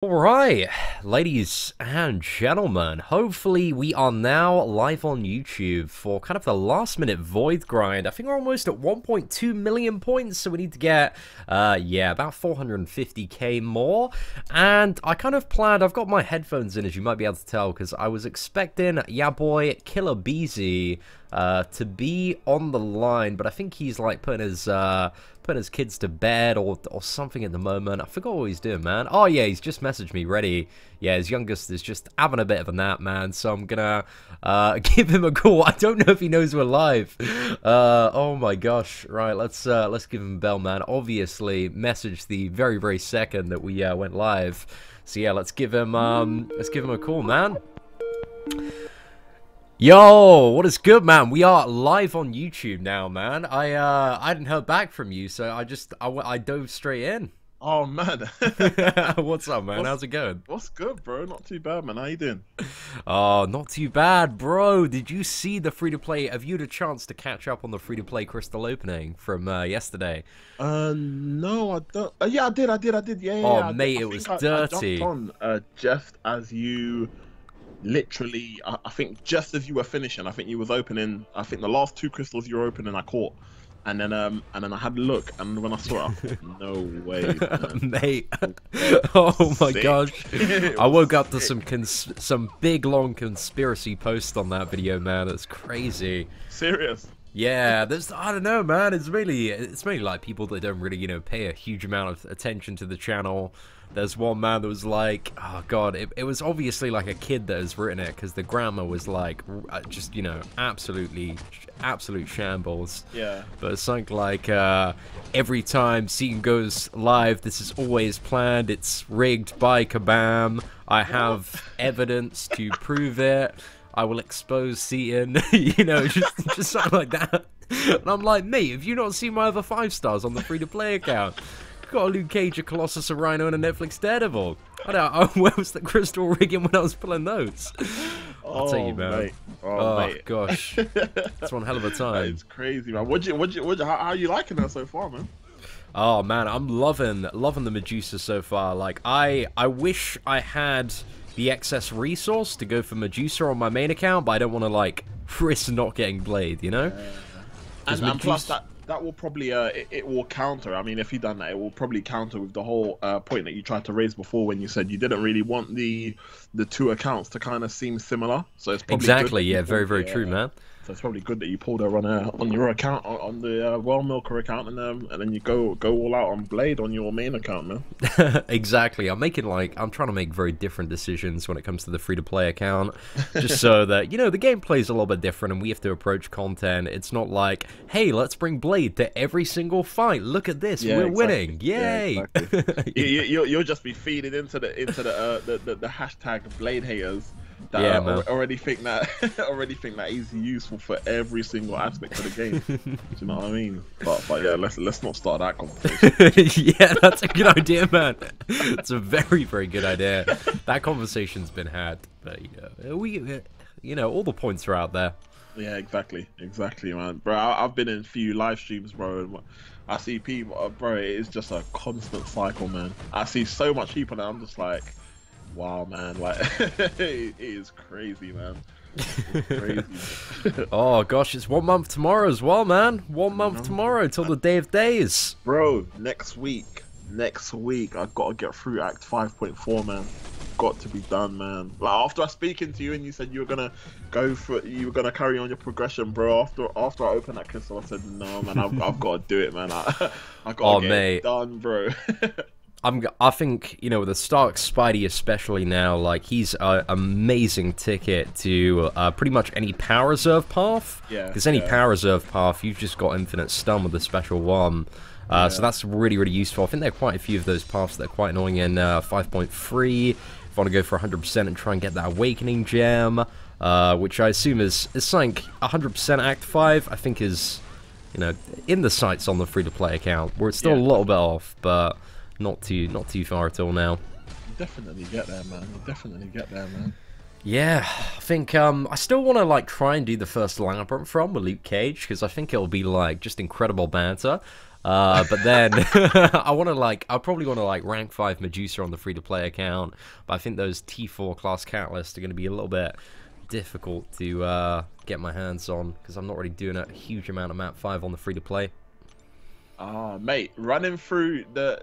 Alright, ladies and gentlemen, hopefully we are now live on YouTube for kind of the last minute Void grind. I think we're almost at 1.2 million points, so we need to get, yeah, about 450k more. And I kind of planned, I've got my headphones in, as you might be able to tell, because I was expecting, yeah boy, Killer Beezy to be on the line, but I think he's like putting his kids to bed or something at the moment. I forgot what he's doing, man. Oh yeah, he's just messaged me ready. Yeah, his youngest is just having a bit of a nap, man, so I'm gonna give him a call. I don't know if he knows we're live. Oh my gosh. Right, let's give him a bell, man. Obviously messaged the very second that we went live. So yeah, let's give him a call, man. Yo, what is good, man? We are live on YouTube now, man. I hadn't heard back from you, so I dove straight in. Oh man. What's up, man? How's it going? What's good, bro? Not too bad, man. How you doing? Oh, not too bad, bro. Did you see the free-to-play? Have you had a chance to catch up on the free-to-play crystal opening from yesterday? No, I don't. Yeah, I did. Yeah. Oh, mate, it was dirty. I jumped on just as you. Literally, I think just as you were finishing, I think you was opening. I think the last two crystals you were opening, I caught, and then I had a look, and when I saw it, I thought, no way, man. Mate. Oh my gosh, I woke up to some big long conspiracy posts on that video, man. It's crazy. Serious. Yeah, I don't know, man. It's mainly like people that don't really, pay a huge amount of attention to the channel. There's one man that was like, oh god, it was obviously like a kid that has written it, because the grammar was like, just, absolute shambles. Yeah. But it's something like, every time Seaton goes live, this is always planned, it's rigged by Kabam, I have evidence to prove it, I will expose Seaton, just something like that. And I'm like, mate, have you not seen my other 5 stars on the free-to-play account? Got a Luke Cage, a Colossus, a Rhino, and a Netflix Daredevil. Where was the crystal rigging when I was pulling those? I'll tell you, man. Mate. Oh mate. Gosh, it's one hell of a time. It's crazy, man. How are you liking that so far, man? Oh man, I'm loving the Medusa so far. Like, I wish I had the excess resource to go for Medusa on my main account, but I don't want to like risk not getting Blade, you know? And plus that will probably it will counter. I mean, if you done that, it will probably counter with the whole point that you tried to raise before when you said you didn't really want the two accounts to kind of seem similar. So it's probably exactly, yeah, very true, man. So it's probably good that you pulled her on your account, on the Well Milker account, and then you go all out on Blade on your main account, man. Exactly. I'm trying to make very different decisions when it comes to the free-to-play account, just so that, the gameplay is a little bit different and we have to approach content. It's not like, hey, let's bring Blade to every single fight. Look at this, we're winning, yay! Yeah, exactly. You'll just be feeding into the hashtag Blade haters. That already think that he's useful for every single aspect of the game. Do you know what I mean? But yeah, let's not start that conversation. Yeah, that's a good idea, man. It's a very good idea. That conversation's been had, but all the points are out there. Yeah, exactly, man. Bro, I've been in a few live streams, bro, and I see people, bro. It is just a constant cycle, man. I see so much people, and I'm just like, wow, man, like it is crazy, man. It's crazy. Oh gosh, it's 1 month tomorrow as well, man. 1 month tomorrow till the Day of Days, bro. Next week I've got to get through Act 5.4, man. Got to be done, man. Like, after I speaking to you and you said you were gonna carry on your progression, bro. After I opened that crystal, I said, no, man, I've got to do it, man. I got to get it done, bro. I think, with the Stark Spidey especially now, like, he's an amazing ticket to pretty much any power reserve path. Yeah. Because any power reserve path, you've just got infinite stun with the special one. So that's really useful. I think there are quite a few of those paths that are quite annoying in 5.3. If I want to go for 100% and try and get that Awakening Gem, which I assume is something 100% Act 5, I think is, in the sights on the free-to-play account, where it's still a little bit off, but not too far at all now. You definitely get there, man. Yeah, I think I still want to like try and do the first labyrinth from with Luke Cage, because I think it'll be like just incredible banter. But then I probably want to like rank 5 Medusa on the free-to-play account, but I think those T4 class catalysts are going to be a little bit difficult to get my hands on because I'm not really doing a huge amount of map 5 on the free-to-play. Mate, running through the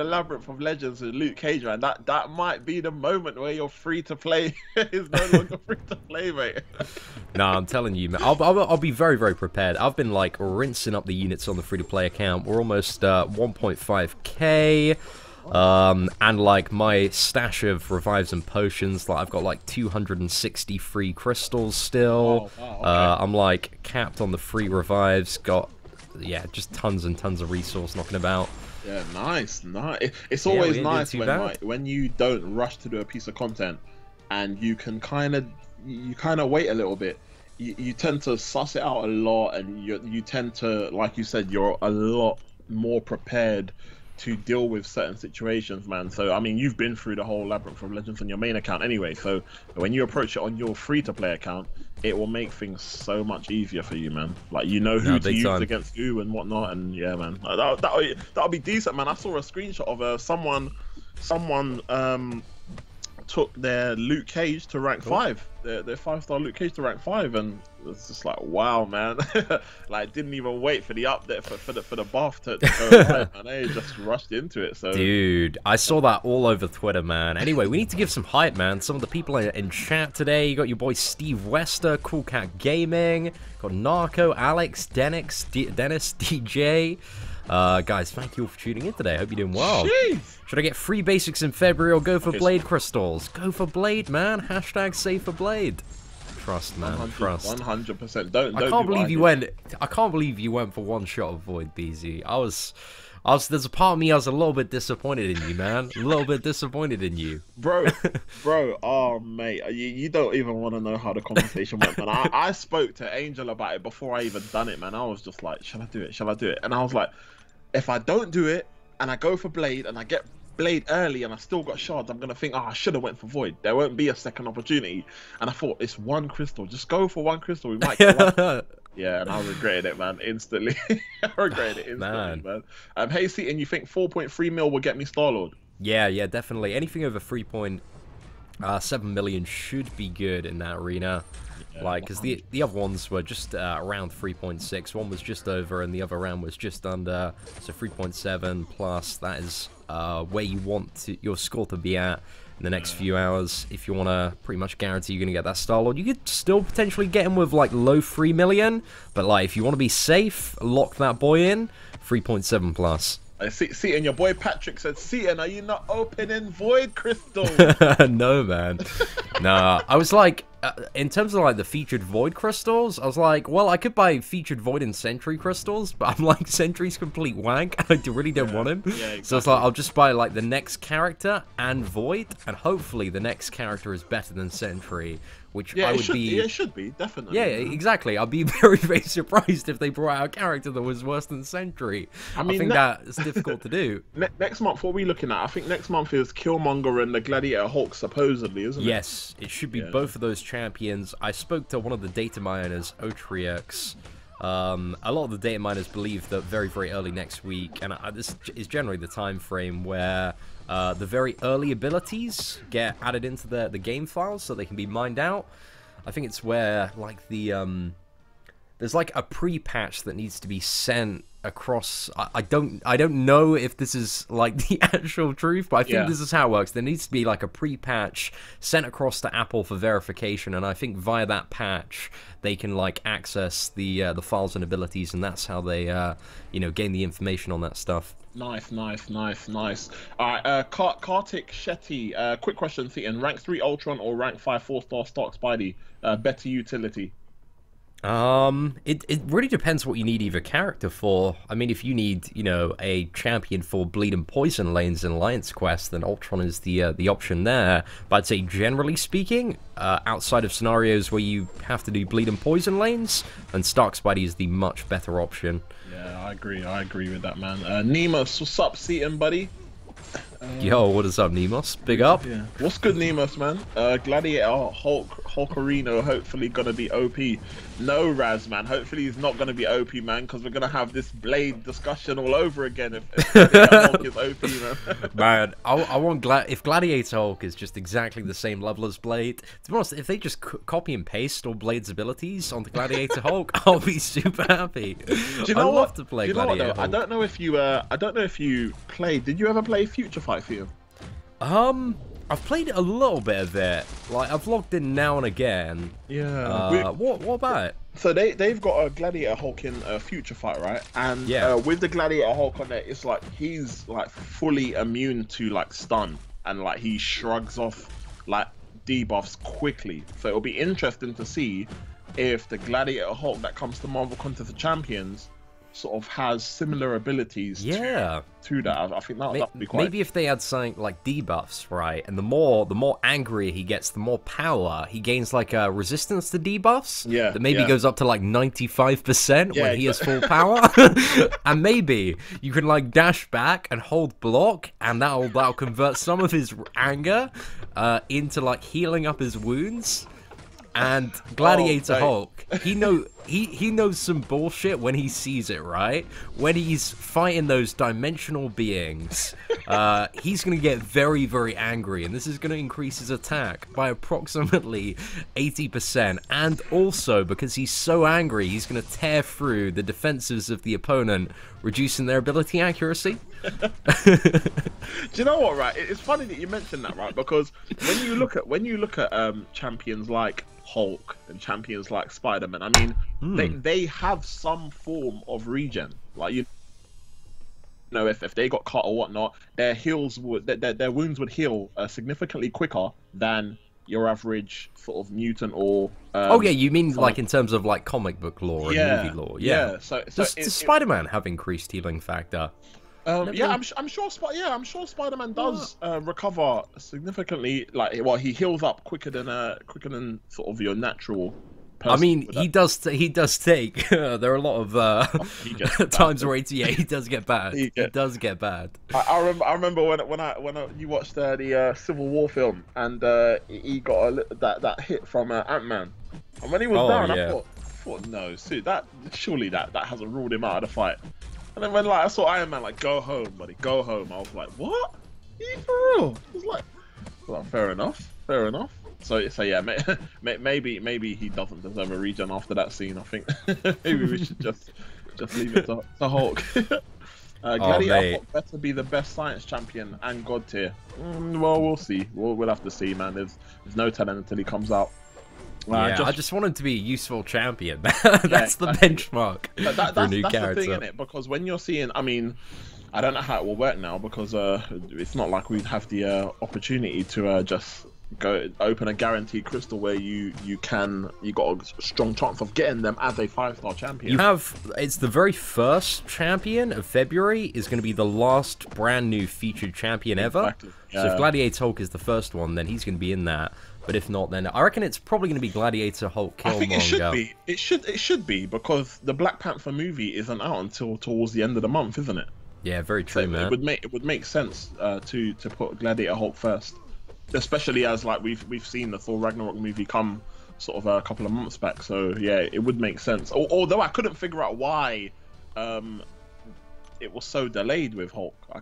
labyrinth of legends with Luke Cage, man. That might be the moment where your free to play is no longer free to play, mate. Nah, I'm telling you, man. I'll be very, very prepared. I've been like rinsing up the units on the free to play account. We're almost 1.5k. And like my stash of revives and potions, like I've got like 260 free crystals still. Oh, wow, okay. I'm like capped on the free revives. Got just tons and tons of resource knocking about. Yeah, nice. It's always nice when you don't rush to do a piece of content, and you can kind of wait a little bit. You tend to suss it out a lot, and you tend to, like you said, you're a lot more prepared to deal with certain situations, man. So I mean, you've been through the whole labyrinth of legends on your main account anyway, so when you approach it on your free-to-play account, it will make things so much easier for you, man. Like, you know who to use against who and whatnot, and yeah, man, that'll be decent, man. I saw a screenshot of someone took their Luke Cage to rank 5, their 5-star Luke Cage to rank 5, and it's just like, wow, man. Like, didn't even wait for the update for the buff to go live, man. They just rushed into it. So dude, I saw that all over Twitter, man. Anyway, we need to give some hype, man. Some of the people in chat today, you got your boy Steve Wester, Cool Cat Gaming, got Narco, Alex, Dennis, DJ. Guys, thank you all for tuning in today. I hope you're doing well. Jeez. Should I get free basics in February or go for blade crystals? Go for blade, man. Hashtag save for blade. Trust, man. Trust. 100%. Don't. I can't believe you went. I can't believe you went for one shot of Void, BZ. I was. There's a part of me I was a little bit disappointed in you, man. A little bit disappointed in you, bro. Oh, mate, you don't even want to know how the conversation went, man. I spoke to Angel about it before I even done it, man. I was just like, shall I do it? Shall I do it? And I was like, if I don't do it and I go for Blade and I get Blade early and I still got shards, I'm gonna think, I should have went for Void. There won't be a second opportunity. And I thought, it's one crystal. Just go for one crystal. We might get one. Yeah, and I regretted it, man, instantly. I regretted it instantly, man. Hey, Seaton, you think 4.3 mil will get me Star-Lord? Yeah, definitely. Anything over 3.7 million should be good in that arena. Yeah, like, because the other ones were just around 3.6. One was just over, and the other round was just under. So 3.7 plus. That is where you want your score to be at in the next few hours. If you want to pretty much guarantee you're going to get that Star-Lord, you could still potentially get him with like low 3 million. But like, if you want to be safe, lock that boy in 3.7 plus. I see, and your boy Patrick said, Seaton, are you not opening Void crystals? No, man. Nah, I was like, in terms of like the featured Void crystals, I was like, well, I could buy featured Void and Sentry crystals, but I'm like, Sentry's complete wank. I really don't want him. Yeah, exactly. So it's like, I'll just buy like the next character and Void, and hopefully the next character is better than Sentry. Which I would be. Yeah, it should be, definitely. Yeah, exactly. I'd be very, very surprised if they brought out a character that was worse than Sentry. I think that's difficult to do. Next month, what are we looking at? I think next month is Killmonger and the Gladiator Hulk, supposedly, isn't it? Yes, it should be both of those champions. I spoke to one of the data miners, Otrix. A lot of the data miners believe that very, very early next week, and this is generally the time frame where the very early abilities get added into the game files so they can be mined out. I think it's where like the there's like a pre-patch that needs to be sent across. I don't know if this is like the actual truth, but I think this is how it works. There needs to be like a pre-patch sent across to Apple for verification, and I think via that patch they can like access the files and abilities, and that's how they gain the information on that stuff. Nice. All right, Kartik Shetty, quick question, Seaton. Rank 3 Ultron or rank 5 4-star Stark Spidey? Better utility? It really depends what you need either character for. I mean, if you need, a champion for bleed and poison lanes in Alliance Quest, then Ultron is the option there. But I'd say generally speaking, outside of scenarios where you have to do bleed and poison lanes, then Stark Spidey is the much better option. Yeah, I agree with that, man. Nemus, what's up, Seaton, buddy? Yo, what is up, Nemos? Big up. Yeah. What's good, Nemos, man? Gladiator Hulkerino hopefully gonna be OP. No, Raz, man. Hopefully he's not gonna be OP, man, because we're gonna have this Blade discussion all over again if Gladiator Hulk is OP, man. Man, I want if Gladiator Hulk is just exactly the same level as Blade. To be honest, if they just copy and paste all Blade's abilities onto Gladiator Hulk, I'll be super happy. Do you know I'd love to play Gladiator Hulk. I don't know if you played. Did you ever play Future Fight for you? I've played a little bit of it. Like, I've logged in now and again. Yeah. What about it? So they've got a Gladiator Hulk in Future Fight, right? And with the Gladiator Hulk on there, it's like he's like fully immune to like stun, and like he shrugs off like debuffs quickly. So it'll be interesting to see if the Gladiator Hulk that comes to Marvel Contest of Champions sort of has similar abilities to that. I think that would be quite... Maybe if they had something like debuffs, right? And the more angry he gets, the more power he gains, like a resistance to debuffs. Yeah. That maybe goes up to like 95% when he has full power. And maybe you can like dash back and hold block, and that'll convert some of his anger into like healing up his wounds. And Gladiator Hulk, he knows some bullshit when he sees it, right? When he's fighting those dimensional beings, he's going to get very, very angry, and this is going to increase his attack by approximately 80%. And also, because he's so angry, he's going to tear through the defenses of the opponent, reducing their ability accuracy. Do you know what, right? It's funny that you mentioned that, right? Because when you look at champions like Hulk and champions like Spider-Man, I mean, they have some form of regen. Like, you know, if they got cut or whatnot, their wounds would heal significantly quicker than your average sort of mutant or oh yeah, you mean like in terms of like comic book lore and movie lore? Yeah. So does Spider-Man have increased healing factor? I'm sure Spider-Man does recover significantly. Like, well, he heals up quicker than sort of your natural person. I mean, he does take. There are a lot of times where he does get bad. He does get bad. I remember when you watched the Civil War film, and he got that hit from Ant-Man, and when he was down, I thought no, surely that hasn't ruled him out of the fight. And then when I saw Iron Man go home, buddy, go home, I was like, what? Are you for real? I was like, well, fair enough. So yeah, maybe he doesn't deserve a regen after that scene. I think maybe we should just leave it to Hulk. Gladiator Hulk better be the best science champion and god tier. Well, we'll see. We'll have to see, man. There's no telling until he comes out. I just want him to be a useful champion. That's the benchmark for a new character. That's the thing, innit? Because when you're seeing, I mean, I don't know how it will work now, because it's not like we'd have the opportunity to just go open a guaranteed crystal where you got a strong chance of getting them as a 5-star champion. It's the very first champion of February is going to be the last brand new featured champion ever. Exactly. Yeah. So if Gladiator Hulk is the first one, then he's going to be in that. But if not, then I reckon it's probably going to be Gladiator Hulk Killmonger. I think it should be. It should be, because the Black Panther movie isn't out until towards the end of the month, isn't it? Yeah, very true, so man. It would make sense to put Gladiator Hulk first, especially as like we've seen the Thor Ragnarok movie come sort of a couple of months back. So yeah, it would make sense. Although I couldn't figure out why it was so delayed with Hulk. I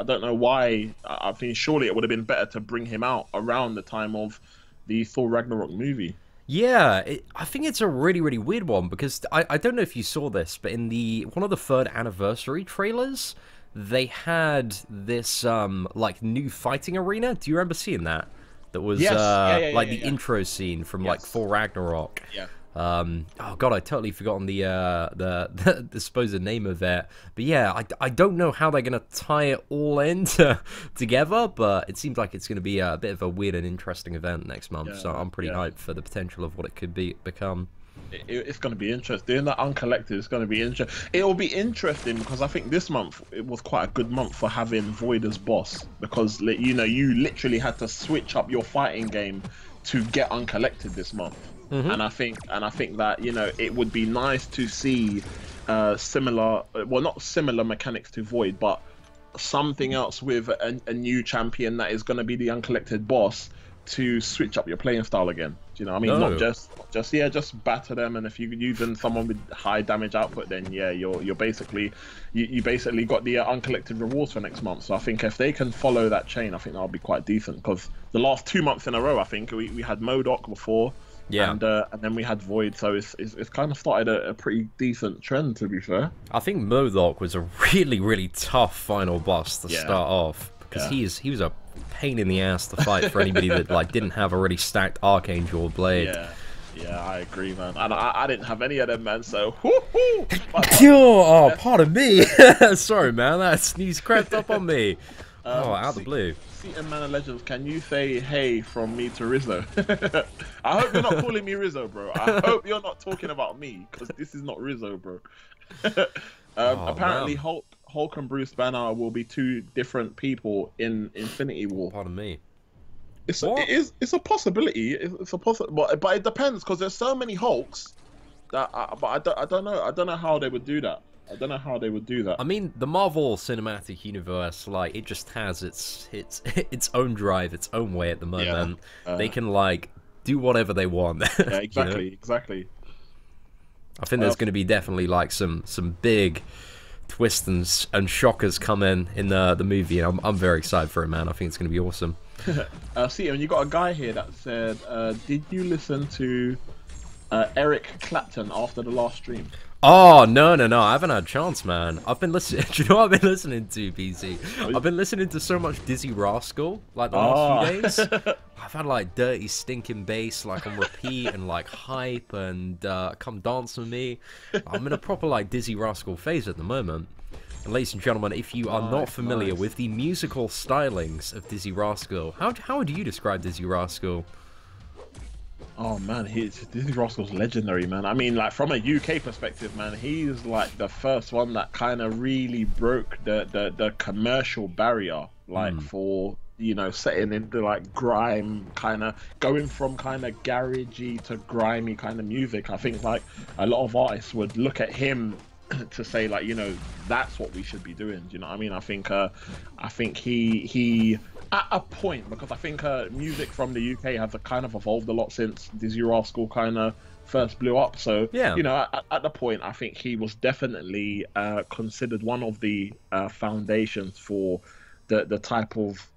don't know why. I think surely it would have been better to bring him out around the time of the Thor Ragnarok movie. Yeah, I think it's a really, really weird one, because I don't know if you saw this, but in one of the 3rd anniversary trailers, they had this like new fighting arena. Do you remember seeing that? That was the intro scene from like Thor Ragnarok. Yeah. Oh god, I totally forgotten the supposed name of it. But yeah, I don't know how they're gonna tie it all in together, but it seems like it's gonna be a bit of a weird and interesting event next month. So I'm pretty hyped for the potential of what it could become. It's going to be interesting. Doing that uncollected is going to be interesting. It will be interesting because I think this month it was quite a good month for having Void as boss, because you literally had to switch up your fighting game to get uncollected this month. And I think that it would be nice to see similar, well, not similar mechanics to Void, but something else with a new champion that is going to be the uncollected boss to switch up your playing style again. Do you know what I mean? Not No. just yeah, just batter them. And if you're using someone with high damage output, then yeah, you're basically you basically got the uncollected rewards for next month. So I think if they can follow that chain, I think that'll be quite decent. Because the last 2 months in a row, I think we had Modok before. Yeah. And then we had Void, so it's kind of started a pretty decent trend, to be fair. I think Modok was a really, really tough final boss to start off, because he was a pain in the ass to fight for anybody that like didn't have a really stacked Archangel blade. Yeah, I agree, man. And I didn't have any of them, man. So, whoo-hoo! Oh, pardon me. Sorry, man. That sneeze crept up on me. Out of the blue. Seaton Man of Legends, can you say hey from me to Rizzo? I hope you're not calling me Rizzo, bro. I hope you're not talking about me, because this is not Rizzo, bro. Apparently, man. Hulk and Bruce Banner will be two different people in Infinity War. Pardon me. It's a possibility. It's a but it depends, because there's so many Hulks that. I don't know how they would do that. I don't know how they would do that. I mean, the Marvel Cinematic Universe, like, it just has its own drive, its own way at the moment. They can like do whatever they want. Yeah, exactly, you know? exactly. I think there's going to be definitely like some big twists and shockers coming in the movie, and I'm very excited for it, man. I think it's going to be awesome. See, and you got a guy here that said, "Did you listen to Eric Clapton after the last stream?" Oh, no, I haven't had a chance, man. I've been listening. Do you know what I've been listening to, PC? I've been listening to so much Dizzy Rascal, like, the last few days. I've had, like, dirty, stinking bass, like, on repeat, and, like, hype, and Come Dance With Me. I'm in a proper, like, Dizzy Rascal phase at the moment. And, ladies and gentlemen, if you are not familiar with the musical stylings of Dizzy Rascal, how would you describe Dizzy Rascal? Oh man, Dizzy Rascal's legendary, man. I mean, like, from a UK perspective, man, he's like the first one that kind of really broke the commercial barrier, like for, you know, setting into like grime, kind of going from kind of garagey to grimy kind of music. I think like a lot of artists would look at him to say, like, you know, that's what we should be doing. Do you know what I mean? I think he at a point, because I think music from the UK has kind of evolved a lot since Dizzy Rascal kind of first blew up. So yeah, you know, at the point, I think he was definitely considered one of the foundations for the type of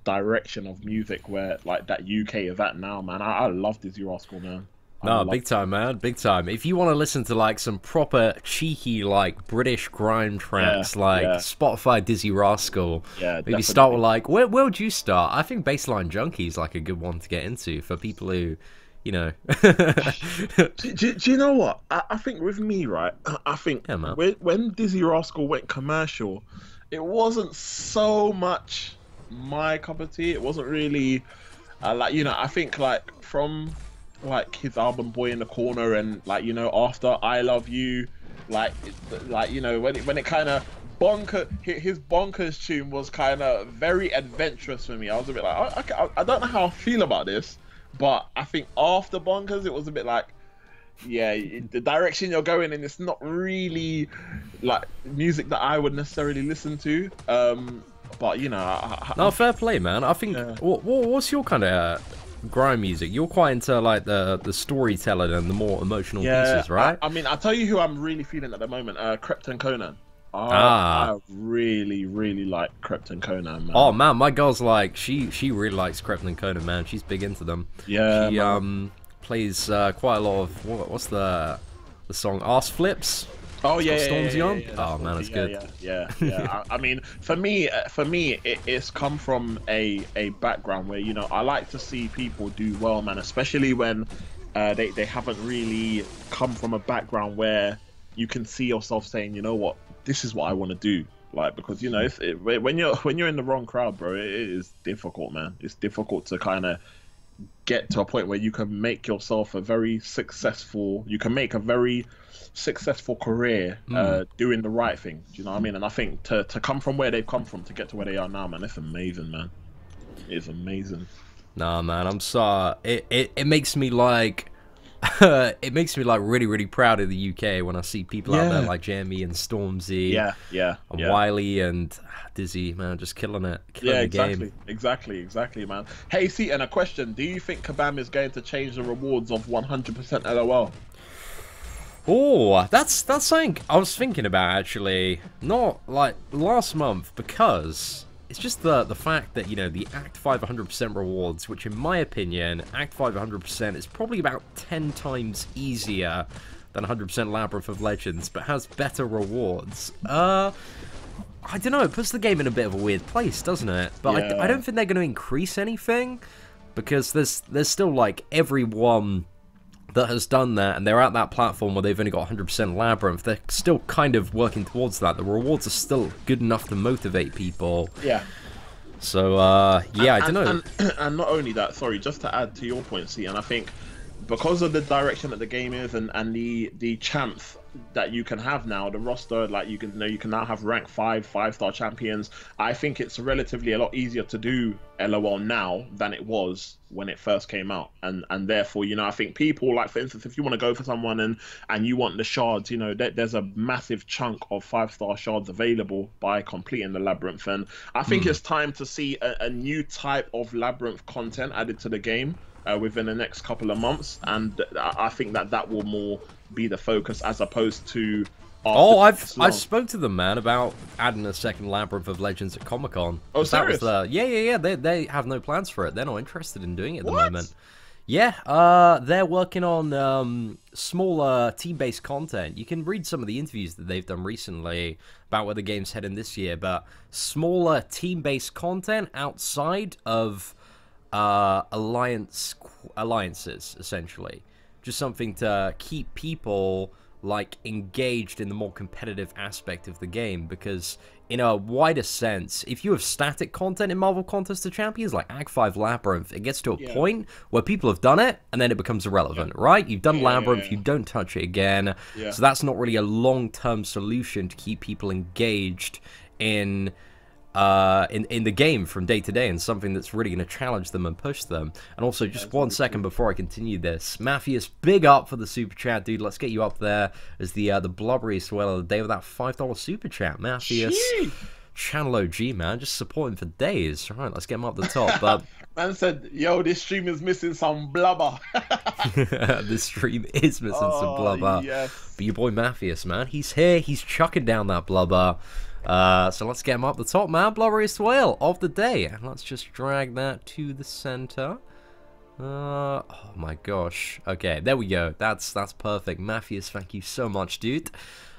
direction of music where like that UK is at now, man. I love Dizzy Rascal, man. No, big time, man, big time. If you want to listen to like some proper cheeky like British grime tracks, Spotify Dizzy Rascal, maybe definitely. start with like where would you start? I think Bassline Junkie is like a good one to get into for people who, you know. do you know what? I think with me, right? I think when Dizzy Rascal went commercial, it wasn't so much my cup of tea. It wasn't really like, you know, I think like from like his album Boy in the Corner and like, you know, after I Love You, like you know, when it kind of his bonkers tune was kind of very adventurous for me. I was a bit like, I don't know how I feel about this, but I think after bonkers it was a bit like, yeah, the direction you're going in, it's not really like music that I would necessarily listen to. But you know, no, fair play, man. I think what's your kind of grime music? You're quite into like the storytelling and the more emotional pieces, right? I mean, I'll tell you who I'm really feeling at the moment. Krypton Conan. I really like Krypton Conan, man. Oh man, my girl's like she really likes Krypton Conan, man. She's big into them. Yeah, she plays quite a lot of what's the song Arse Flips. Oh yeah, Stormzy on. Yeah, oh man, it's good. Yeah. I mean, for me, it's come from a background where, you know, I like to see people do well, man. Especially when they haven't really come from a background where you can see yourself saying, you know what, this is what I want to do. Like, because, you know, when you're in the wrong crowd, bro, it is difficult, man. It's difficult to kind of get to a point where you can make yourself a very successful career doing the right thing. Do you know what I mean? And I think to come from where they've come from to get to where they are now, man, it's amazing, man. It's amazing. Nah, man, I'm sorry. It makes me like It makes me like really proud of the UK when I see people out there like Jamie and Stormzy, and Wiley and Dizzy, man, just killing Yeah, the exactly, game. exactly, man. Hey, see, and a question: do you think Kabam is going to change the rewards of 100% LOL? Oh, that's something I was thinking about actually. Not like last month, because it's just the fact that, you know, the Act 5 100% rewards, which in my opinion, Act 5 100% is probably about 10 times easier than 100% Labyrinth of Legends, but has better rewards. I don't know, it puts the game in a bit of a weird place, doesn't it? But I don't think they're going to increase anything, because there's still like everyone that has done that, and they're at that platform where they've only got 100% Labyrinth. They're still kind of working towards that. The rewards are still good enough to motivate people. Yeah. So, yeah, I don't know. And not only that, sorry, just to add to your point, see, and I think because of the direction that the game is, and the champs that you can have now, the roster, like you can now have rank 5-star champions. I think it's relatively a lot easier to do LOL now than it was when it first came out, and therefore, you know, I think people, like, for instance, if you want to go for someone and you want the shards, you know, there's a massive chunk of 5-star shards available by completing the labyrinth, and I think it's time to see a new type of labyrinth content added to the game within the next couple of months, and I think that will more be the focus, as opposed to... Oh, I've spoke to them, man, about adding a second Labyrinth of Legends at Comic-Con. Oh, serious? Yeah. They have no plans for it. They're not interested in doing it at the moment. Yeah, they're working on smaller team-based content. You can read some of the interviews that they've done recently about where the game's heading this year, but smaller team-based content outside of alliances, essentially. Just something to keep people like engaged in the more competitive aspect of the game, because in a wider sense, if you have static content in Marvel Contest of Champions like Act 5 Labyrinth, it gets to a point where people have done it and then it becomes irrelevant, right? You've done Labyrinth, you don't touch it again, so that's not really a long-term solution to keep people engaged in the game from day to day, and something that's really going to challenge them and push them. And also, just 1 second before I continue this, Matthias, big up for the super chat, dude. Let's get you up there as the blubberiest whale of the day with that $5 super chat, Matthias. Channel OG, man, just supporting for days. All right, let's get him up the top. But man said, "Yo, this stream is missing some blubber." This stream is missing some blubber. Yes. But your boy Matthias, man, he's here. He's chucking down that blubber. So let's get him up the top, man. Blubberiest whale of the day. And let's just drag that to the center. Oh my gosh. Okay, there we go. That's perfect. Matthias, thank you so much, dude.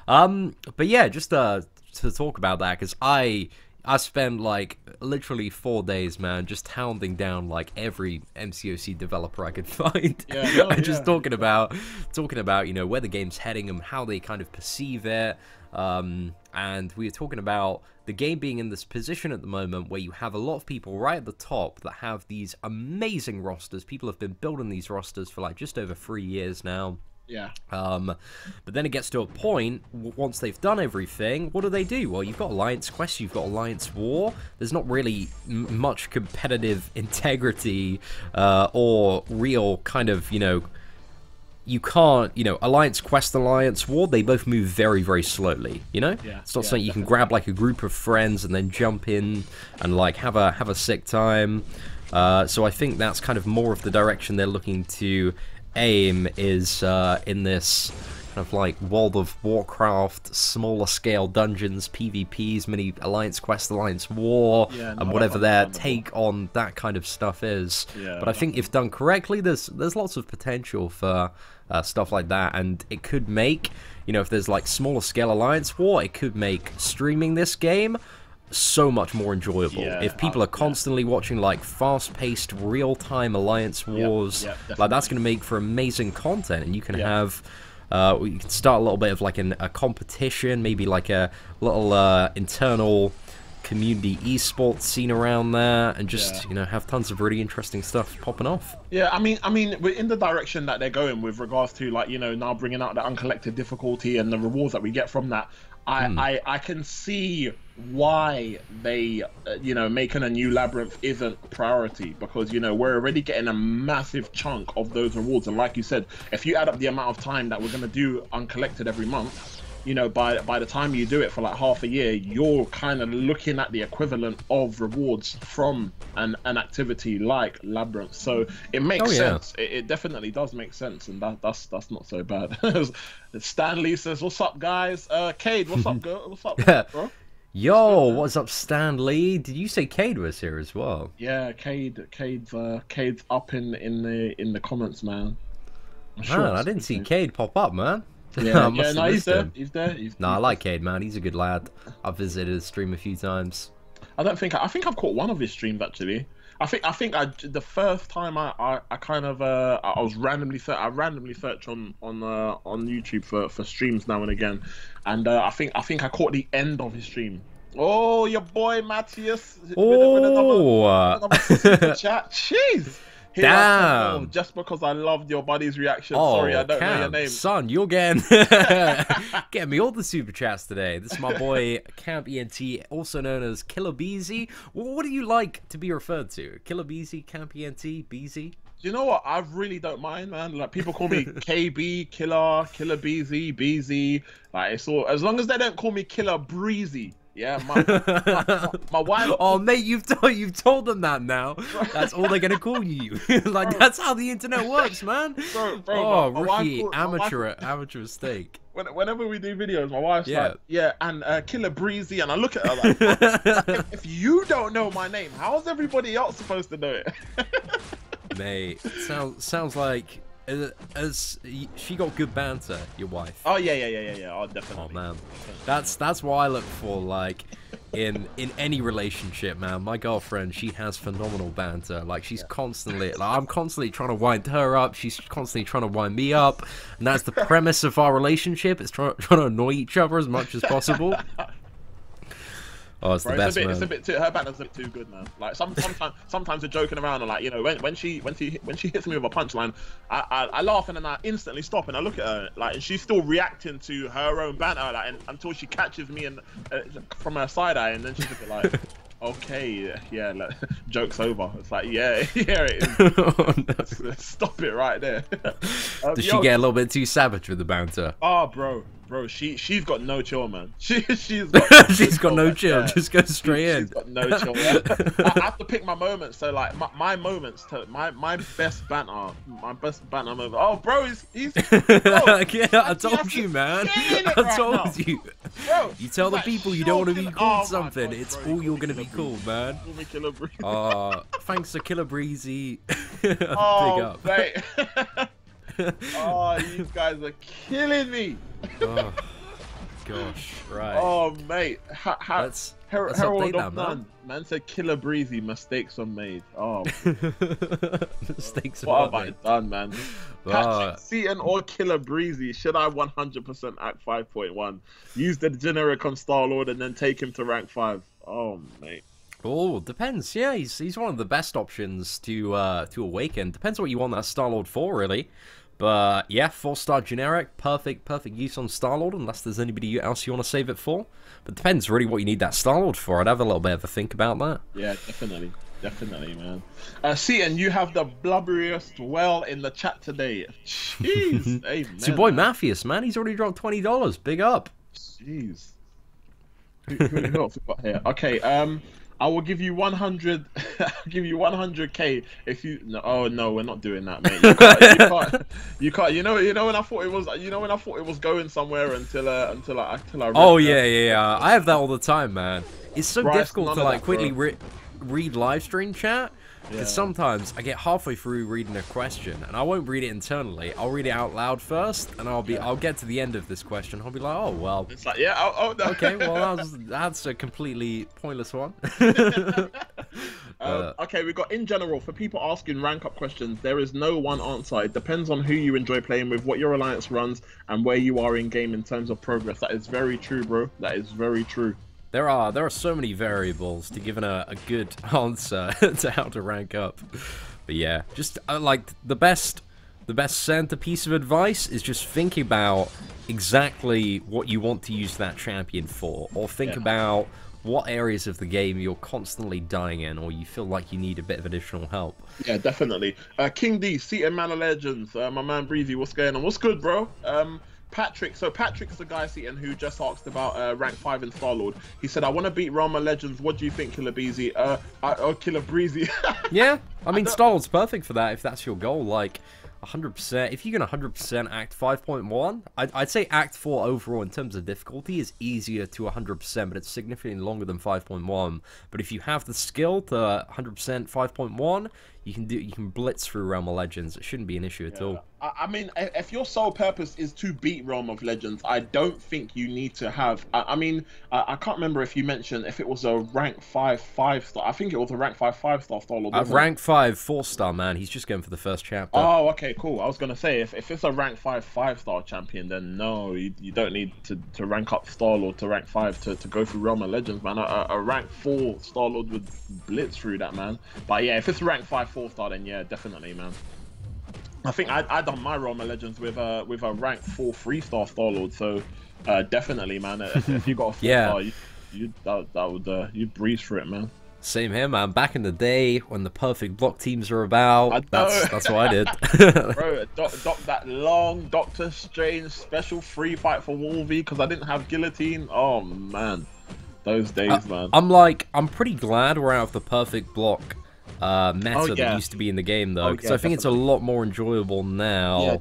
But yeah, just to talk about that, because I spent like literally 4 days, man, just hounding down like every MCOC developer I could find, and just talking about, you know, where the game's heading and how they kind of perceive it. And we were talking about the game being in this position at the moment where you have a lot of people right at the top that have these amazing rosters. People have been building these rosters for like just over 3 years now. Yeah. But then it gets to a point, once they've done everything, what do? Well, you've got Alliance Quest, you've got Alliance War. There's not really much competitive integrity or real kind of, you know, you can't, you know, Alliance Quest, Alliance War, they both move very, very slowly, you know? It's not something you can grab like a group of friends and then jump in and like have a sick time. So I think that's kind of more of the direction they're looking to aim, is in this kind of like World of Warcraft, smaller scale dungeons, PvPs, mini Alliance Quest, Alliance War, and whatever their take on that kind of stuff is. But I think if done correctly, there's lots of potential for stuff like that, and it could make, you know, if there's like smaller scale Alliance War, it could make streaming this game so much more enjoyable. If people are constantly watching like fast-paced, real-time Alliance Wars, like that's going to make for amazing content, and you can have you can start a little bit of like a competition, maybe like a little internal community esports scene around there, and just you know, have tons of really interesting stuff popping off. I mean we're in the direction that they're going with regards to, like, you know, now bringing out the uncollected difficulty and the rewards that we get from that. I can see why they, you know, making a new labyrinth isn't a priority, because, you know, we're already getting a massive chunk of those rewards. And like you said, if you add up the amount of time that we're going to do uncollected every month, you know, by the time you do it for like half a year, you're kind of looking at the equivalent of rewards from an activity like Labyrinth. So it makes sense. It definitely does make sense, and that's not so bad. Stanley says, "What's up, guys?" Cade, what's up, girl? What's up, bro? Yo, what's up, Stan Lee? Did you say Cade was here as well? Yeah, Cade's up in the comments, man. Man, I didn't see Cade pop up, man. Yeah, no, he's there. He's there. No, I like Cade, man. He's a good lad. I've visited his stream a few times. I think I've caught one of his streams actually. I think the first time I was randomly search on YouTube for streams now and again, and I think I caught the end of his stream. Oh, your boy Matthias. Oh, with another chat. Jeez. Damn! Just because I loved your buddy's reaction. Oh, sorry, I don't know your name. Son, you're getting me all the super chats today. This is my boy Camp ENT, also known as Killer Beezy. What do you like to be referred to? Killer Beezy, Camp ENT, Beezy? You know what? I really don't mind, man. Like, people call me KB, Killer Beezy, Beezy. Like, it's all, as long as they don't call me Killer Breezy. Yeah, my wife. Oh, mate, you've told them that now. That's all they're gonna call you. Like, bro, that's how the internet works, man. Bro, oh, rookie, amateur mistake. Whenever we do videos, my wife's like, yeah, and Killer Breezy, and I look at her like, if you don't know my name, how's everybody else supposed to know it? Mate, sounds like. As she got good banter, your wife. Oh yeah. Oh, definitely. Oh man, that's what I look for. Like in any relationship, man. My girlfriend, she has phenomenal banter. Like she's constantly, like I'm constantly trying to wind her up. She's constantly trying to wind me up, and that's the premise of our relationship. It's trying to annoy each other as much as possible. Oh, it's the best, man. It's a bit too. Her banter's a bit too good, man. Like sometimes we're joking around, and like, you know, when she hits me with a punchline, I laugh, and then I instantly stop and I look at her, like, and she's still reacting to her own banter, like, until she catches me and from her side eye, and then she's a bit like, okay, yeah, like, joke's over. It's like, yeah, it is. Oh, no. Stop it right there. Does she get a little bit too savage with the banter? Oh, bro, she's got no chill, man. She's got no chill. Yeah. Just go straight in. She's got no chill. Yeah. I have to pick my moments. So like my moments, my best banter, moment. Oh, bro, he's bro, yeah, I told you, man. I told you. Bro, you tell the people you don't want to be called something. God, it's bro, all you're gonna be called, man. Thanks to Killer Breezy. Big up. Mate. Oh, you guys are killing me. Oh, gosh, right. Oh, mate. Let's Herald update of None. Man said Killer Breezy, mistakes are made. Oh. Mistakes are made. What have I done, man? Patrick Seaton or Killer Breezy? Should I 100% act 5.1? Use the generic on Star-Lord and then take him to rank 5. Oh, mate. Oh, depends. Yeah, he's one of the best options to awaken. Depends what you want that Star-Lord for, really. But yeah, 4-star generic, perfect use on Star-Lord, unless there's anybody else you want to save it for. But depends really what you need that Star-Lord for. I'd have a little bit of a think about that. Yeah, definitely, man. Seaton, you have the blubberiest well in the chat today. Jeez, amen. It's your boy Matthias, man. He's already dropped $20. Big up. Jeez. Who else we got here? Okay, I will give you 100. I'll give you 100k if you. No, oh no, we're not doing that, mate. You can't. You know when I thought it was. You know when I thought it was going somewhere until I. Oh yeah. I have that all the time, man. It's so difficult to like quickly read live stream chat. Because sometimes I get halfway through reading a question and I won't read it internally. I'll read it out loud first, and I'll get to the end of this question. I'll be like, oh well. It's like, yeah, oh no. Okay, well that's a completely pointless one. Okay, we got in general for people asking rank up questions. There is no one answer. It depends on who you enjoy playing with, what your alliance runs, and where you are in game in terms of progress. That is very true, bro. That is very true. There are so many variables to giving a good answer to how to rank up. But yeah, just like the best the best centerpiece of advice is just think about exactly what you want to use that champion for, or think about what areas of the game you're constantly dying in, or you feel like you need a bit of additional help. Yeah, definitely. King D, Seaton Man of Legends, my man Breezy, what's going on? What's good, bro? Patrick, so Patrick's the guy, Seaton, who just asked about rank 5 in Star-Lord. He said, I want to beat Realm of Legends. What do you think, Killer Breezy? Killer Breezy. Yeah, I mean, Star-Lord's perfect for that if that's your goal. Like, 100%. If you can 100% Act 5.1, I'd say Act 4 overall in terms of difficulty is easier to 100%, but it's significantly longer than 5.1. But if you have the skill to 100% 5.1, you can blitz through Realm of Legends. It shouldn't be an issue at all. I mean, if your sole purpose is to beat Realm of Legends, I don't think you need to have. I mean, I can't remember if you mentioned if it was a rank 5 5-star. I think it was a rank 5 5-star Star-Lord. Rank 5 4-star, man. He's just going for the first chapter. Oh, okay, cool. I was gonna say if it's a rank 5 5-star champion, then no, you don't need to rank up Star-Lord to rank 5 to go through Realm of Legends, man. A rank 4 Star-Lord would blitz through that, man. But yeah, if it's rank 5 4-star, then yeah, definitely, man. I think I done my Realm of Legends with a rank 4 3-star Star-Lord, so definitely, man. If you got a 4-star, you'd breeze through it, man. Same here, man. Back in the day when the perfect block teams were about, that's what I did. Bro, that long Doctor Strange special free fight for Wolvie because I didn't have guillotine. Oh man, those days, man. I'm pretty glad we're out of the perfect block meta that used to be in the game, though, because I think it's a lot more enjoyable now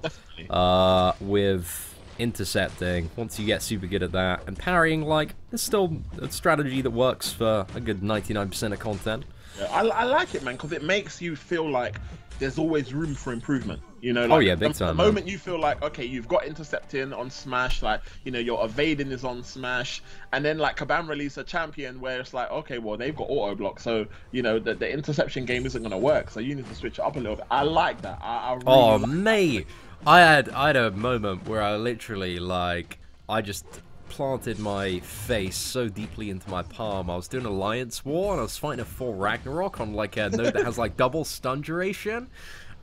with intercepting once you get super good at that, and parrying, like, it's still a strategy that works for a good 99% of content. Yeah, I like it, man, because it makes you feel like there's always room for improvement, you know? Like, oh yeah, big time. The moment you feel like, okay, you've got intercepting on Smash, like, you know, your evading is on Smash, and then like Kabam release a champion where it's like, okay, well, they've got auto block, so you know the interception game isn't gonna work, so you need to switch it up a little bit. I like that. I really like mate, I had a moment where I literally, like, I just planted my face so deeply into my palm. I was doing Alliance War and I was fighting a full Ragnarok on like a node that has like double stun duration,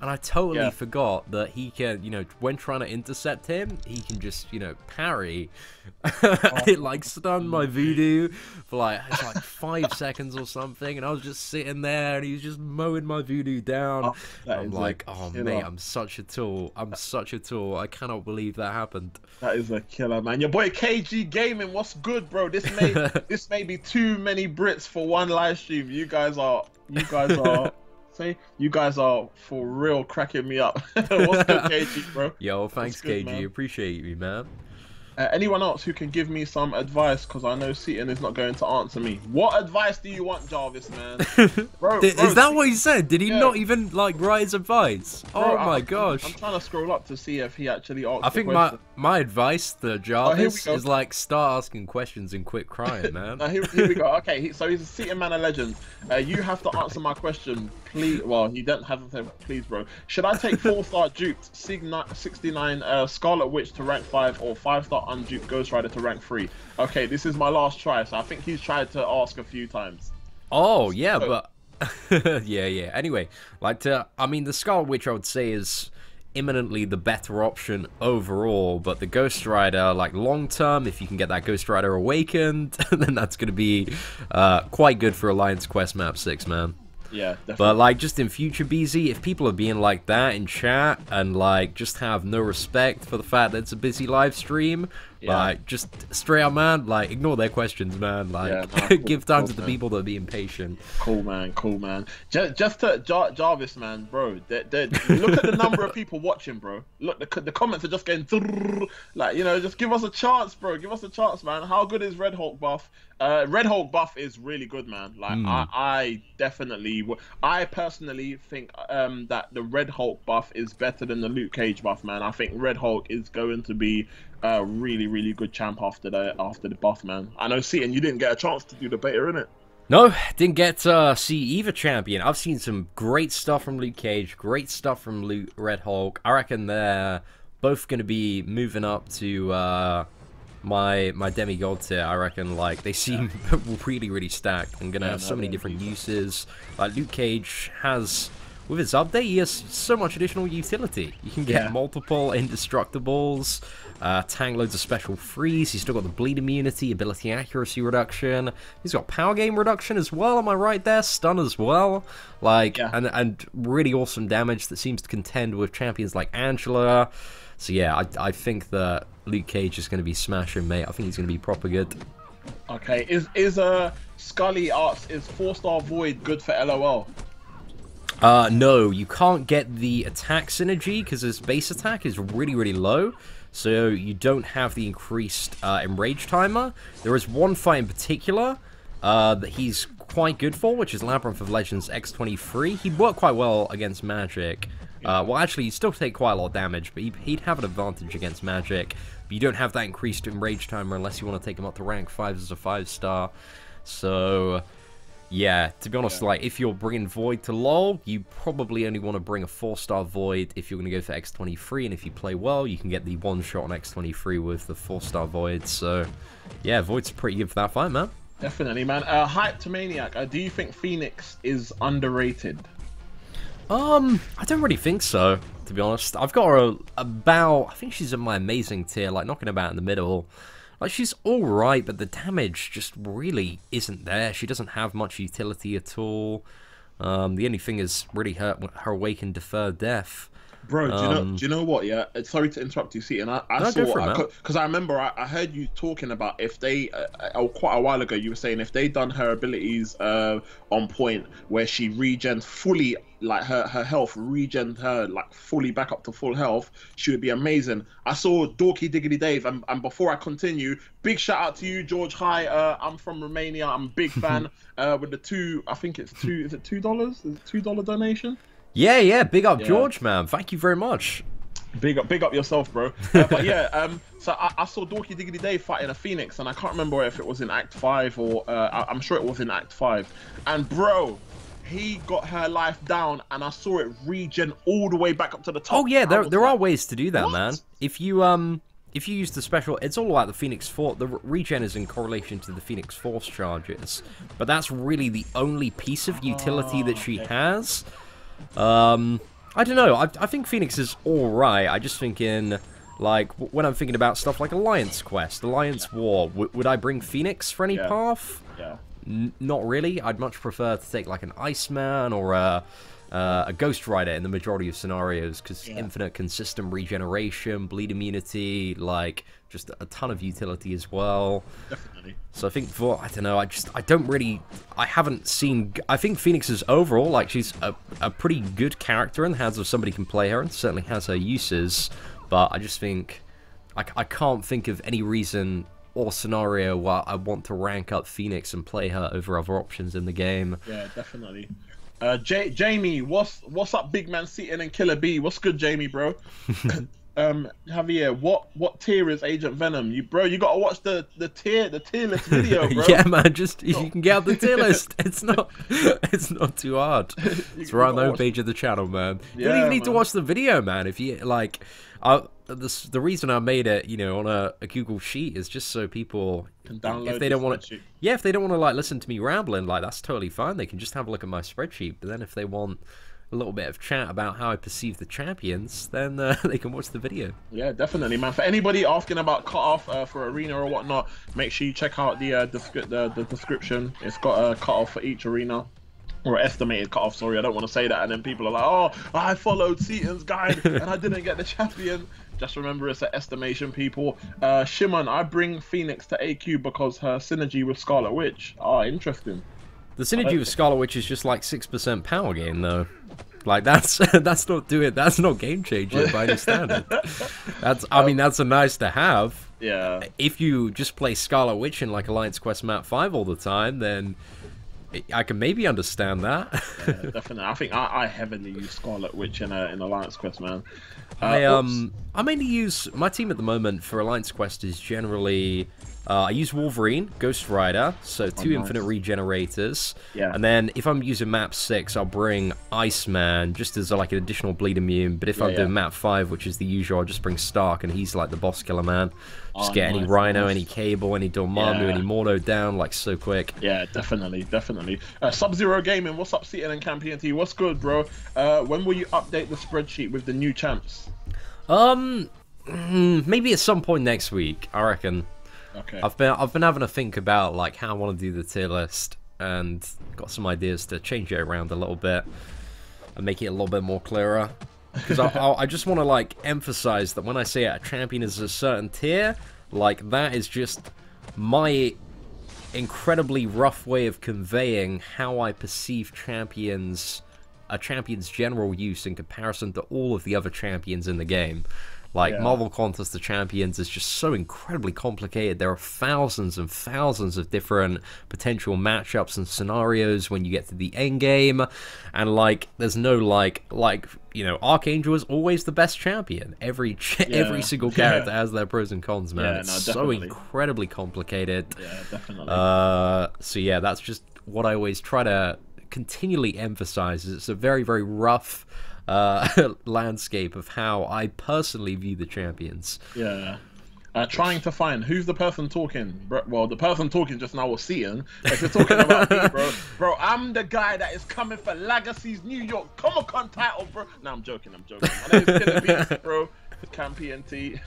and I totally forgot that he can, you know, when trying to intercept him, he can just, you know, parry. It like stunned my voodoo for like 5 seconds or something, and I was just sitting there and he was just mowing my voodoo down. I'm like, oh mate, I'm such a tool. I'm such a tool. I cannot believe that happened. That is a killer, man. Your boy KG Gaming, what's good, bro? This may be too many Brits for one live stream. You guys are you guys are for real cracking me up. What's good, KG, bro? Yo, thanks, good, KG. man? Appreciate you, man. Anyone else who can give me some advice, because I know Seaton is not going to answer me. What advice do you want, Jarvis, man? Bro, is that what he said? Did he not even like write his advice? Bro, oh my gosh. I'm trying to scroll up to see if he actually asked. I think my advice to Jarvis is like start asking questions and quit crying, man. Here we go. Okay, so he's a Seaton Man of Legends. You have to answer my question, please. Well, you don't have to say please, bro. Should I take 4-star duped 69 Scarlet Witch to rank 5 or 5-star unduped Ghost Rider to rank 3? Okay, this is my last try, so I think he's tried to ask a few times. Oh yeah, but yeah. Anyway, I mean, the Scarlet Witch I would say is imminently the better option overall, but the Ghost Rider, like long term, if you can get that Ghost Rider awakened, then that's gonna be quite good for Alliance Quest Map 6, man. Yeah, definitely. But like just in future, BZ, if people are being like that in chat and like just have no respect for the fact that it's a busy live stream, like just straight up, man, like ignore their questions, man. Like give time to the people that are being patient. Cool, man. Cool, man. Just to Jarvis, man, bro. Look at the number of people watching, bro. Look, the comments are just getting like, you know, just give us a chance, bro. Give us a chance, man. How good is Red Hulk buff? Red Hulk buff is really good, man. Like I personally think that the Red Hulk buff is better than the Luke Cage buff, man. I think Red Hulk is going to be a really good champ after the buff, man. I know, Seaton, you didn't get a chance to do the beta, innit? No, didn't get to see either champion. I've seen some great stuff from Luke Cage, great stuff from Red Hulk. I reckon they're both going to be moving up to my demigod tier. I reckon, like, they seem really stacked and gonna have so many different uses. Like, Luke Cage has with his update, he has so much additional utility. You can get multiple indestructibles, tank loads of special freeze. He's still got the bleed immunity, ability accuracy reduction. He's got power gain reduction as well. Am I right there? Stun as well. Like, and really awesome damage that seems to contend with champions like Angela. So yeah, I think that Luke Cage is going to be smashing, mate. I think he's going to be proper good. Okay, is Scully asks, is 4-star Void good for LOL? No, you can't get the attack synergy because his base attack is really, really low. So you don't have the increased enrage timer. There is one fight in particular that he's quite good for, which is Labyrinth of Legends X23. He'd work quite well against Magic. Well, actually, he'd still take quite a lot of damage, but he'd have an advantage against Magic. But you don't have that increased enrage timer unless you want to take him up to rank 5 as a 5-star. So, yeah, to be honest, like, if you're bringing Void to LoL, you probably only want to bring a 4-star Void if you're going to go for X23, and if you play well, you can get the one-shot on X23 with the 4-star Void. So, yeah, Void's pretty good for that fight, man. Definitely, man. Hype to Maniac, do you think Phoenix is underrated? I don't really think so, to be honest. I've got her about, I think she's in my amazing tier, like knocking about in the middle. Like, she's alright, but the damage just really isn't there. She doesn't have much utility at all. The only thing is really her awakened deferred death. Bro, do you know what? Yeah, sorry to interrupt you, see, and I saw because I remember I heard you talking about if they quite a while ago you were saying if they done her abilities on point where she regens fully, like her health regens her like fully back up to full health, she would be amazing. I saw Dorky Diggity Dave, and before I continue, big shout out to you, George. Hi, I'm from Romania. I'm a big fan. With the I think it's $2. Is it $2? Is it $2 donation? Yeah, big up George, man. Thank you very much. Big up yourself, bro. But yeah, so I saw Dorky Diggity Dave fighting a Phoenix, and I can't remember if it was in Act 5 or I'm sure it was in Act 5. And bro, he got her life down, and I saw it regen all the way back up to the top. Oh yeah, there are ways to do that, man. If you use the special, it's all like the Phoenix Force. The regen is in correlation to the Phoenix Force charges, but that's really the only piece of utility that she has. I don't know. I think Phoenix is alright. I just think like, when I'm thinking about stuff like Alliance Quest, Alliance War, would I bring Phoenix for any path? Yeah. Not really. I'd much prefer to take, like, an Iceman or a Ghost Rider in the majority of scenarios, because infinite consistent regeneration, bleed immunity, like, just a ton of utility as well. Definitely. So I think I don't know, I haven't seen, I think Phoenix is overall, like, she's a pretty good character in the hands of somebody who can play her, and certainly has her uses, but I just think, I can't think of any reason or scenario where I want to rank up Phoenix and play her over other options in the game. Yeah, definitely. Jamie, what's up, big man sitting in Killer B? What's good, Jamie, bro? Javier, what tier is Agent Venom? You gotta watch the tier list video, bro. Yeah, man, you can get out the tier list. It's not too hard. It's right on the homepage of the channel, man. You don't even need to watch the video, man. If you like, the reason I made it, you know, on a Google Sheet is just so people can download. If they don't want to, if they don't want to like listen to me rambling, like, that's totally fine. They can just have a look at my spreadsheet. But then if they want a little bit of chat about how I perceive the champions, then they can watch the video. Yeah, definitely, man. For anybody asking about cutoff for arena or whatnot, make sure you check out the description. It's got a cutoff for each arena, or estimated cutoff. Sorry, I don't want to say that, and then people are like, "Oh, I followed Seaton's guide and I didn't get the champion." Just remember, it's an estimation, people. Shimon, I bring Phoenix to AQ because her synergy with Scarlet Witch. Ah, interesting. The synergy with Scarlet Witch is just like 6% power gain, though. Like, that's not game changing by any standard. I mean, that's a nice to have. Yeah. If you just play Scarlet Witch in like Alliance Quest Map 5 all the time, then I can maybe understand that. Yeah, definitely. I think I heavily use Scarlet Witch in Alliance Quest, man. I mainly use, my team at the moment for Alliance Quest is generally, I use Wolverine, Ghost Rider, so 2 infinite regenerators. Yeah. And then if I'm using map 6, I'll bring Iceman, just as like an additional bleed immune. But if I'm doing map 5, which is the usual, I'll just bring Stark, and he's like the boss killer, man. Just get any Rhino, any Cable, any Dormammu, any Mordo down, like, so quick. Yeah, definitely. definitely. Sub-Zero Gaming, what's up, Seaton and Campion T? What's good, bro? When will you update the spreadsheet with the new champs? Maybe at some point next week, I reckon. Okay. I've been having a think about like how I want to do the tier list, and got some ideas to change it around a little bit and make it a little bit more clearer. Because I just want to like emphasize that when I say a champion is a certain tier, like that is just my incredibly rough way of conveying how I perceive a champion's general use in comparison to all of the other champions in the game. Like, Marvel Contest of Champions is just so incredibly complicated. There are thousands and thousands of different potential matchups and scenarios when you get to the end game. And, like, there's no, you know, Archangel is always the best champion. Every single character has their pros and cons, man. It's so incredibly complicated. Yeah, definitely. So, yeah, that's just what I always try to continually emphasize. It's a very, very rough landscape of how I personally view the champions. Yeah. Trying to find who's the person talking. Well, the person talking just now was Seaton. If you're talking about me, bro, I'm the guy that is coming for Legacy's New York Comic-Con title, bro. No, I'm joking. My name is Killer Beats, bro. Campion T.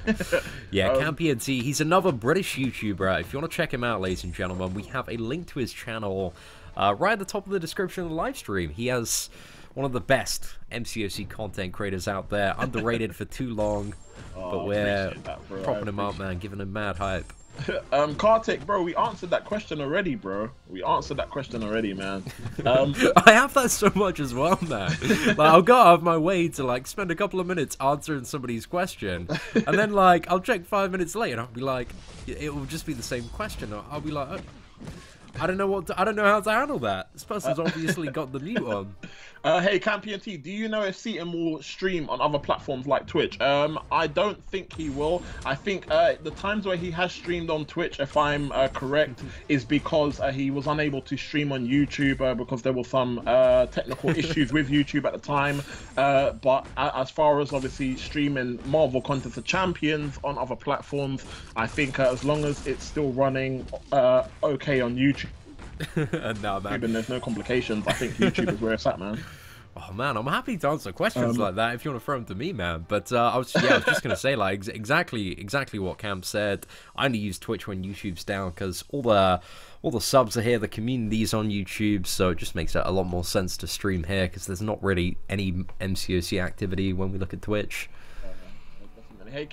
Yeah, Campion T. He's another British YouTuber. If you want to check him out, ladies and gentlemen, we have a link to his channel right at the top of the description of the live stream. He has one of the best MCOC content creators out there, underrated for too long, but we're propping him up, man, giving him mad hype. Kartik, bro, we answered that question already, bro. We answered that question already, man. I have that so much as well, man. Like, I'll go out of my way to like spend a couple of minutes answering somebody's question, and then like I'll check 5 minutes later, and I'll be like, it will just be the same question. I'll be like, I don't know how to handle that. This person's obviously got the mute on. Hey, Campion T, do you know if Seaton will stream on other platforms like Twitch? I don't think he will. I think the times where he has streamed on Twitch, if I'm correct, is because he was unable to stream on YouTube because there were some technical issues with YouTube at the time. But as far as obviously streaming Marvel Contest of Champions on other platforms, I think as long as it's still running okay on YouTube, no, man. and there's no complications, I think YouTube is where it's at, man. Oh man, I'm happy to answer questions like that if you want to throw them to me, man. But I was just gonna say like exactly what Cam said. I only use Twitch when YouTube's down because all the subs are here, the community's on YouTube, so it just makes a lot more sense to stream here because there's not really any MCOC activity when we look at Twitch. Hey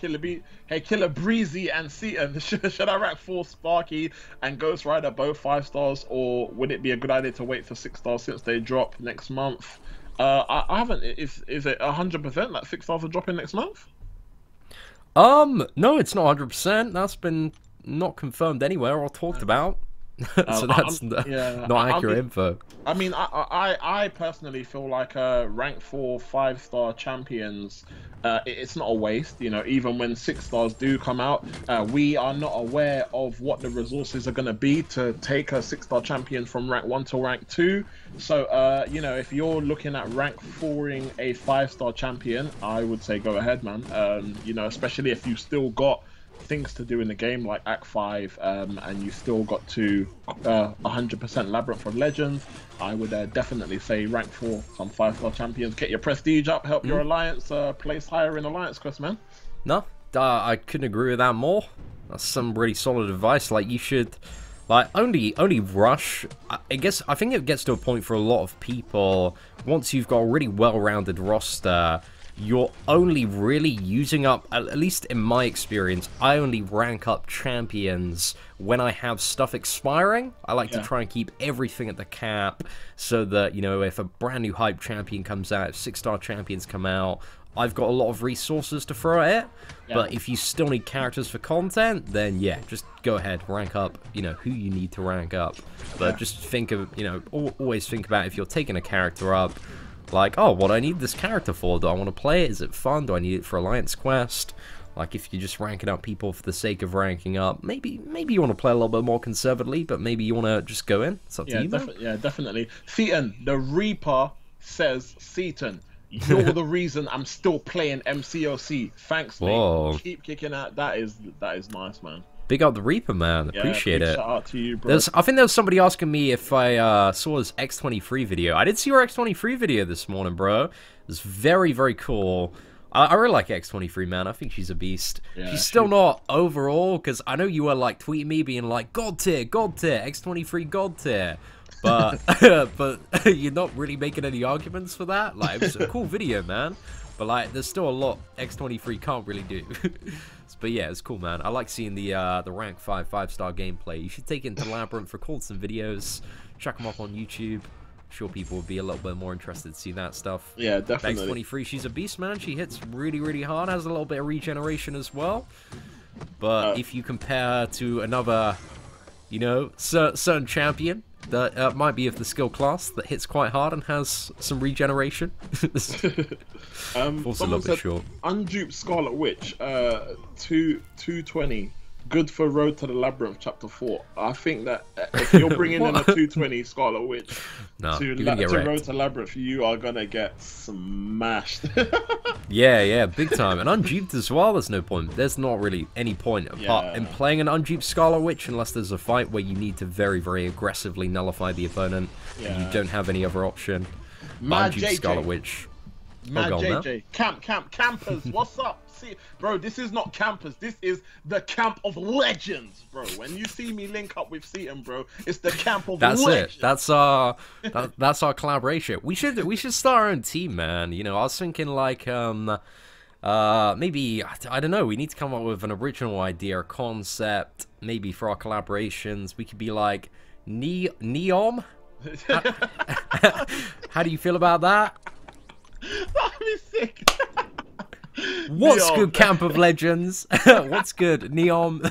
Killer Breezy and Seaton, should I rank 4 Sparky and Ghost Rider both 5 stars, or would it be a good idea to wait for 6 stars since they drop next month? I haven't. Is it 100% that 6 stars are dropping next month? No, it's not 100%. That's been not confirmed anywhere or talked about. So that's not accurate info. I mean, I personally feel like rank 4 5-star champions, it's not a waste. You know, even when 6 stars do come out, we are not aware of what the resources are going to be to take a 6-star champion from rank 1 to rank 2. So, you know, if you're looking at rank 4ing a 5-star champion, I would say go ahead, man. You know, especially if you still got things to do in the game like Act 5 and you still got to 100% Labyrinth of Legends, I would definitely say rank 4 some 5-star champions, get your prestige up, help your alliance place higher in alliance quest, man. No, I couldn't agree with that more. That's some really solid advice. Like, you should like only rush. I think it gets to a point for a lot of people once you've got a really well-rounded roster, you're only really using up, at least in my experience, I only rank up champions when I have stuff expiring. I like to try and keep everything at the cap so that, you know, if a brand new hype champion comes out, if 6-star champions come out, I've got a lot of resources to throw at it. But if you still need characters for content, then yeah, just go ahead, rank up, you know, who you need to rank up. But just think of, you know, always think about if you're taking a character up, like, oh, what do I need this character for? Do I want to play it? Is it fun? Do I need it for Alliance Quest? Like, if you're just ranking up people for the sake of ranking up, maybe you want to play a little bit more conservatively, but maybe you want to just go in. It's up to you, yeah, definitely. Seaton, the Reaper says, Seaton, you're the reason I'm still playing MCOC. Thanks, mate. Keep kicking out. That is nice, man. Big up the Reaper, man. Yeah, Appreciate big it. Shout out to you, bro. I think there was somebody asking me if I saw his X23 video. I did see your X23 video this morning, bro. It was very, very cool. I really like X23, man. I think she's a beast. Yeah, she's still not overall, because I know you were like tweeting me being like, God tier, X23 God tier. But, but you're not really making any arguments for that. Like, it was a cool video, man. But like, there's still a lot X23 can't really do. But yeah, it's cool, man. I like seeing the rank 5 5-star gameplay. You should take it into Labyrinth, record some videos, check them up on YouTube. I'm sure people would be a little bit more interested to see that stuff. Yeah, definitely. X23, she's a beast, man. She hits really, really hard, has a little bit of regeneration as well. But if you compare to another, you know, certain champion that might be of the skill class that hits quite hard and has some regeneration. Also a little bit short. Unduped Scarlet Witch, 220. Good for Road to the Labyrinth Chapter 4. I think that if you're bringing in a 220 Scarlet Witch to Road to Labyrinth, you are gonna get smashed. yeah, big time. And unduped as well, there's no point. There's not really any point apart in playing an unduped Scarlet Witch unless there's a fight where you need to very, very aggressively nullify the opponent and you don't have any other option. Unduped Scarlet Witch. Mad JJ. Campers, what's up? See, bro, this is not campers. This is the camp of legends, bro. When you see me link up with Seaton, bro, it's the camp of legends. That's our collaboration. We should start our own team, man. You know, I was thinking like maybe I don't know. We need to come up with an original idea, or concept, maybe for our collaborations. We could be like Neom. How do you feel about that? That'd be sick. What's Neom. Good, Camp of Legends? What's good, Neom?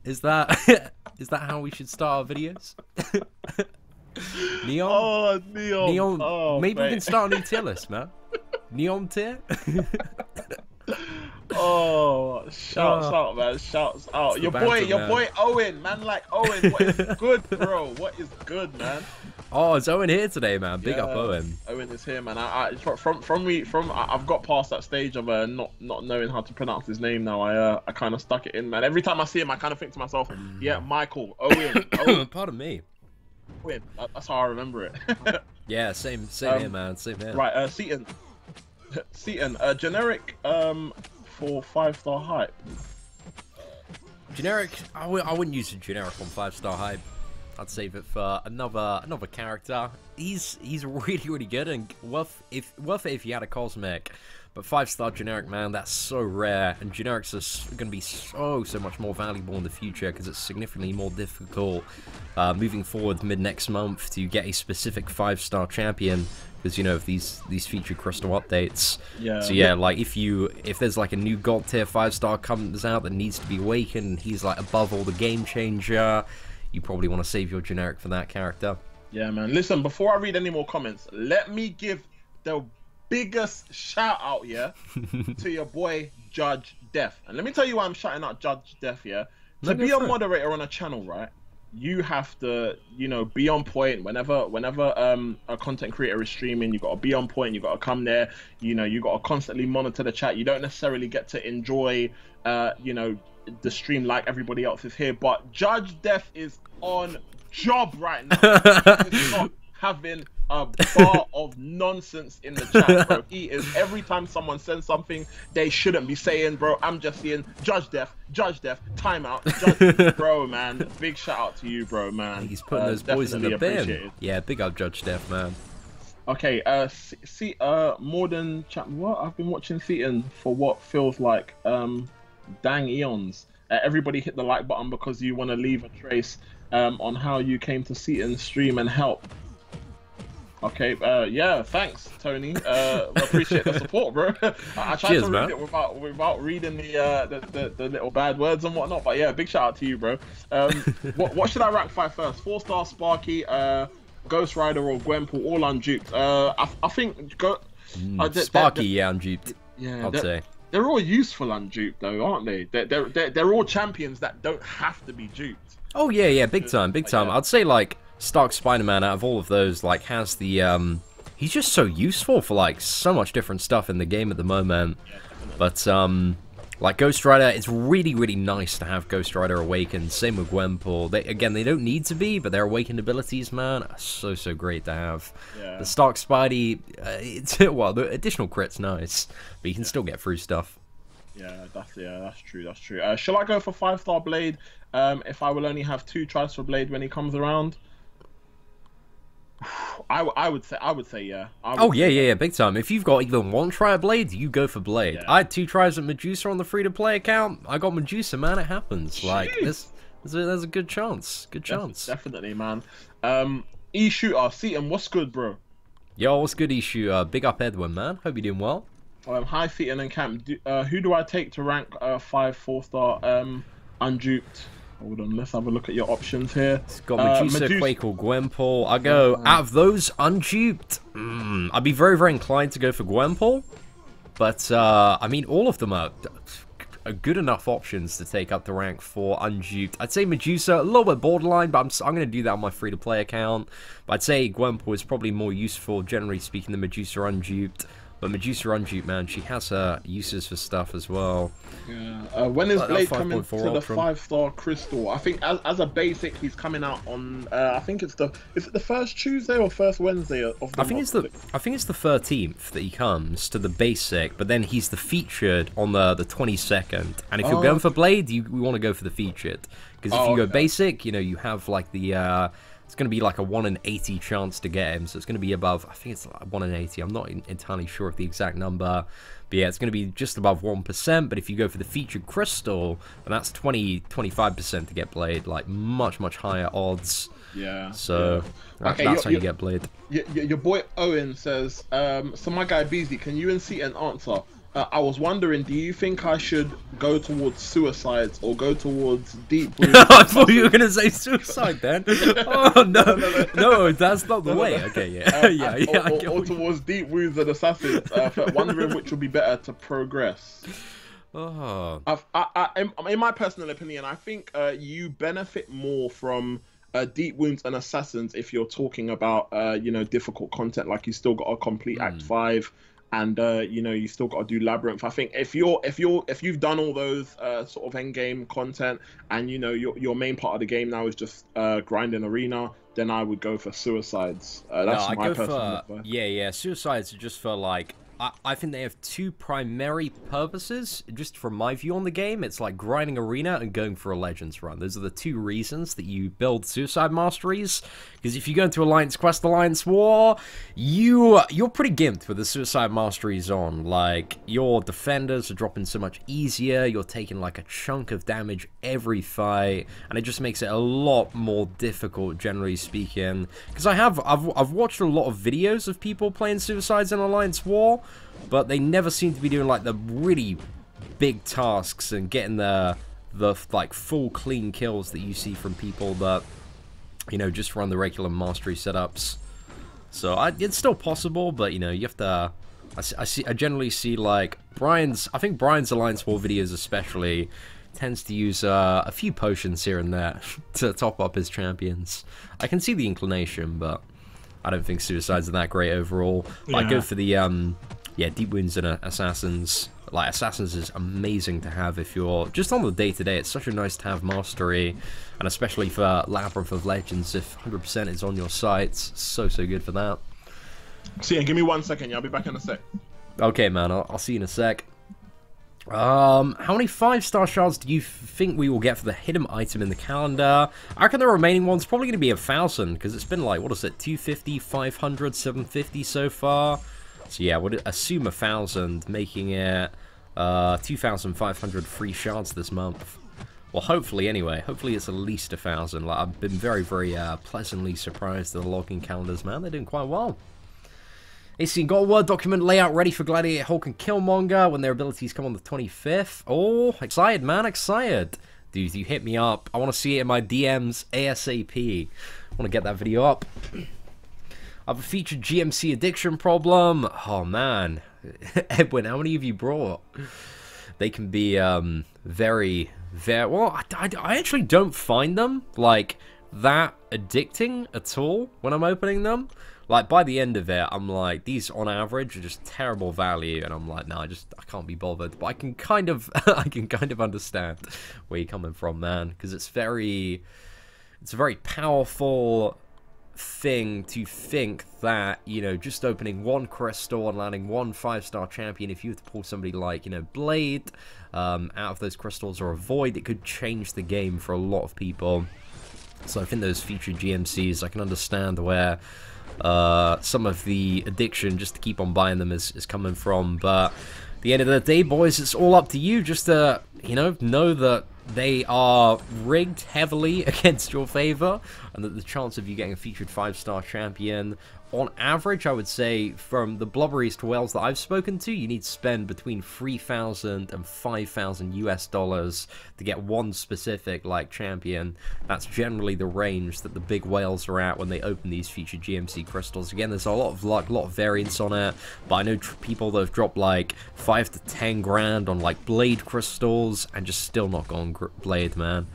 Is that how we should start our videos? Neom? Oh, Neom. Oh, maybe we can start a new tier list, man. Neom tier? Oh, shouts out, man. Shouts out. Your boy Owen, man. Like Owen, what is good, bro? What is good, man? Oh, it's Owen here today, man. Big up Owen. Owen is here, man. I've got past that stage of not knowing how to pronounce his name now. I kind of stuck it in, man. Every time I see him, I kind of think to myself, yeah, Michael, Owen. Pardon me. Owen. That's how I remember it. Yeah, same here, man. Same here. Right, Seaton, generic for 5-star hype. Generic, I wouldn't use a generic on 5-star hype. I'd save it for another character. He's really, really good and worth it if you had a cosmic. But 5-star generic, man, that's so rare, and generics are going to be so much more valuable in the future because it's significantly more difficult moving forward mid next month to get a specific 5-star champion. Because, you know, of these feature crystal updates. Yeah. So yeah, like if there's like a new god tier 5-star comes out that needs to be awakened, and he's like above all the game changer, you probably want to save your generic for that character. Yeah, man. Listen, before I read any more comments, let me give the biggest shout out, to your boy Judge Def. And let me tell you why I'm shouting out Judge Def, To be a moderator on a channel, right? You have to, you know, be on point whenever a content creator is streaming. You got to be on point. You got to come there. You know, you got to constantly monitor the chat. You don't necessarily get to enjoy, you know, the stream like everybody else is here. But Judge Def is on job right now. He's not having a bar of nonsense in the chat, bro. He is, every time someone sends something they shouldn't be saying, bro, I'm just seeing Judge Def, timeout, bro, man. Big shout out to you, bro, man. He's putting those boys in the bin. Yeah, big up Judge Def, man. Okay, more than chat. What? I've been watching Seaton for what feels like dang eons. Everybody hit the like button because you want to leave a trace on how you came to Seaton's stream and help. Okay, yeah, thanks, Tony. Appreciate the support, bro. I tried to read it without reading the little bad words and whatnot, but yeah, big shout out to you, bro. What should I rank 5 first? 4-star Sparky, Ghost Rider, or Gwenpool, all unduped. I think Sparky, yeah, unduped. Yeah, I'd say they're all useful unduped, though, aren't they? They're all champions that don't have to be duped. Oh yeah, big time. Yeah. I'd say like Stark Spider-Man, out of all of those, like, has the he's just so useful for like so much different stuff in the game at the moment. Yeah, but Like, Ghost Rider, it's really, really nice to have Ghost Rider awakened. Same with Gwenpool. Again, they don't need to be, but their awakened abilities, man, are so, so great to have. Yeah. The Stark Spidey, well, the additional crit's nice, but you can still get through stuff. Yeah, that's true. That's true. Shall I go for 5-star Blade? If I will only have 2 tries for Blade when he comes around. I would say yeah. Yeah, big time. If you've got even 1 try at Blade, you go for Blade. Yeah. I had 2 tries at Medusa on the free-to-play account. I got Medusa, man. It happens. Jeez. Like, there's a good chance. Good chance. Definitely, man. E-Shooter, Seaton, what's good, bro? Yo, what's good, Ishu? Big up, Edwin, man. Hope you're doing well. Hi, Seaton and Camp. Who do I take to rank 5 4-star unduped? Hold on, let's have a look at your options here. It's got Medusa, Quake, or Gwenpool. I go, out of those unduped, I'd be very, very inclined to go for Gwenpool. But, I mean, all of them are good enough options to take up the rank for unduped. I'd say Medusa, a little bit borderline, but I'm going to do that on my free-to-play account. But I'd say Gwenpool is probably more useful, generally speaking, than Medusa unduped. But Medusa unduped, man, she has her uses for stuff as well. Yeah. When is Blade coming to the Ultron. 5-star Crystal? I think as a basic, he's coming out on. I think is it the first Tuesday or first Wednesday of the month? I think it's the 13th that he comes to the basic, but then he's the featured on the 22nd. And if you're going for Blade, we want to go for the featured, because if you go basic, you know, you have like the. It's going to be like a 1 in 80 chance to get him, so it's going to be above, I think it's like 1 in 80, I'm not entirely sure of the exact number, but yeah, it's going to be just above 1%, but if you go for the featured crystal, then that's 25% to get Blade, like much, much higher odds. Yeah. So, that's how you get Blade. Your boy Owen says, so my guy Beasley, can you and Seaton answer? I was wondering, do you think I should go towards suicides or go towards deep wounds? I thought you were going to say suicide then. Oh, no, that's not the way. Okay, yeah. Or towards deep wounds and assassins. Wondering which would be better to progress. Oh. In my personal opinion, I think you benefit more from deep wounds and assassins if you're talking about difficult content, like you still got to complete Act 5. And you still got to do Labyrinth. I think if you've done all those sort of end game content, and your main part of the game now is just grinding arena, then I would go for suicides. That's my personal advice. Yeah. Suicides are just for like. I think they have 2 primary purposes, just from my view on the game. It's like grinding arena and going for a Legends run. Those are the 2 reasons that you build Suicide Masteries. Because if you go into Alliance Quest, Alliance War, you're pretty gimped with the Suicide Masteries on. Like, your defenders are dropping so much easier, you're taking like a chunk of damage every fight, and it just makes it a lot more difficult, generally speaking. Because I've watched a lot of videos of people playing Suicides in Alliance War, but they never seem to be doing like the really big tasks and getting the like full clean kills that you see from people that just run the regular mastery setups. So it's still possible, but you have to. I generally see like I think Brian's Alliance War videos especially tends to use a few potions here and there to top up his champions. I can see the inclination, but I don't think Suicides are that great overall. Yeah. I go for the Deep Wounds and Assassins. Like, Assassins is amazing to have if you're just on the day-to-day. It's such a nice to have mastery, and especially for Labyrinth of Legends, if 100% is on your sights, so good for that. See, give me 1 second, yeah, I'll be back in a sec. Okay, man, I'll see you in a sec. How many 5-star shards do you think we will get for the hidden item in the calendar? I reckon the remaining one's probably going to be 1,000, because it's been like, what is it, 250, 500, 750 so far? So yeah, we'll assume 1,000, making it 2,500 free shards this month. Well, hopefully anyway. Hopefully it's at least 1,000. Like, I've been very, very pleasantly surprised at the logging calendars, man. They're doing quite well. AC got a Word document layout ready for Gladiator, Hulk, and Killmonger when their abilities come on the 25th. Oh, excited, man, excited. Dude, you hit me up. I want to see it in my DMs ASAP. I want to get that video up. I have a featured GMC addiction problem. Oh, man. Edwin, how many have you brought? They can be very... Well, I actually don't find them, like, that addicting at all when I'm opening them. Like, by the end of it, I'm like, these on average are just terrible value, and I'm like, no, I can't be bothered. But I can kind of, I can kind of understand where you're coming from, man, because it's a very powerful thing to think that, you know, just opening one crystal and landing one 5-star champion, if you were to pull somebody like, you know, Blade out of those crystals, or a Void, it could change the game for a lot of people. So I think those featured GMCs, I can understand where some of the addiction just to keep on buying them is coming from. But at the end of the day, boys, it's all up to you just to, you know that they are rigged heavily against your favor, and that the chance of you getting a featured 5-star champion, on average, I would say, from the blubberies to whales that I've spoken to, you need to spend between 3,000 and 5,000 US dollars to get one specific, like, champion. That's generally the range that the big whales are at when they open these featured GMC crystals. Again, there's a lot of luck, a lot of variance on it, but I know people that have dropped, like, 5 to 10 grand on, like, Blade crystals, and just still not gone Blade, man.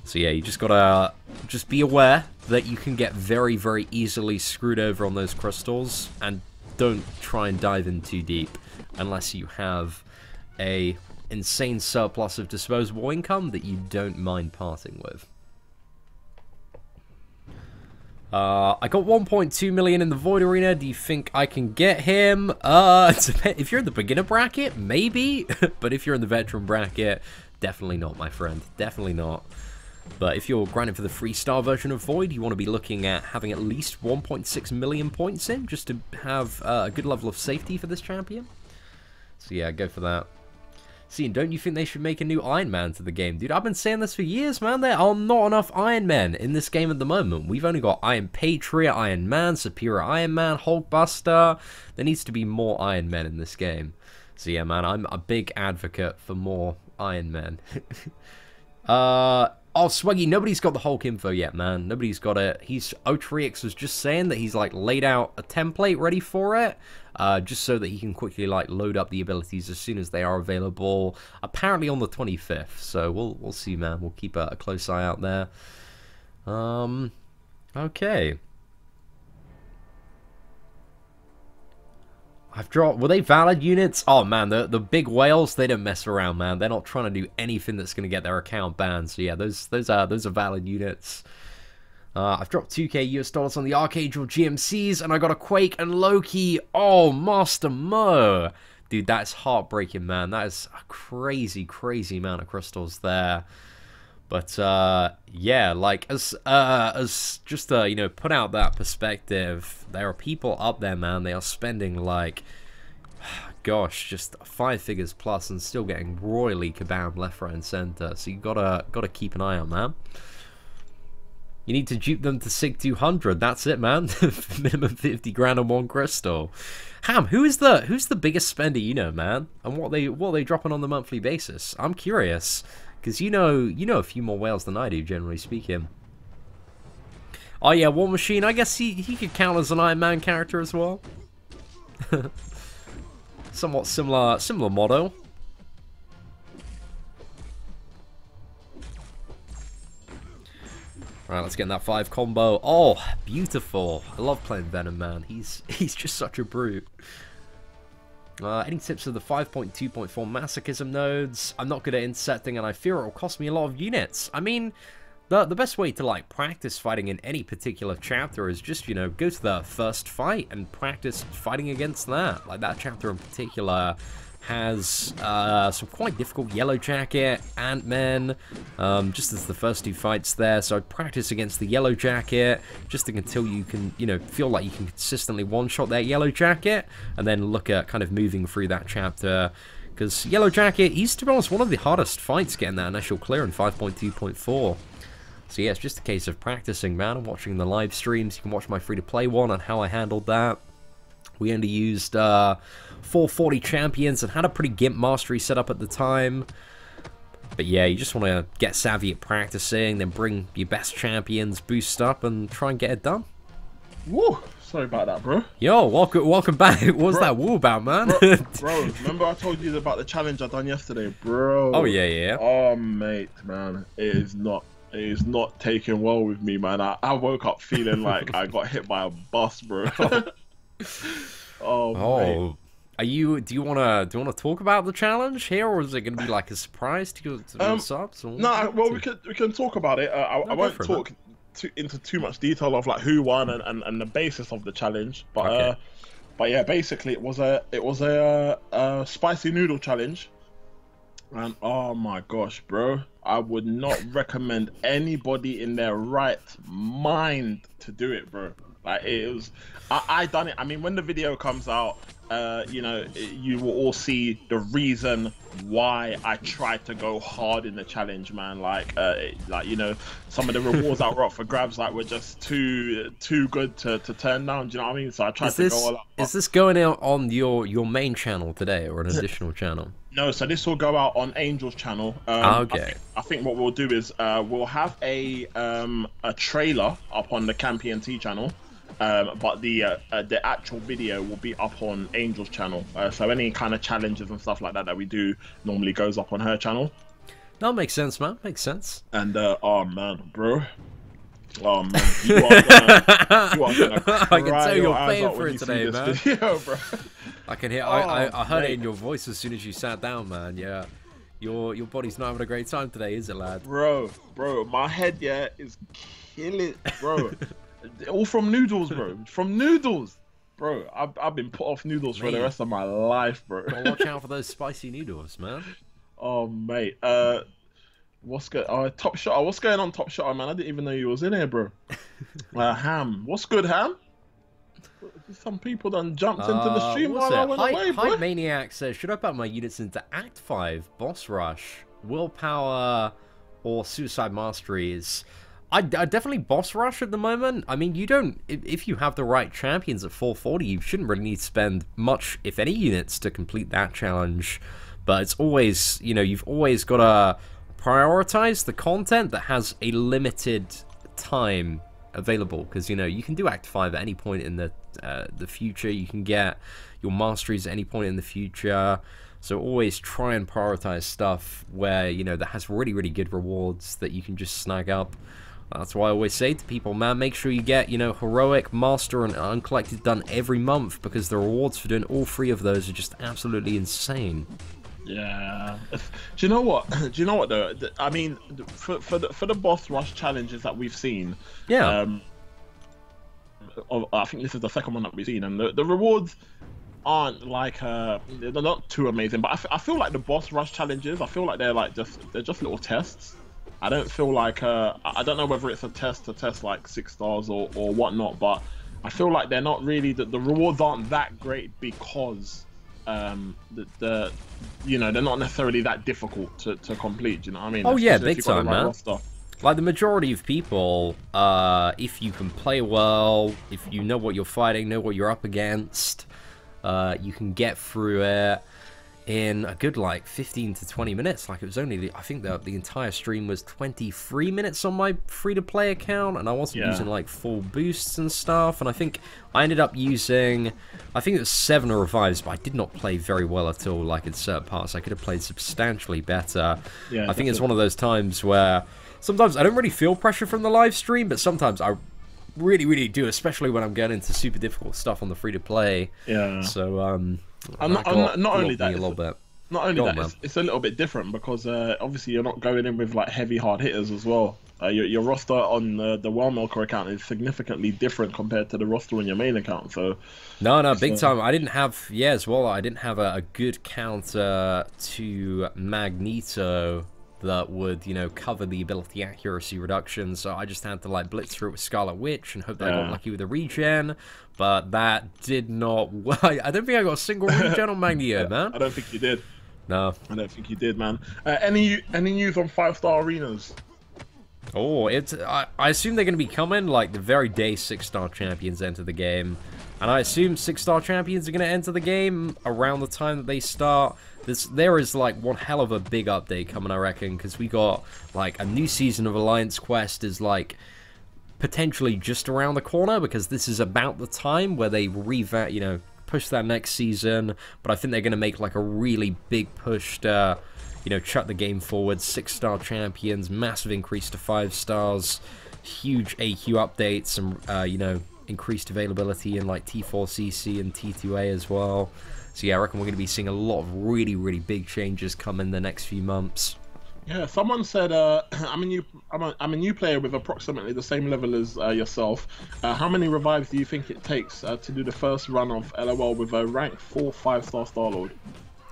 So yeah, you just gotta just be aware that you can get very, very easily screwed over on those crystals, and don't try and dive in too deep unless you have a insane surplus of disposable income that you don't mind parting with. I got 1.2 million in the Void Arena. Do you think I can get him? If you're in the beginner bracket, maybe. But if you're in the veteran bracket, definitely not, my friend. Definitely not. But if you're grinding for the 3-star version of Void, you want to be looking at having at least 1.6 million points in, just to have a good level of safety for this champion. So yeah, go for that. See, and don't you think they should make a new Iron Man to the game? Dude, I've been saying this for years, man. There are not enough Iron Men in this game at the moment. We've only got Iron Patriot, Iron Man, Superior Iron Man, Hulkbuster. There needs to be more Iron Men in this game. So yeah, man, I'm a big advocate for more Iron Men. Oh, Swaggy, nobody's got the Hulk info yet, man. Nobody's got it. Otrix was just saying that he's, like, laid out a template ready for it, just so that he can quickly, like, load up the abilities as soon as they are available, apparently on the 25th. So we'll see, man. We'll keep a close eye out there. Okay. I've dropped... Were they valid units? Oh, man, the big whales, they don't mess around, man. They're not trying to do anything that's going to get their account banned. So, yeah, those are valid units. I've dropped 2k US dollars on the Archangel GMCs, and I got a Quake and Loki. Oh, Master Mo. Dude, that's heartbreaking, man. That is a crazy, crazy amount of crystals there. But, yeah, like, as just to, you know, put out that perspective, there are people up there, man, they are spending, like, gosh, just 5 figures plus and still getting royally kabam left, right, and center. So you gotta keep an eye on that. You need to dupe them to SIG 200, that's it, man. Minimum 50 grand on one crystal. Ham, who's the biggest spender you know, man? And what are they dropping on the monthly basis? I'm curious. Because you know a few more whales than I do, generally speaking. Oh yeah, War Machine, I guess he could count as an Iron Man character as well. Somewhat similar motto. Alright, let's get in that 5 combo. Oh, beautiful. I love playing Venom, man. He's just such a brute. Any tips of the 5.2.4 masochism nodes? I'm not good at intercepting, and I fear it will cost me a lot of units. I mean, the best way to, like, practice fighting in any particular chapter is just, you know, go to the first fight and practice fighting against that. Like, that chapter in particular has some quite difficult Yellow Jacket, Ant-Man, just as the first 2 fights there. So I'd practice against the Yellow Jacket just until you can, you know, feel like you can consistently one-shot that Yellow Jacket, and then look at kind of moving through that chapter. Because Yellow Jacket, he's, to be honest, one of the hardest fights getting that initial clear in 5.2.4. So yeah, it's just a case of practicing, man, and watching the live streams. You can watch my free-to-play one on how I handled that. We only used 440 champions and had a pretty gimp mastery set up at the time. But yeah, you just want to get savvy at practicing, then bring your best champions, boost up, and try and get it done. Woo! Sorry about that, bro. Yo, welcome back. What was that woo about, man? Bro, remember I told you about the challenge I done yesterday, bro? Oh, yeah. Oh, mate, man. It is not is not taking well with me, man. I woke up feeling like I got hit by a bus, bro. Oh, mate. Oh, are you? Do you wanna talk about the challenge here, or is it gonna be like a surprise to your subs? Or No, well, to... we can talk about it. I No, go won't for it, talk into too much detail of like who won and the basis of the challenge, but Okay. but yeah, basically it was a spicy noodle challenge, and oh my gosh, bro, I would not recommend anybody in their right mind to do it, bro. Like it was, I done it. I mean, when the video comes out, you know, you will all see the reason why I tried to go hard in the challenge, man. Like you know, some of the rewards that were up for grabs, like were just too good to turn down. Do you know what I mean? So I tried to go all out. Is this going out on your main channel today, or an additional channel? No, so this will go out on Angel's channel. Okay. I think what we'll do is we'll have a trailer up on the Campy NT channel. But the actual video will be up on Angel's channel. So any kind of challenges and stuff like that we do normally goes up on her channel. No, makes sense, man. Makes sense. And oh man, bro. Oh man, you are gonna cry I can tell your you're eyes paying out for when it you see today, this man. video, bro. I can hear. Oh, I heard it mate. in your voice as soon as you sat down, man. Yeah, your body's not having a great time today, is it, lad? Bro, my head is killing, bro. All from noodles, bro. From noodles, bro. I've been put off noodles for the rest of my life, bro. Gotta watch out for those spicy noodles, man. Oh mate, what's good? Top Shot. What's going on, Top Shot, man? I didn't even know you was in here, bro. Ham, what's good, Ham? Some people done jumped into the stream while I went away, bro. Hype Maniac says, should I put my units into Act 5, Boss Rush, Willpower, or Suicide Masteries? I definitely Boss Rush at the moment. I mean, you don't... If you have the right champions at 440, you shouldn't really need to spend much, if any, units to complete that challenge. But it's always... You know, you've always got to prioritize the content that has a limited time available. Because, you know, you can do Act 5 at any point in the future. You can get your masteries at any point in the future. So always try and prioritize stuff where, you know, that has really, really good rewards that you can just snag up. That's why I always say to people, man, make sure you get, you know, Heroic, Master, and Uncollected done every month, because the rewards for doing all three of those are just absolutely insane. Yeah. Do you know what? Do you know what though? I mean, for the Boss Rush challenges that we've seen, Yeah. I think this is the second one that we've seen, and the rewards aren't like they're not too amazing. But I feel like the Boss Rush challenges, I feel like they're just little tests. I don't feel like I don't know whether it's a test to test like 6 stars or whatnot, but I feel like they're not really the rewards aren't that great because the you know, they're not necessarily that difficult to complete. Do you know what I mean? Oh yeah, Especially if big you've got the time, right man. roster. Like the majority of people, if you can play well, if you know what you're fighting, know what you're up against, you can get through it in a good like 15 to 20 minutes. Like it was only I think the entire stream was 23 minutes on my free-to-play account, and I wasn't using like full boosts and stuff, and I think I ended up using, I think it was 7 revives, but I did not play very well at all. Like in certain parts I could have played substantially better. Yeah, I think it's one of those times where sometimes I don't really feel pressure from the live stream, but sometimes I really do, especially when I'm getting into super difficult stuff on the free-to-play. Yeah. So Not only that, a little bit. Not only that, it's a little bit different because obviously you're not going in with like heavy hard hitters as well. Your roster on the Wild Milker account is significantly different compared to the roster on your main account. So no, big time. I didn't have as well. I didn't have a good counter to Magneto that would, you know, cover the ability accuracy reduction, so I just had to like blitz through it with Scarlet Witch and hope that I got lucky with a regen, but that did not I don't think I got a single regen on Magneto, man. I don't think you did. No. I don't think you did, man. Any news on 5-star arenas? Oh, I assume they're going to be coming like the very day 6-star champions enter the game, and I assume 6-star champions are going to enter the game around the time that they start. There is like one hell of a big update coming, I reckon, because we got like a new season of Alliance Quest is like potentially just around the corner, because this is about the time where they you know, push that next season. But I think they're going to make like a really big push to you know, chuck the game forward. 6-star champions, massive increase to 5 stars, huge AQ updates, some, you know, increased availability in like T4CC and T2A as well. So yeah, I reckon we're going to be seeing a lot of really, really big changes come in the next few months. Yeah, someone said, I'm a new player with approximately the same level as yourself. How many revives do you think it takes to do the first run of LOL with a rank 4 5-star Starlord?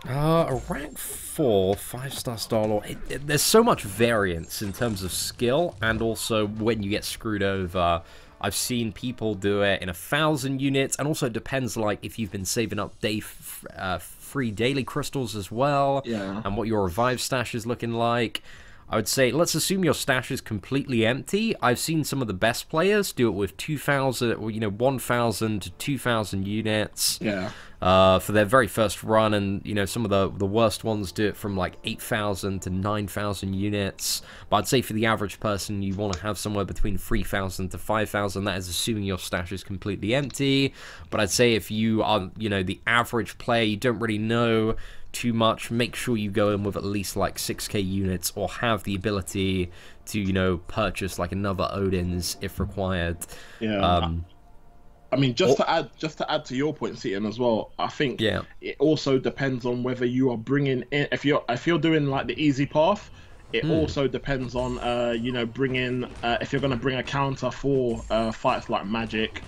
A rank 4 5-star Starlord. There's so much variance in terms of skill, and also when you get screwed over. I've seen people do it in 1,000 units, and also it depends, like, if you've been saving up free daily crystals as well, and what your revive stash is looking like. I would say, let's assume your stash is completely empty. I've seen some of the best players do it with 2,000, you know, 1,000 to 2,000 units. For their very first run, and you know, some of the worst ones do it from like 8,000 to 9,000 units. But I'd say for the average person, you want to have somewhere between 3,000 to 5,000. That is assuming your stash is completely empty. But I'd say if you are, you know, the average player, you don't really know too much, make sure you go in with at least like 6k units, or have the ability to, you know, purchase like another Odin's if required. I mean, just to add to your point, Seaton, as well, I think it also depends on whether you are bringing in, if you're doing like the easy path, it also depends on you know, bringing if you're going to bring a counter for fights like Magic,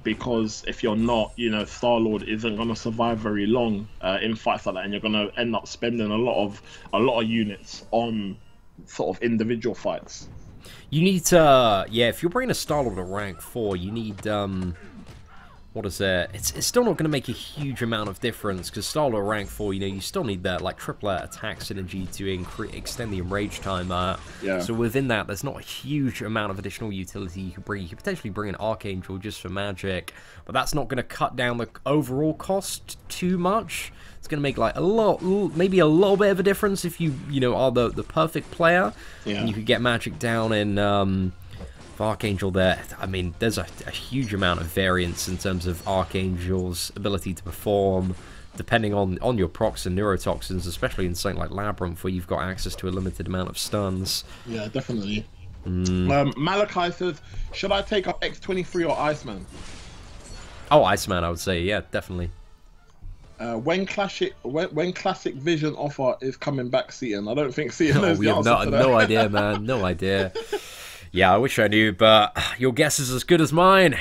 because if you're not, you know, Starlord isn't going to survive very long in fights like that, and you're going to end up spending a lot of units on sort of individual fights. You need to, if you're bringing a Starlord at rank 4, you need, what is it? It's still not going to make a huge amount of difference, because Starlord at rank 4, you know, you still need that, like, triplet attack synergy to extend the enrage timer. So within that, there's not a huge amount of additional utility you could bring. You could potentially bring an Archangel just for Magic, but that's not going to cut down the overall cost too much. It's going to make like maybe a little bit of a difference if you know, are the perfect player, and you could get Magic down in Archangel there. I mean, there's a huge amount of variance in terms of Archangel's ability to perform, depending on your procs and neurotoxins, especially in something like Labyrinth, where you've got access to a limited amount of stuns. Yeah, definitely. Malachi says, should I take up X23 or Iceman? Oh, Iceman, I would say, yeah, definitely. When classic Vision offer is coming back, Seaton? I don't think Seaton knows we the have answer to that. No idea, man. No idea. Yeah, I wish I knew, but your guess is as good as mine.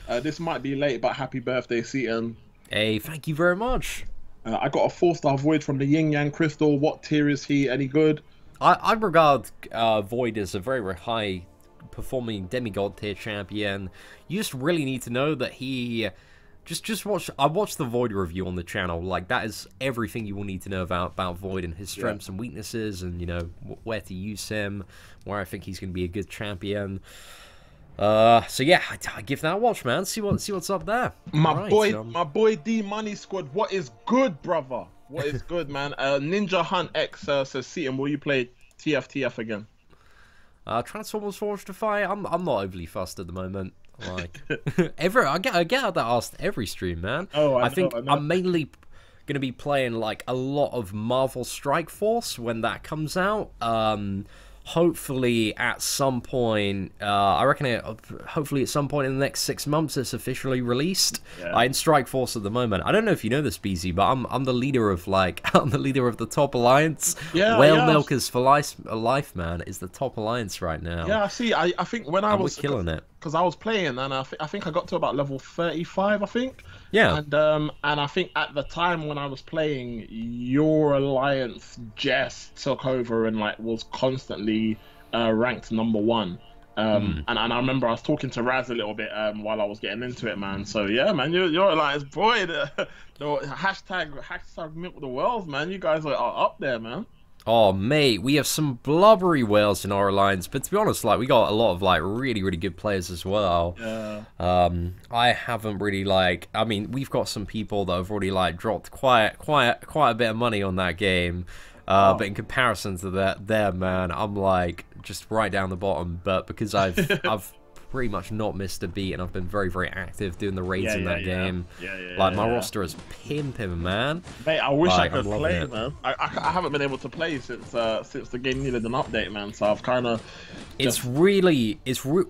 This might be late, but happy birthday, Seaton. Hey, thank you very much. I got a 4-star Void from the Yin Yang Crystal. What tier is he? Any good? I regard Void as a very, very high performing demigod tier champion. You just really need to know that he... Just watch. I watched the Void review on the channel. Like, that is everything you will need to know about Void and his strengths and weaknesses, and you know where to use him, where I think he's going to be a good champion. So yeah, I give that a watch, man. See what's up there. My boy D Money Squad. What is good, brother? What is good, man? Ninja Hunt X says, Seaton, will you play TFTF again? Transformers Forged to Fight. I'm not overly fussed at the moment. Like, I get that asked every stream, man. I think I'm mainly gonna be playing like a lot of Marvel Strike Force when that comes out. Hopefully at some point, I reckon hopefully at some point in the next 6 months it's officially released. In Strike Force at the moment. I don't know if you know this, BZ, but I'm the leader of the top alliance. Whale Milkers for life, man, is the top alliance right now. Yeah, see, I think when I was killing it, because I was playing, and I think I got to about level 35, I think. Yeah. And I think at the time when I was playing, your alliance just took over and like was constantly ranked #1. And I remember I was talking to Raz a little bit while I was getting into it, man. So yeah, man, your alliance, boy, the hashtag milk the world, man. You guys are up there, man. Oh, mate, we have some blubbery whales in our alliance, but to be honest, like, we got a lot of, like, really, really good players as well. I haven't really, like, I mean, we've got some people that have already, like, dropped quite a bit of money on that game, but in comparison to that, man, I'm, like, just right down the bottom, but because I've pretty much not missed a beat, and I've been very, very active doing the raids in that game. Like, my roster is pimping, man. Mate, I wish I Like, could play, man. I haven't been able to play since the game needed an update, man. So I've kind of.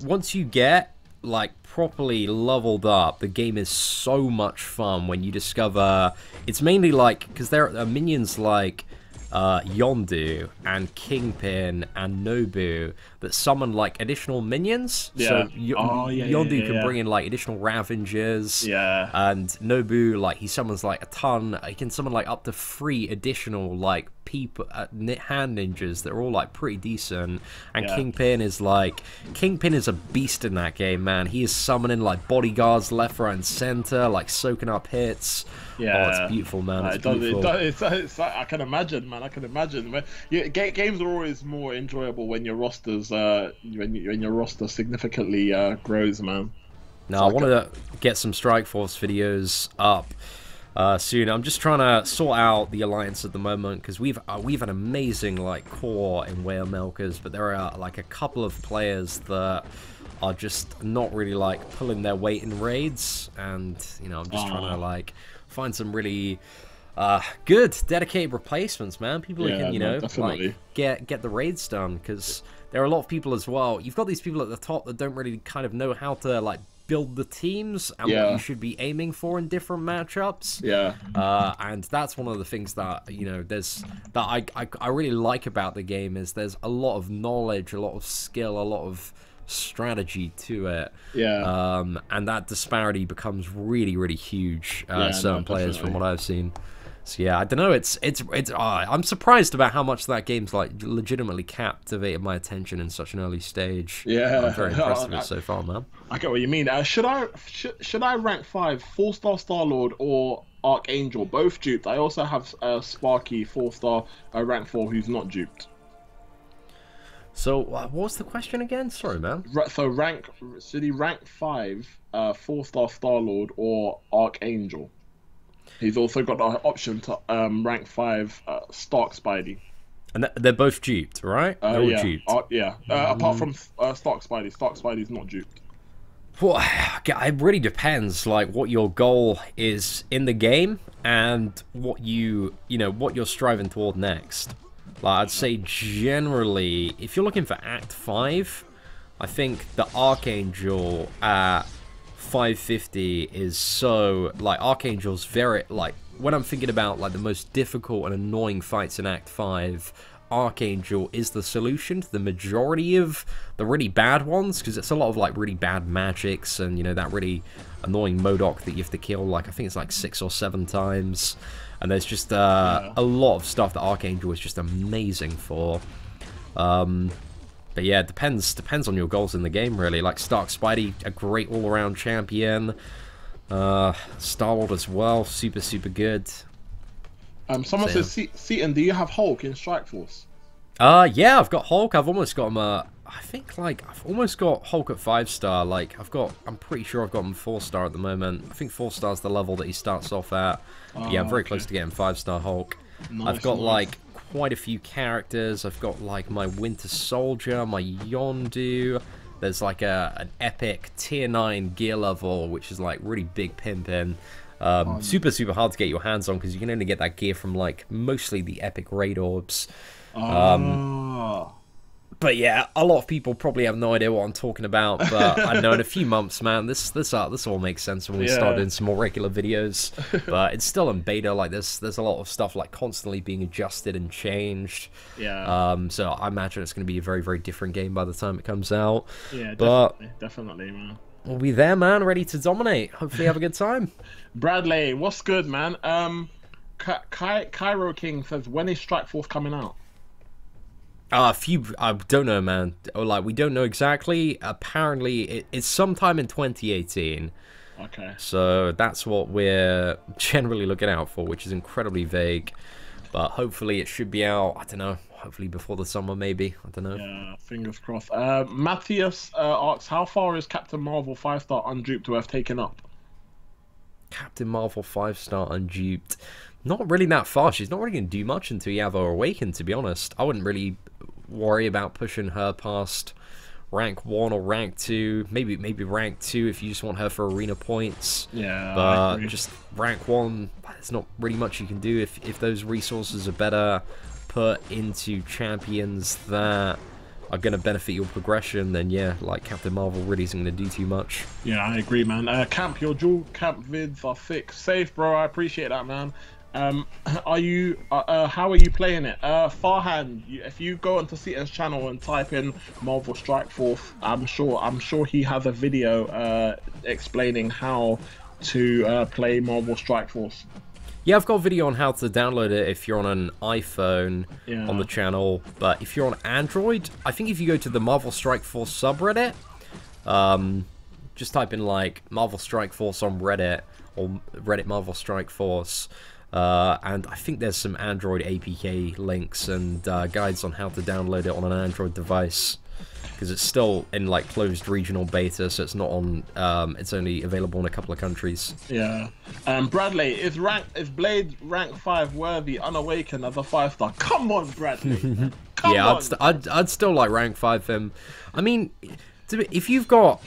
Once you get like properly leveled up, the game is so much fun when you discover. It's mainly like because there are minions like Yondu and Kingpin and Nobu that summon like additional minions. So Yondu can bring in like additional Ravengers. And Nobu, like, he summons like a ton. He can summon like up to 3 additional like people, hand ninjas that are all like pretty decent. And Kingpin is a beast in that game, man. He is summoning like bodyguards left, right, and center, like soaking up hits. Oh, it's beautiful, man. It's beautiful. It's I can imagine, man. I can imagine. Games are always more enjoyable when your rosters, when your roster significantly grows, man. Now, I want to get some Strike Force videos up soon. I'm just trying to sort out the alliance at the moment because we've an amazing like core in Whale Milkers, but there are like a couple of players that are just not really like pulling their weight in raids, and you know, I'm just trying to like find some really good dedicated replacements, man. People who can, you know, like get the raids done, because there are a lot of people as well. You've got these people at the top that don't really kind of know how to like build the teams and what you should be aiming for in different matchups. And that's one of the things that, you know, I really like about the game is there's a lot of knowledge, a lot of skill, a lot of strategy to it. And that disparity becomes really, really huge. Certain players, from what I've seen. So yeah, I don't know. It's I'm surprised about how much that game's like legitimately captivated my attention in such an early stage. I'm very impressed with it so far, man. I get what you mean. Should I rank 5 4-star Star-Lord or Archangel? Both duped. I also have Sparky 4-star rank 4 who's not duped. So what was the question again? Sorry, man. So should he rank 5 4-star Star-Lord or Archangel? He's also got the option to rank 5 Stark Spidey. And they're both duped, right? They're all duped. Apart from Stark Spidey. Stark Spidey's not duped. Well, it really depends, like, what your goal is in the game and what you know, what you're striving toward next. Like, I'd say generally, if you're looking for Act 5, I think the Archangel at 550 is so, like, Archangel's very, like, when I'm thinking about, like, the most difficult and annoying fights in Act 5, Archangel is the solution to the majority of the really bad ones, because it's a lot of, like, really bad magics and, you know, that really annoying MODOK that you have to kill, like, I think it's, like, 6 or 7 times, and there's just a lot of stuff that Archangel is just amazing for. But yeah, it depends on your goals in the game, really. Like, Stark Spidey, a great all-around champion. Star-Lord as well, super, super good. Someone says, Seaton, do you have Hulk in Strike Force? Yeah, I've got Hulk. I've almost got him, I think, like, I've almost got Hulk at 5-star. Like, I'm pretty sure I've got him 4-star at the moment. I think 4-star's the level that he starts off at. Yeah, I'm very close to getting 5-star Hulk. I've got, like, quite a few characters. I've got, like, my Winter Soldier, my Yondu. There's, like, an epic tier 9 gear level, which is, like, really big pimping. Super, super hard to get your hands on, because you can only get that gear from, like, mostly the epic raid orbs. But yeah, a lot of people probably have no idea what I'm talking about, but I know in a few months, man, this all makes sense when we start doing some more regular videos. But it's still in beta. Like, there's a lot of stuff like constantly being adjusted and changed. So I imagine it's going to be a very, very different game by the time it comes out. Definitely, man. We'll be there, man, ready to dominate. Hopefully have a good time. Bradley, what's good, man? Cairo King says, when is Strike Force coming out? I don't know, man. Like, we don't know exactly. Apparently, it's sometime in 2018. Okay. So that's what we're generally looking out for, which is incredibly vague. But hopefully it should be out, I don't know, hopefully before the summer, maybe. I don't know. Yeah, fingers crossed. Matthias asks, how far is Captain Marvel 5-star unduped to have taken up? Captain Marvel 5-star unduped. Not really that far. She's not really going to do much until you have her awakened, to be honest. I wouldn't really worry about pushing her past rank 1 or rank 2, maybe rank 2 if you just want her for arena points. Yeah, but I agree. just rank 1, there's not really much you can do if those resources are better put into champions that are going to benefit your progression. Then yeah, like Captain Marvel really isn't going to do too much. Yeah, I agree, man. Camp, your dual camp vids are thick. Safe, bro. I appreciate that, man. Are you? How are you playing it? Farhan, if you go onto Seaton's channel and type in Marvel Strike Force, I'm sure he has a video explaining how to play Marvel Strike Force. Yeah, I've got a video on how to download it if you're on an iPhone on the channel, but if you're on Android, I think if you go to the Marvel Strike Force subreddit, just type in like Marvel Strike Force on Reddit or Reddit Marvel Strike Force, and I think there's some Android APK links and guides on how to download it on an Android device, because it's still in like closed regional beta, so it's not on. It's only available in a couple of countries. Yeah. Bradley, is Blade rank 5 worthy unawakened as a 5-star? Come on, Bradley. Come on. I'd still like rank 5 him. I mean, if you've got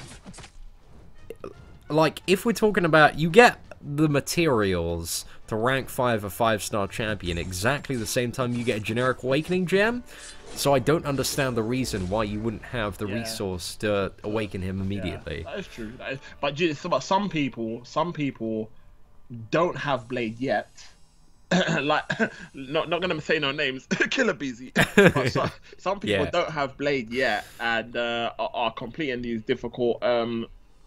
like, if we're talking about, you get the materials to rank 5 a 5-star champion exactly the same time you get a generic awakening gem. So I don't understand the reason why you wouldn't have the resource to awaken him immediately. Yeah, that is true. But some people don't have Blade yet. Like, not gonna say no names, Killer Beezy. But some people don't have Blade yet and are completing these difficult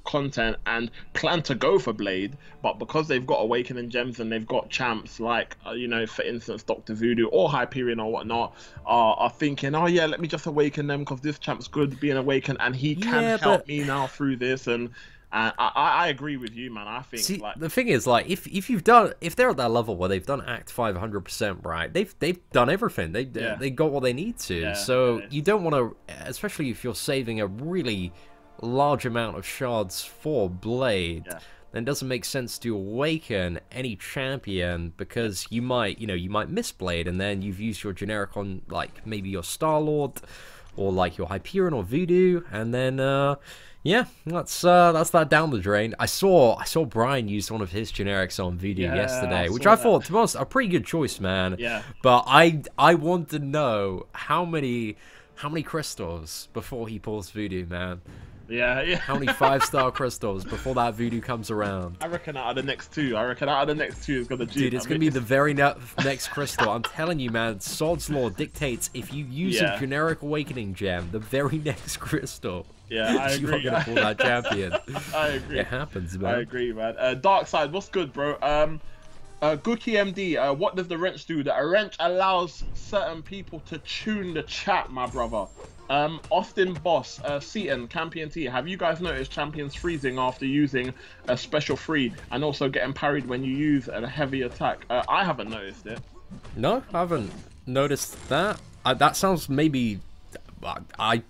content and plan to go for Blade, but because they've got Awakening gems and they've got champs like you know, for instance, Dr. Voodoo or Hyperion or whatnot, are thinking, oh yeah, let me just awaken them because this champ's good being awakened and he can help me now through this. And I agree with you, man. I think, see, like, the thing is, like, if they're at that level where they've done Act 5 100% right, they've done everything. They got what they need to. Yeah, so you don't want to, especially if you're saving a really large amount of shards for Blade, then it doesn't make sense to awaken any champion, because you might miss Blade and then you've used your generic on like maybe your Star-Lord or like your Hyperion or Voodoo, and then yeah, that's that down the drain. I saw Brian use one of his generics on Voodoo yesterday, which I thought, to be honest, a pretty good choice, man. Yeah. But I want to know how many crystals before he pulls Voodoo, man. Yeah. How many 5-star crystals before that Voodoo comes around? I reckon out of the next two is gonna Dude, it's gonna be the very next crystal. I'm telling you, man. Sod's Law dictates if you use a generic awakening gem, the very next crystal. Yeah, I agree. You are gonna pull that champion. I agree. It happens, man. I agree, man. Dark Side, what's good, bro? Gookie MD, what does the wrench do? The wrench allows certain people to tune the chat, my brother. Austin Boss, Seaton, Campion T, have you guys noticed champions freezing after using a special free and also getting parried when you use a heavy attack? I haven't noticed it. No, I haven't noticed that. That sounds maybe... what I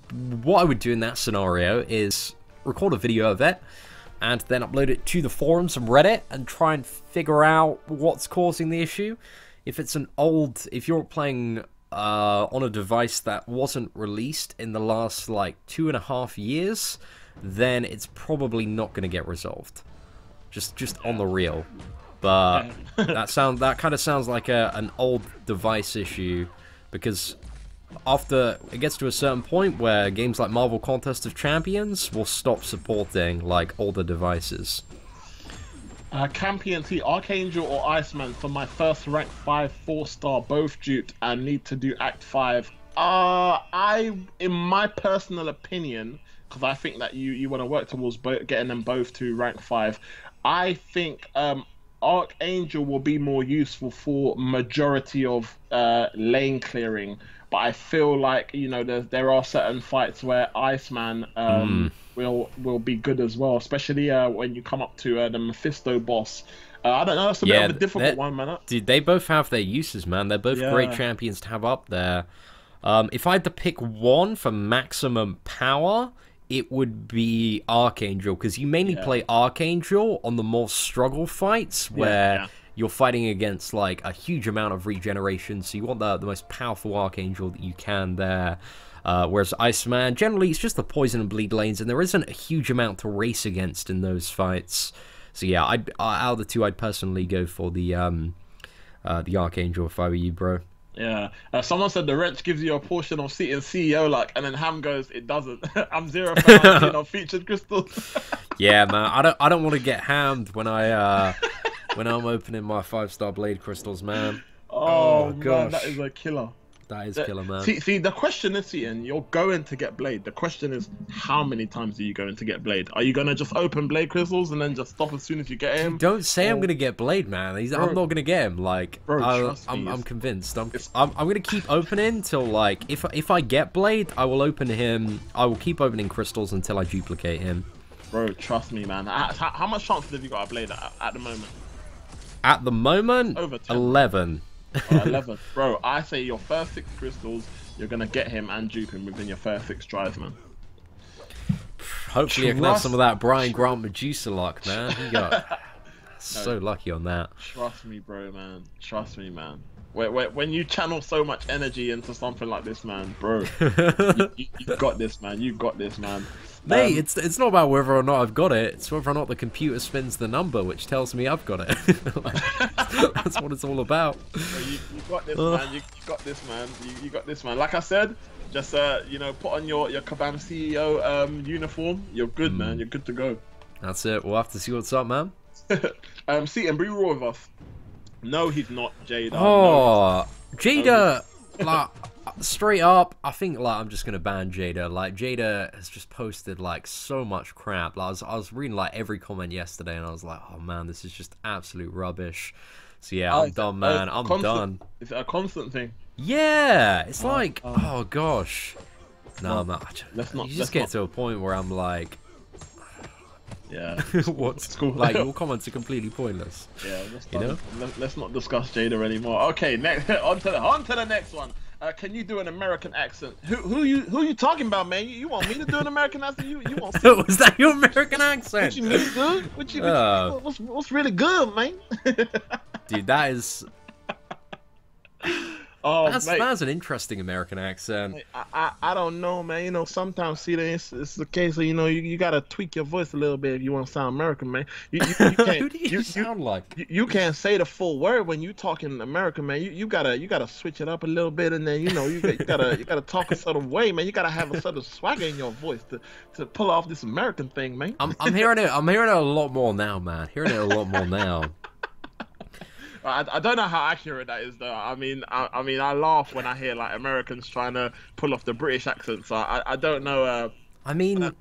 would do in that scenario is record a video of it and then upload it to the forums and Reddit and try and figure out what's causing the issue. If you're playing on a device that wasn't released in the last like 2.5 years, then it's probably not going to get resolved. Just on the real. But that kind of sounds like an old device issue, because after it gets to a certain point where games like Marvel Contest of Champions will stop supporting like older devices. Campion T, Archangel or Iceman for my first rank 5 4-star, both duped and need to do Act 5. In my personal opinion, because I think that you want to work towards getting them both to rank 5, I think Archangel will be more useful for majority of lane clearing. But I feel like, you know, there are certain fights where Iceman will be good as well, especially when you come up to the Mephisto boss. I don't know, that's a bit of a difficult one, man. Dude, they both have their uses, man. They're both great champions to have up there. If I had to pick one for maximum power, it would be Archangel, because you mainly play Archangel on the more struggle fights where you're fighting against like a huge amount of regeneration, so you want the most powerful Archangel that you can there. Whereas Iceman, generally it's just the poison and bleed lanes, and there isn't a huge amount to race against in those fights. So yeah, out of the two, I'd personally go for the Archangel if I were you, bro. Yeah. Someone said the wrench gives you a portion of seat in CEO luck, and then Ham goes, it doesn't. I'm 0 pounds on featured crystals. Yeah, man. I don't want to get hammed when when I'm opening my 5-star blade crystals, man. Oh gosh, man, that is a killer. That is killer, man. See, the question is, Seaton, you're going to get Blade. The question is, how many times are you going to get Blade? Are you going to just open Blade crystals and then just stop as soon as you get him? Don't say I'm going to get Blade, man. I'm not going to get him. Like, bro, I'm convinced. I'm going to keep opening till, like, if I get Blade, I will open him. I will keep opening crystals until I duplicate him. Bro, trust me, man. How much chances have you got a Blade at the moment? At the moment, over 10. 11. 11. Bro, I say your first 6 crystals, you're going to get him and dupe him within your first 6 tries, man. Hopefully I can have some of that Brian Grant Medusa luck, man. He got so lucky on that. Trust me, bro, man. Trust me, man. When you channel so much energy into something like this, man, bro, you got this, man. You got this, man. Mate, it's not about whether or not I've got it. It's whether or not the computer spins the number, which tells me I've got it. That's what it's all about. Bro, you got this, man. You got this, man. You got this, man. Like I said, just you know, put on your Kabam CEO uniform. You're good, man. You're good to go. That's it. We'll have to see what's up, man. See, and be real with us. No, he's not Jada. Oh, no, Jada, like, straight up, I think, like, I'm just gonna ban Jada. Like, Jada has just posted, like, so much crap. Like, I was reading, like, every comment yesterday, and I was like, oh, man, this is just absolute rubbish. So, yeah, I'm done, man. I'm done. It's a constant thing. Yeah, it's like, oh, gosh. No, man, you just get to a point where I'm like... Yeah. What's cool? Like, your comments are completely pointless. Yeah, let's not discuss Jada anymore. Okay, next on to the next one. Can you do an American accent? Who you talking about, man? You want me to do an American accent? You want? Was that your American accent? What you mean, good? What's really good, man? Dude, that is. Oh, that's an interesting American accent. I don't know, man. You know, sometimes it's the case of, you know, you gotta tweak your voice a little bit if you want to sound American, man. You can't, Who do you sound like? You can't say the full word when you talking American, man. You gotta switch it up a little bit, and then, you know, you gotta talk a certain way, man. You gotta have a certain swagger in your voice to pull off this American thing, man. I'm hearing it. I'm hearing it a lot more now, man. Hearing it a lot more now. I don't know how accurate that is, though. I mean, I laugh when I hear, like, Americans trying to pull off the British accent. So I don't know. I mean,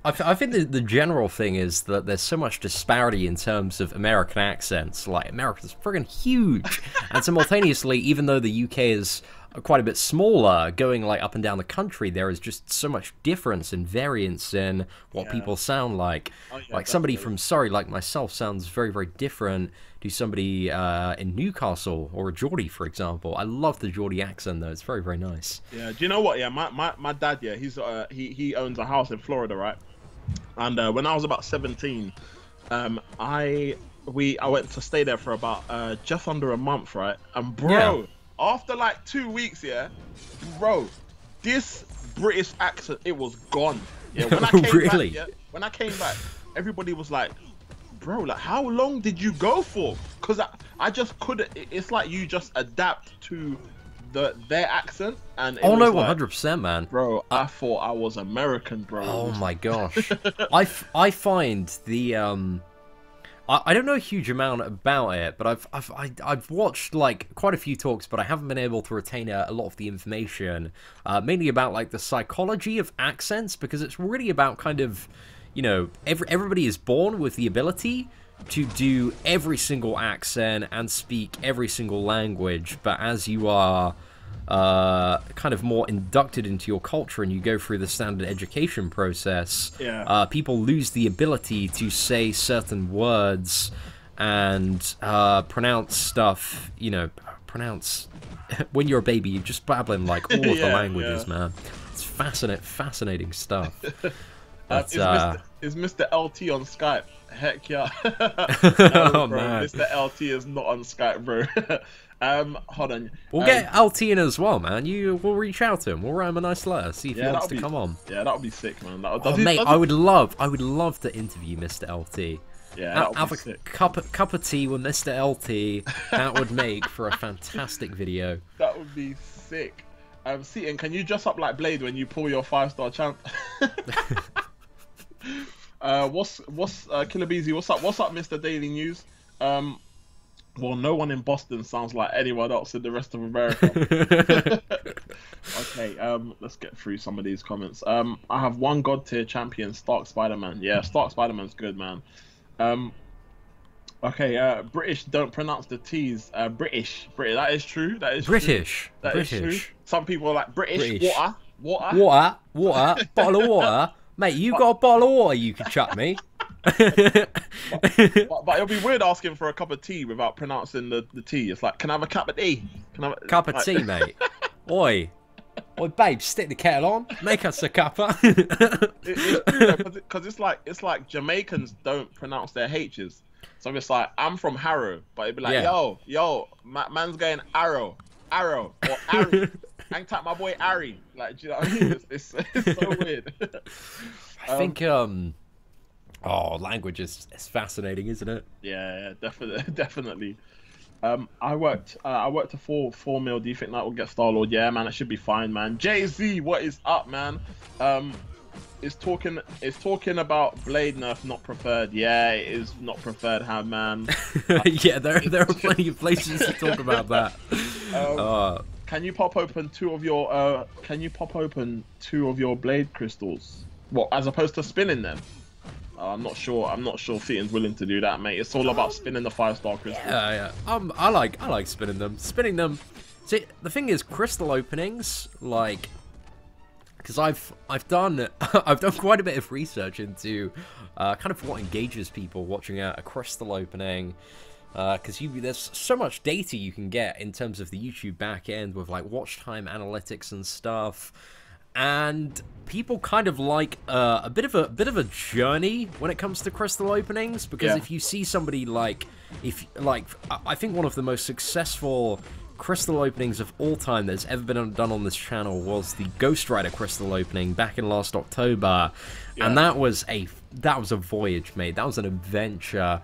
I think the general thing is that there's so much disparity in terms of American accents. Like, America's friggin' huge, and simultaneously, even though the UK is quite a bit smaller, going like up and down the country, there is just so much difference and variance in what people sound like. Like, somebody from Surrey, like myself, sounds very, very different to somebody in Newcastle or a Geordie, for example. I love the Geordie accent, though. It's very, very nice. Yeah. Do you know what? Yeah, my dad, yeah, he owns a house in Florida, right? And when I was about 17, I went to stay there for about just under a month, right? And bro, after like 2 weeks, yeah, bro, this British accent, it was gone. Yeah, when I came back, when I came back, everybody was like, bro, like, how long did you go for? Because I just couldn't. It's like you just adapt to their accent, and oh no, 100%, man. Bro, I thought I was American, bro. Oh my gosh, I find the I don't know a huge amount about it, but I've watched like quite a few talks, but I haven't been able to retain a lot of the information, mainly about like the psychology of accents, because it's really about kind of, you know, everybody is born with the ability to do every single accent and speak every single language, but as you are kind of more inducted into your culture and you go through the standard education process, people lose the ability to say certain words and pronounce stuff, you know, when you're a baby, you're just babbling like all of the languages, man. It's fascinating stuff. But, is Mr. LT on Skype? Heck yeah. No, Oh bro, man, Mr. LT is not on Skype, bro. Hold on. we'll get LT in as well, man. We'll reach out to him. We'll write him a nice letter, see if he Yeah, wants that'll to be come on. yeah, that'll be sick, man. Oh, mate, I would love to interview Mr. LT. Yeah, that'll Have be a sick. cup of tea with Mr. LT. That would make for a fantastic video. That would be sick. Seaton, can you dress up like Blade when you pull your 5-star champ? What's Killer Beezy? What's up, Mr. Daily News? Well, no one in Boston sounds like anyone else in the rest of America. Okay, let's get through some of these comments. I have one god tier champion, Stark Spider-Man. Yeah, Stark Spider-Man's good, man. Okay, British don't pronounce the T's. British. That is true. That is British. True. That is true. Some people are like British. Water. Bottle of water. Mate, you got a bottle of water you could chuck me. but it'll be weird asking for a cup of tea without pronouncing the T. It's like, can I have a cup of tea? Can I have Cup of tea, mate. Oi, babe, stick the kettle on. Make us a cuppa. It's true because it's like Jamaicans don't pronounce their H's. So it's like, I'm from Harrow, but it'd be like, yo, man's going Arrow, or Ari. Hang tight, my boy Ari. Like, do you know what I mean? It's so weird. I think language is fascinating, isn't it? Yeah, definitely. I worked a 4 mil. Do you think that will get Star-Lord? Yeah, man, it should be fine, man. Jay-Z, what is up, man? Is talking about Blade nerf not preferred. Yeah, it is not preferred, man. Yeah, there are plenty of places to talk about that. Can you pop open two of your Blade crystals? What, as opposed to spinning them? I'm not sure Theaton's willing to do that, mate. It's all about spinning the 5-star crystals. Yeah. I like spinning them. Spinning them. See, the thing is, crystal openings, like, because I've done quite a bit of research into kind of what engages people watching a crystal opening. Because there's so much data you can get in terms of the YouTube back end with like watch time analytics and stuff, and people kind of like a bit of a journey when it comes to crystal openings. Because if you see somebody I think one of the most successful crystal openings of all time that's ever been done on this channel was the Ghost Rider crystal opening back in last October, and that was a voyage, mate. That was an adventure.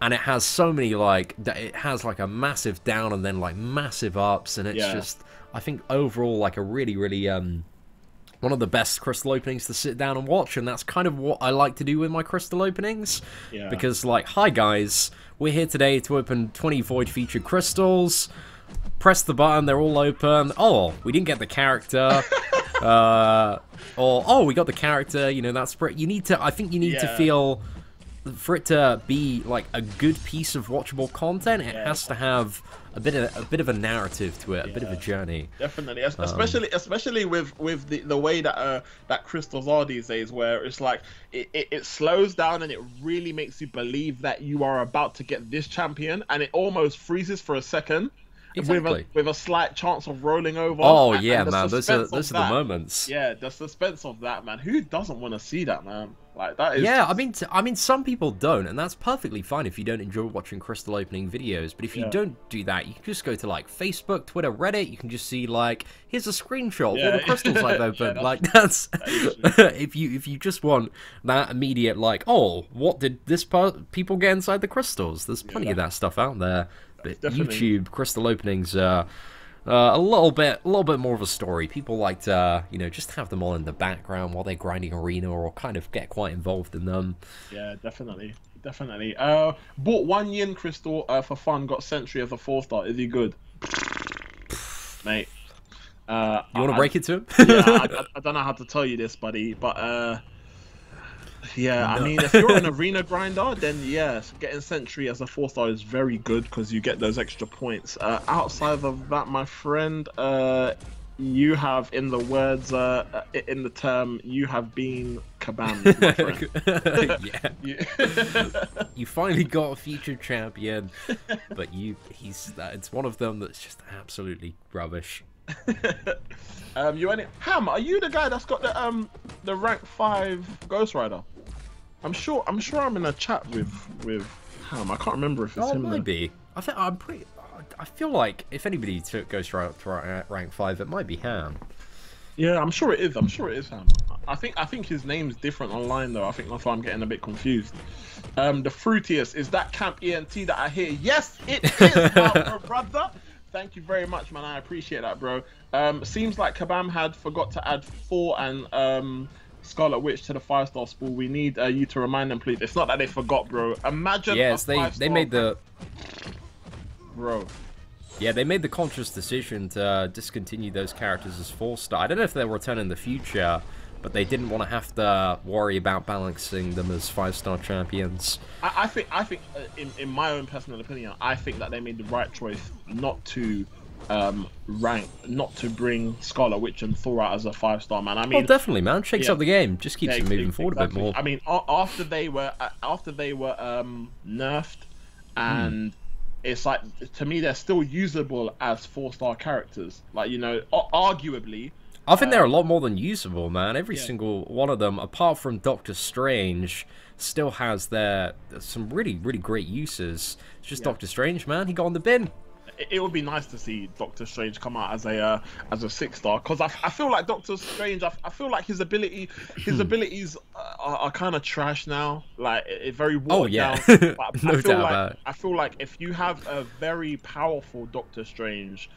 And it has so many, it has like a massive down and then like massive ups, and it's just, I think overall like a really, really, one of the best crystal openings to sit down and watch, and that's kind of what I like to do with my crystal openings. Yeah. Because like, hi guys, we're here today to open 20 Void featured crystals. Press the button, they're all open. Oh, we didn't get the character. Or, oh, we got the character, you know, that's pretty, I think you need to feel, for it to be like a good piece of watchable content, it has to have a bit of a narrative to it, a bit of a journey. Definitely, especially with the way that that crystals are these days, where it's like it slows down and it really makes you believe that you are about to get this champion, and it almost freezes for a second. Exactly. With a slight chance of rolling over. Oh yeah, man, those are the moments. Yeah, the suspense of that, man. Who doesn't want to see that, man? Like that is. Yeah, I mean, some people don't, and that's perfectly fine if you don't enjoy watching crystal opening videos. But if you don't do that, you can just go to like Facebook, Twitter, Reddit. You can just see like, here's a screenshot of all the crystals I've opened. That's if you just want that immediate like, oh, what did this people get inside the crystals? There's plenty of that stuff out there. But YouTube crystal openings are a little bit more of a story. People like to, you know, just have them on in the background while they're grinding arena, or kind of get quite involved in them. Yeah, definitely. Bought 1 yin crystal for fun. Got Sentry as a 4-star. Is he good, mate? You want to break it to him? Yeah, I don't know how to tell you this, buddy, but yeah, I mean, if you're an arena grinder, then yes, getting Sentry as a 4-star is very good because you get those extra points. Outside of that, my friend, you have, in the words, in the term, you have been kabammed, my friend. You finally got a featured champion, but it's one of them that's just absolutely rubbish. Ham, are you the guy that's got the rank 5 Ghost Rider? I'm sure I'm in a chat with Ham. I can't remember if it's Oh, him. might be. I feel like if anybody goes to rank 5, it might be Ham. Yeah, I'm sure it is. I'm sure it is Ham. I think his name's different online though. I think that's why I'm getting a bit confused. The fruitiest is that Camp ENT that I hear. Yes, it is, my brother. Thank you very much, man. I appreciate that, bro. Seems like Kabam had forgot to add 4 and Scarlet Witch to the 5-star spool. We need you to remind them, please. It's not that they forgot, bro. Imagine. Yes, they made the. Bro. Yeah, they made the conscious decision to discontinue those characters as 4-star. I don't know if they'll return in the future, but they didn't want to have to worry about balancing them as 5-star champions. I think, in my own personal opinion, I think that they made the right choice not to not to bring Scarlet Witch and Thor out as a 5-star, man. I mean, well, definitely, man. Shakes up the game. Just keeps it moving forward a bit more. I mean, after they were nerfed, and it's like, to me, they're still usable as 4-star characters. Like, you know, arguably. I think they're a lot more than usable, man. Every single one of them, apart from Doctor Strange, still has some really, really great uses. It's just Doctor Strange, man. He got on the bin. It would be nice to see Doctor Strange come out as a 6-star, because I feel like Doctor Strange, I feel like his abilities are kind of trash now, like very watered down. No doubt about it. I feel like if you have a very powerful Doctor Strange,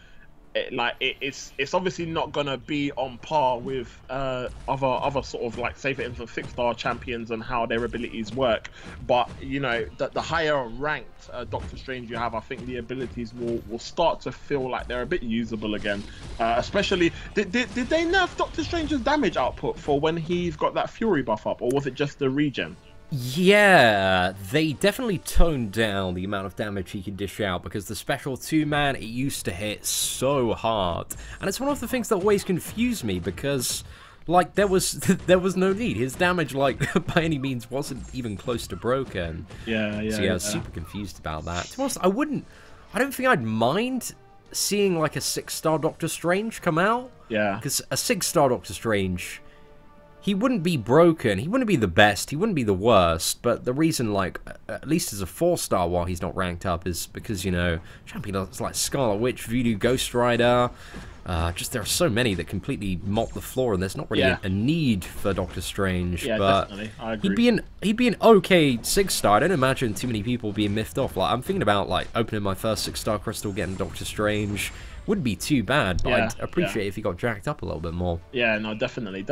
it's obviously not gonna be on par with other sort of, like, say for instance 6-star champions and how their abilities work, but you know, the higher ranked Doctor Strange you have, I think the abilities will start to feel like they're a bit usable again. Especially, did they nerf Doctor Strange's damage output for when he's got that Fury buff up, or was it just the regen? Yeah, they definitely toned down the amount of damage he can dish out, because the special 2-man, it used to hit so hard. And it's one of the things that always confused me, because, like, there was no need. His damage, like, by any means wasn't even close to broken. So yeah, I was super confused about that. To be honest, I don't think I'd mind seeing, like, a 6-star Doctor Strange come out. Yeah. Because a 6-star Doctor Strange, he wouldn't be broken, he wouldn't be the best, he wouldn't be the worst, but the reason, like, at least as a 4-star while he's not ranked up is because, you know, champions like Scarlet Witch, Voodoo, Ghost Rider, just there are so many that completely mop the floor, and there's not really a need for Doctor Strange. Yeah, but definitely. I agree. He'd be an okay 6-star. I don't imagine too many people being miffed off. Like, I'm thinking about, like, opening my first 6-star crystal, getting Doctor Strange. Wouldn't be too bad, but I'd appreciate if he got jacked up a little bit more. Yeah, no, definitely.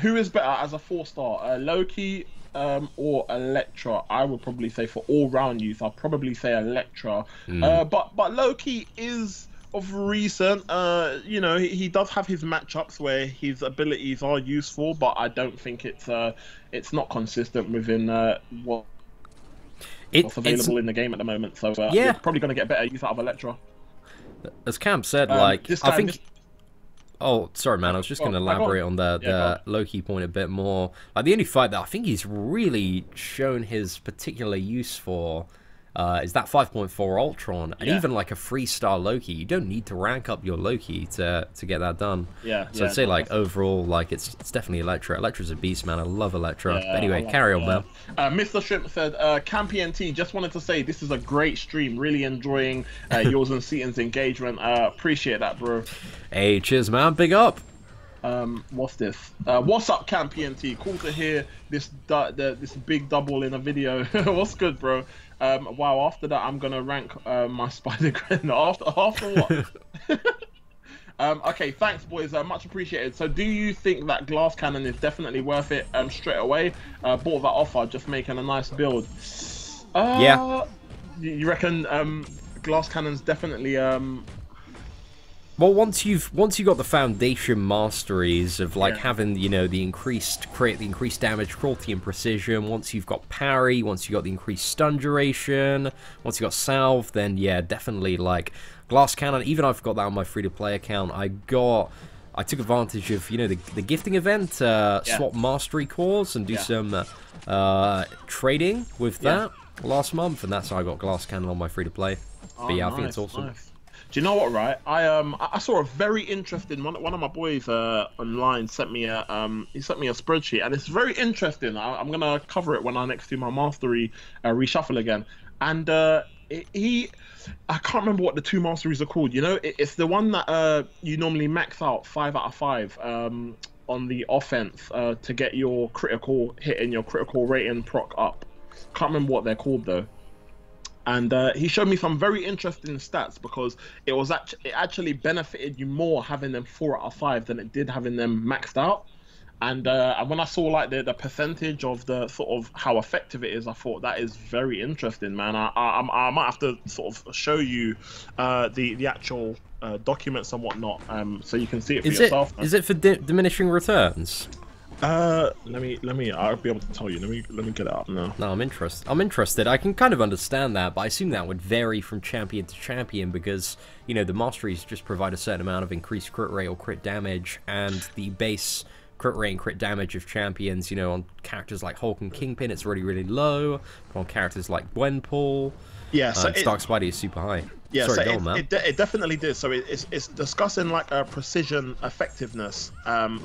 Who is better as a 4-star, Loki or Elektra? I would probably say, for all-round youth, I'll probably say Elektra. But Loki is of recent. You know, he does have his matchups where his abilities are useful, but I don't think it's not consistent within what's available in the game at the moment. So you're probably going to get better use out of Elektra. As Camp said, like, I think... Oh, sorry, man. I was just going to elaborate on the Loki point a bit more. Like, the only fight that I think he's really shown his particular use for is that 5.4 Ultron, and even like a 3-star Loki. You don't need to rank up your Loki to get that done. So I'd say, like, overall, like, it's definitely Elektra. Elektra's a beast, man. I love Elektra. But anyway, carry on, man. Mr. Shrimp said, Camp ENT, just wanted to say this is a great stream. Really enjoying yours and Seaton's engagement. Appreciate that, bro. Hey, cheers, man. Big up. What's this? What's up, Camp ENT? Cool to hear this big double in a video. What's good, bro? Wow, after that, I'm gonna rank my Spider-Gwen. After what? Okay, thanks, boys. Much appreciated. So, do you think that Glass Cannon is definitely worth it straight away? Bought that offer, just making a nice build. Yeah. You reckon Glass Cannon's definitely Well, once you got the foundation masteries of, like, having, you know, the increased damage, cruelty, and precision. Once you've got parry, once you got the increased stun duration, once you got salve, then yeah, definitely, like, Glass Cannon. Even I've got that on my free-to-play account. I took advantage of, you know, the gifting event, swap mastery cores, and do some trading with that last month, and that's how I got Glass Cannon on my free-to-play. But yeah, I think it's awesome. Nice. Do you know what? Right, I saw a very interesting one of my boys online sent me a he sent me a spreadsheet, and it's very interesting. I'm gonna cover it when I next do my mastery reshuffle again, and he I can't remember what the two masteries are called. You know, it's the one that you normally max out 5 out of 5 on the offense to get your critical hit and your critical rating proc up. Can't remember what they're called though. And he showed me some very interesting stats because it actually benefited you more having them 4 out of 5 than it did having them maxed out. And when I saw like the percentage of the sort of how effective it is, I thought that is very interesting, man. I might have to sort of show you the actual documents and whatnot, so you can see it for yourself. Is it for diminishing returns? Let me. I'll be able to tell you. Let me get it up now. No, I'm interested. I can kind of understand that, but I assume that would vary from champion to champion because, you know, the masteries just provide a certain amount of increased crit rate or crit damage, and the base crit rate and crit damage of champions, you know, on characters like Hulk and Kingpin, it's really, really low. But on characters like Gwenpool, yeah, so Stark Spidey is super high. Yeah, sorry, so it definitely did. So it's discussing like a precision effectiveness and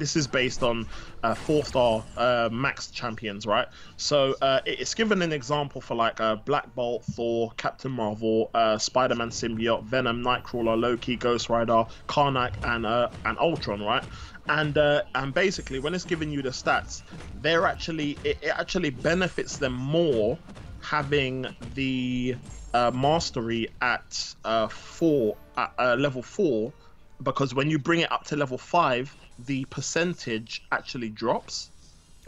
this is based on 4-star max champions, right? So it's given an example for like Black Bolt, Thor, Captain Marvel, Spider-Man symbiote, Venom, Nightcrawler, Loki, Ghost Rider, Karnak, and Ultron, right? And basically when it's giving you the stats, it actually benefits them more having the mastery at level 4, because when you bring it up to level 5, the percentage actually drops.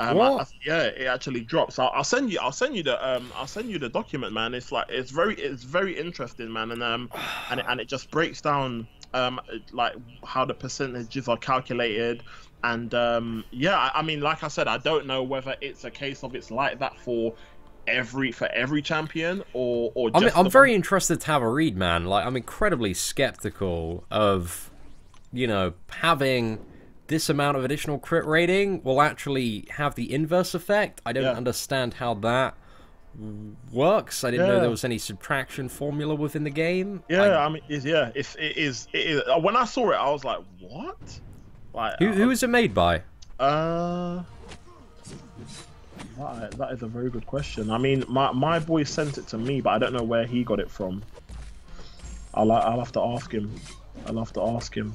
Yeah, it actually drops. I'll send you the document, man. It's very interesting, man, and it just breaks down like how the percentages are calculated. And yeah, I mean, like I said, I don't know whether it's a case of it's like that for every champion or just I'm very interested to have a read, man. Like, I'm incredibly skeptical of, you know, having this amount of additional crit rating will actually have the inverse effect. I don't understand how that works. I didn't know there was any subtraction formula within the game. Yeah, I mean, it is. When I saw it, I was like, what? Like, who is it made by? That is a very good question. I mean, my boy sent it to me, but I don't know where he got it from. I'll have to ask him. I'll ask him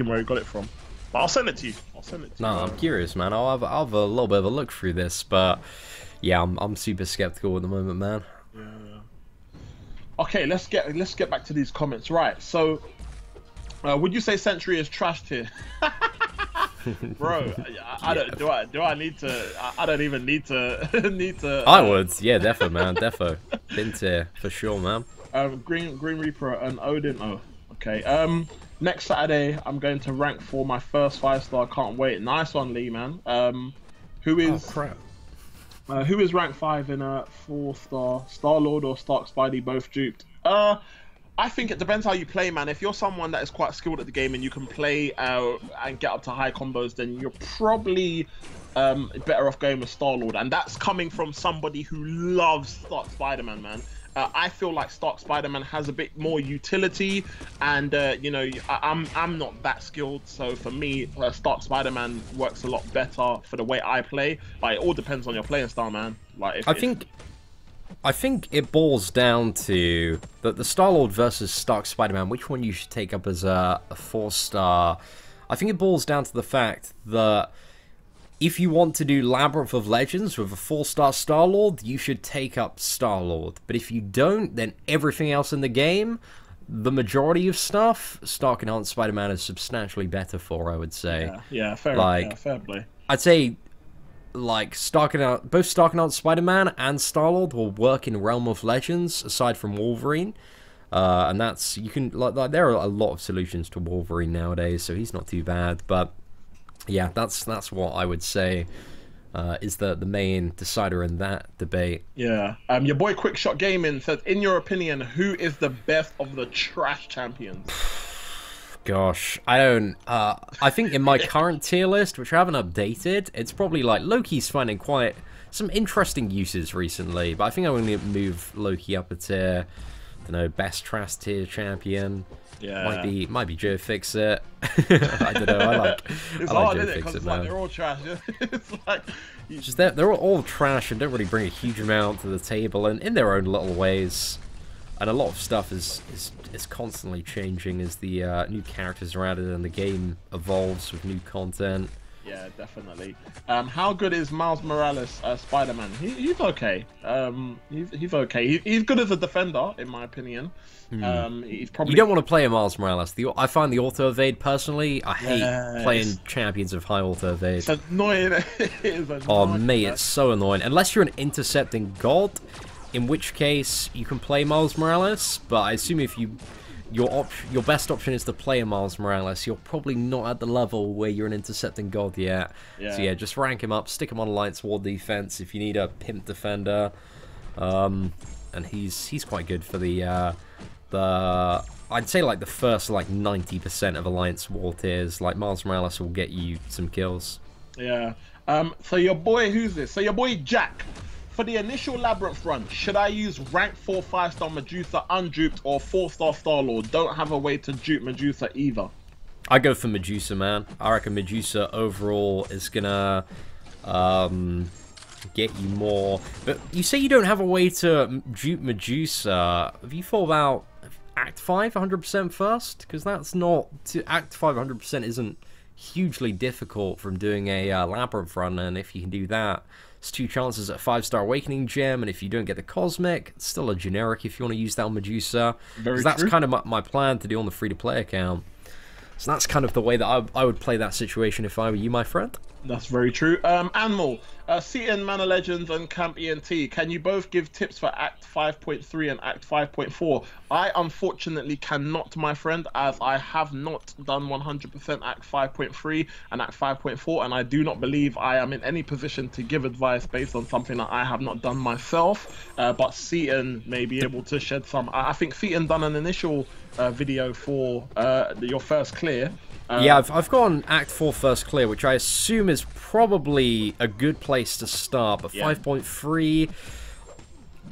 where he got it from. But I'll send it to you. No, I'm curious, man. I'll have a little bit of a look through this, but yeah, I'm super skeptical at the moment, man. Yeah. Okay, let's get back to these comments. Right. So, would you say Sentry is trashed here? Bro, I don't even need to. I would, yeah, defo, man, defo. Been tier for sure, man. Green Reaper and Odin. Oh, okay. Next Saturday, I'm going to rank for my first 5-star. Can't wait. Nice one, Lee, man. Who is? Oh, crap. Who is rank 5 in a 4-star? Star-Lord or Stark Spidey? Both duped. I think it depends how you play, man. If you're someone that is quite skilled at the game and you can play and get up to high combos, then you're probably better off going with Star-Lord. And that's coming from somebody who loves Stark Spider-Man, man. I feel like Stark Spider-Man has a bit more utility, and you know, I'm not that skilled, so for me, Stark Spider-Man works a lot better for the way I play. But it all depends on your playing style, man. Like, I think it boils down to the Star-Lord versus Stark Spider-Man, which one you should take up as a 4-star. I think it boils down to the fact that if you want to do Labyrinth of Legends with a 4-star Star-Lord, you should take up Star-Lord. But if you don't, then everything else in the game, the majority of stuff, Stark Enhanced Spider-Man is substantially better for, I would say. Yeah, fair play. I'd say, like, both Stark Enhanced Spider-Man and Star-Lord will work in Realm of Legends, aside from Wolverine. And that's, you can, like, there are a lot of solutions to Wolverine nowadays, so he's not too bad, but yeah, that's what I would say is the main decider in that debate. Yeah. Your boy Quickshot Gaming says, in your opinion, who is the best of the trash champions? Gosh, I don't. I think in my current tier list, which I haven't updated, it's probably like Loki's finding quite some interesting uses recently. But I think I'm going to move Loki up a tier. don't know, best trash tier champion. Yeah. Might be Joe Fix It. I don't know. It's I hard, like Joe isn't it? Fix Because It, it's like man. they're all trash. It's like Just they're all trash and don't really bring a huge amount to the table, and in their own little ways. And a lot of stuff is constantly changing as the new characters are added and the game evolves with new content. yeah, definitely. How good is Miles Morales Spider-Man? He's okay. He's okay. He's good as a defender, in my opinion. He's probably. You don't want to play a Miles Morales. I find the auto evade personally. I hate playing champions of high auto evade. It's annoying. It is annoying. Oh mate, it's so annoying. Unless you're an intercepting god, in which case you can play Miles Morales. But I assume if your best option is to play a Miles Morales, you're probably not at the level where you're an intercepting god yet. Yeah. So yeah, just rank him up, stick him on Alliance War defense if you need a pimp defender. And he's quite good for the I'd say like the first like 90% of Alliance War tiers. Like Miles Morales will get you some kills. Yeah. So your boy, who's this? So your boy Jack. For the initial Labyrinth run, should I use rank 4 5-star Medusa unduped or 4-star Star-Lord? Don't have a way to dupe Medusa either. I go for Medusa, man. I reckon Medusa overall is gonna get you more. But you say you don't have a way to dupe Medusa. Have you thought about Act 5 100% first? Because that's not... Act 5 100% isn't hugely difficult from doing a Labyrinth run, and if you can do that, it's 2 chances at a 5-star Awakening Gem, and if you don't get the Cosmic, it's still a generic if you want to use that on Medusa. Very that's true. kind of my plan to do on the free-to-play account. So that's kind of the way that I would play that situation if I were you, my friend. That's very true. Animal, Seaton, Mana Legends, and Camp ENT, can you both give tips for Act 5.3 and Act 5.4? I unfortunately cannot, my friend, as I have not done 100% Act 5.3 and Act 5.4, and I do not believe I am in any position to give advice based on something that I have not done myself. But Seaton may be able to shed some. I think Seaton done an initial video for your first clear. Yeah, I've got an Act 4 first clear, which I assume is probably a good place to start, but Yeah. 5.3...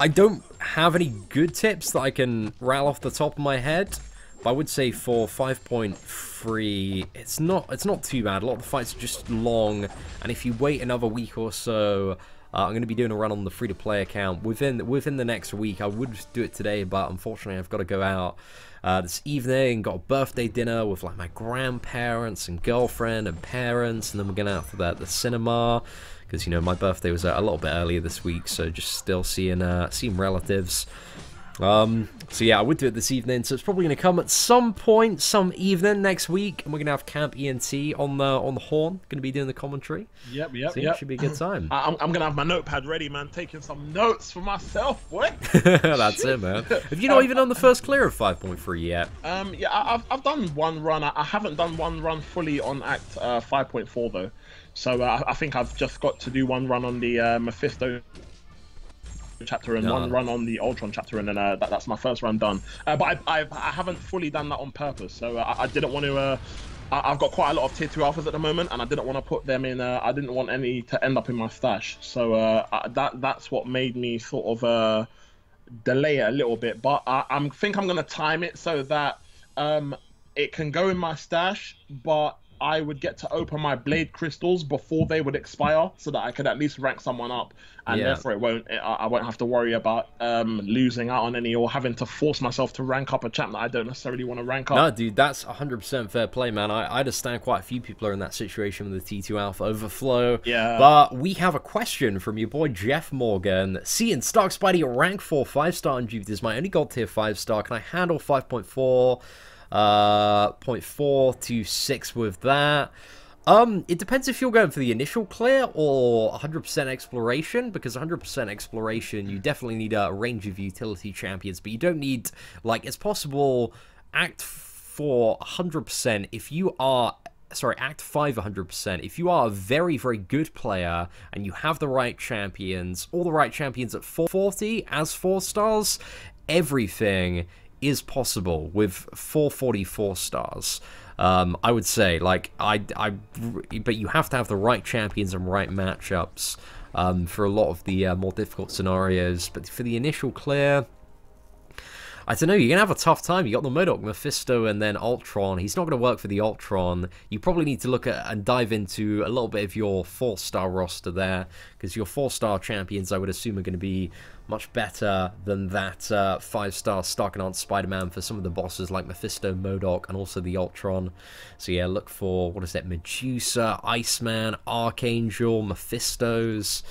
I don't have any good tips that I can rattle off the top of my head, but I would say for 5.3, it's not too bad. A lot of the fights are just long, and if you wait another week or so... I'm going to be doing a run on the free-to-play account within the next week. I would do it today, but unfortunately I've got to go out this evening. Got a birthday dinner with like my grandparents and girlfriend and parents, and then we're going out for the cinema because, you know, my birthday was a little bit earlier this week, so just still seeing relatives. So yeah, I would do it this evening, so it's probably going to come at some point, some evening next week, and we're going to have Camp ENT on the horn, going to be doing the commentary. Yep. So yeah, it should be a good time. I'm going to have my notepad ready, man, taking some notes for myself, boy. That's it, man. Have you not even done the first clear of 5.3 yet? Yeah, I've done one run. I haven't done one run fully on Act 5.4, though. So I think I've just got to do one run on the Mephisto chapter and one run on the Ultron chapter, and then that's my first run done. But I haven't fully done that on purpose, so I didn't want to. I've got quite a lot of tier 2 alphas at the moment, and I didn't want to put them in. I didn't want any to end up in my stash, so that's what made me sort of delay it a little bit. But I think I'm gonna time it so that it can go in my stash, but I would get to open my blade crystals before they would expire, so that I could at least rank someone up, and therefore I won't have to worry about losing out on any or having to force myself to rank up a champ that I don't necessarily want to rank up. No, dude, that's 100% fair play, man. I understand quite a few people are in that situation with the T2 Alpha overflow. Yeah. But we have a question from your boy Jeff Morgan. Seeing Stark Spidey at rank 4 5-star unjuked is my only gold tier 5-star. Can I handle 5.4? 0.4 to 6 with that. It depends if you're going for the initial clear or 100% exploration, because 100% exploration, you definitely need a range of utility champions, but you don't need, like, it's possible Act 4 100% if you are... Sorry, Act 5 100%. If you are a very, very good player and you have the right champions, all the right champions at 440 as 4 stars, everything is possible with 444 stars. I would say, like, but you have to have the right champions and right matchups for a lot of the more difficult scenarios. But for the initial clear, I don't know, you're going to have a tough time. You got the MODOK, Mephisto, and then Ultron. He's not going to work for the Ultron. You probably need to look at and dive into a little bit of your 4-star roster there, because your 4-star champions, I would assume, are going to be much better than that 5-star Starkanaut Spider-Man for some of the bosses like Mephisto, MODOK, and also the Ultron. So yeah, look for, what is that, Medusa, Iceman, Archangel, Mephistos,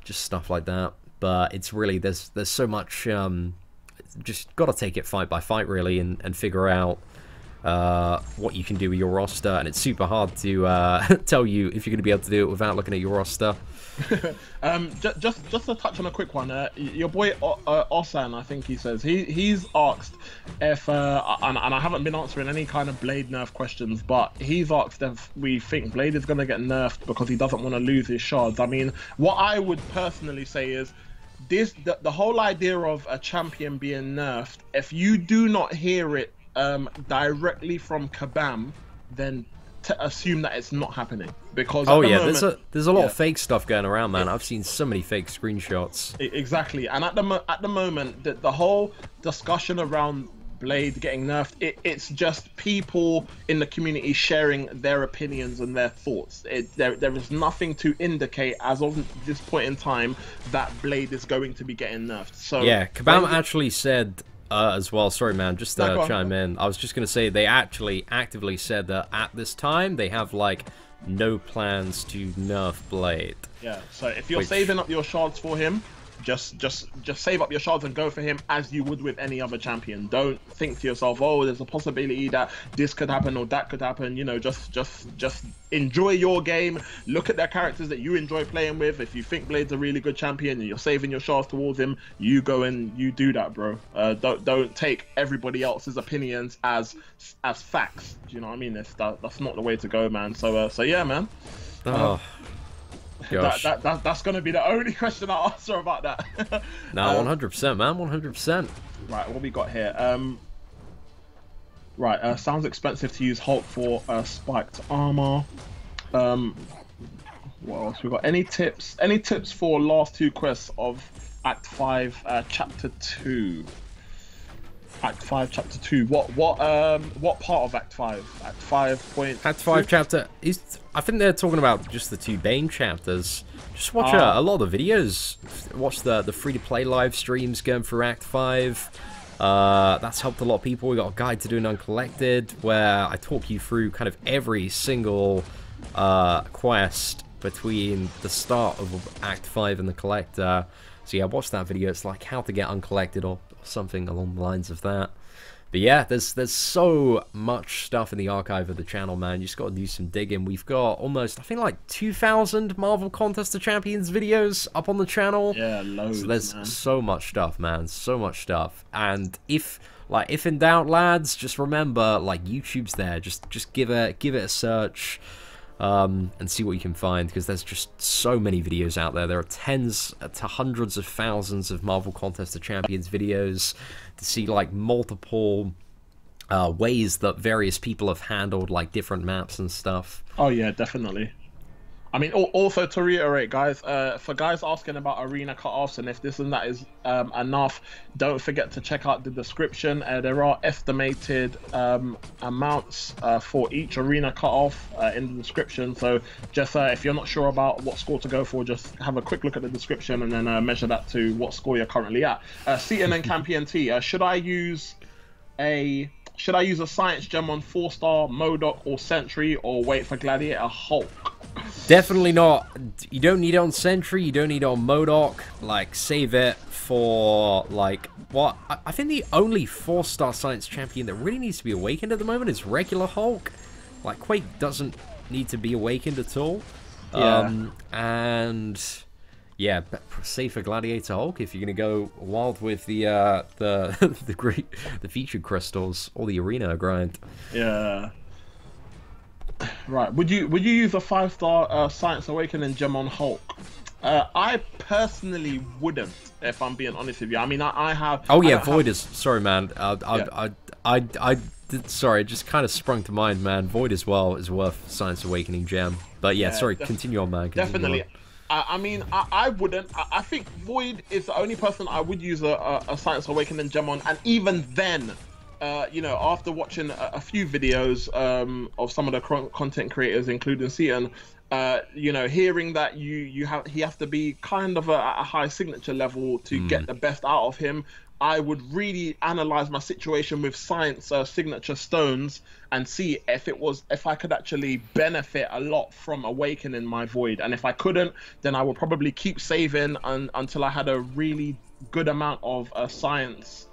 just stuff like that. But it's really, there's so much, just got to take it fight by fight, really, and figure out what you can do with your roster. And it's super hard to tell you if you're going to be able to do it without looking at your roster. Just to touch on a quick one, your boy Osan, I think he says he's asked if and I haven't been answering any kind of Blade nerf questions, but he's asked if we think Blade is going to get nerfed because he doesn't want to lose his shards. I mean, what I would personally say is the whole idea of a champion being nerfed, if you do not hear it directly from Kabam, then to assume that it's not happening, because there's a lot of fake stuff going around, man. I've seen so many fake screenshots. Exactly, and at the moment, the whole discussion around Blade getting nerfed, it's just people in the community sharing their opinions and their thoughts. There is nothing to indicate as of this point in time that Blade is going to be getting nerfed. So yeah, Kabam actually said as well, sorry man, just to chime in, I was just going to say they actually actively said that at this time they have like no plans to nerf Blade. Yeah, so if you're saving up your shards for him, just save up your shards and go for him as you would with any other champion. Don't think to yourself, oh, there's a possibility that this could happen or that could happen. You know, just enjoy your game. Look at the characters that you enjoy playing with. If you think Blade's a really good champion and you're saving your shards towards him, you go and you do that, bro. Don't take everybody else's opinions as facts. Do you know what I mean? That's not the way to go, man. So yeah, man. That's going to be the only question I'll answer about that. No, 100%, man, 100%. Right, what we got here? Sounds expensive to use Hulk for spiked armor. What else we got? Any tips? Any tips for last 2 quests of Act 5, Chapter 2? Act 5, Chapter 2. What part of Act 5? Act 5 point. Act 5 chapter is. I think they're talking about just the 2 Bane chapters. Just watch a lot of the videos. Watch the free-to-play live streams going through Act 5. That's helped a lot of people. We got a guide to doing uncollected where I talk you through kind of every single quest between the start of Act 5 and the collector. So yeah, watch that video. It's like how to get uncollected or something along the lines of that. But yeah, there's so much stuff in the archive of the channel, man. You just got to do some digging. We've got almost, I think, like 2,000 Marvel Contest of Champions videos up on the channel. Yeah, loads. So there's so much stuff, man. So much stuff. And if in doubt, lads, just remember, like, YouTube's there. Just give it a search. And see what you can find, because there's just so many videos out there. There are tens to hundreds of thousands of Marvel Contest of Champions videos to see like multiple ways that various people have handled like different maps and stuff. Oh yeah, definitely. I mean, also to reiterate, guys, for guys asking about arena cutoffs and if this and that is enough, don't forget to check out the description. There are estimated amounts for each arena cutoff in the description. So just if you're not sure about what score to go for, just have a quick look at the description and then measure that to what score you're currently at. CNN Campion T, should I use a Science Gem on 4-star, MODOK or Sentry, or wait for Gladiator Hulk? Definitely not. You don't need it on Sentry, you don't need it on MODOK. Like, save it for, like, what? I think the only 4-star Science Champion that really needs to be awakened at the moment is regular Hulk. Like, Quake doesn't need to be awakened at all. Yeah. And yeah, save for Gladiator Hulk if you're gonna go wild with the featured crystals or the arena grind. Yeah. Right. Would you use a 5-star Science Awakening gem on Hulk? I personally wouldn't, if I'm being honest with you. I mean, I have. Oh yeah, Void is. Sorry, man. Sorry, it just kind of sprung to mind, man. Void as well is worth Science Awakening gem. But yeah, sorry. Continue on, man. Definitely. I mean, I wouldn't. I think Void is the only person I would use a Science Awakening gem on, and even then, you know, after watching a few videos of some of the content creators, including Seaton, you know, hearing that he has to be kind of at a high signature level to get the best out of him. I would really analyze my situation with Science signature stones and see if I could actually benefit a lot from awakening my Void. And if I couldn't, then I would probably keep saving until I had a really good amount of Science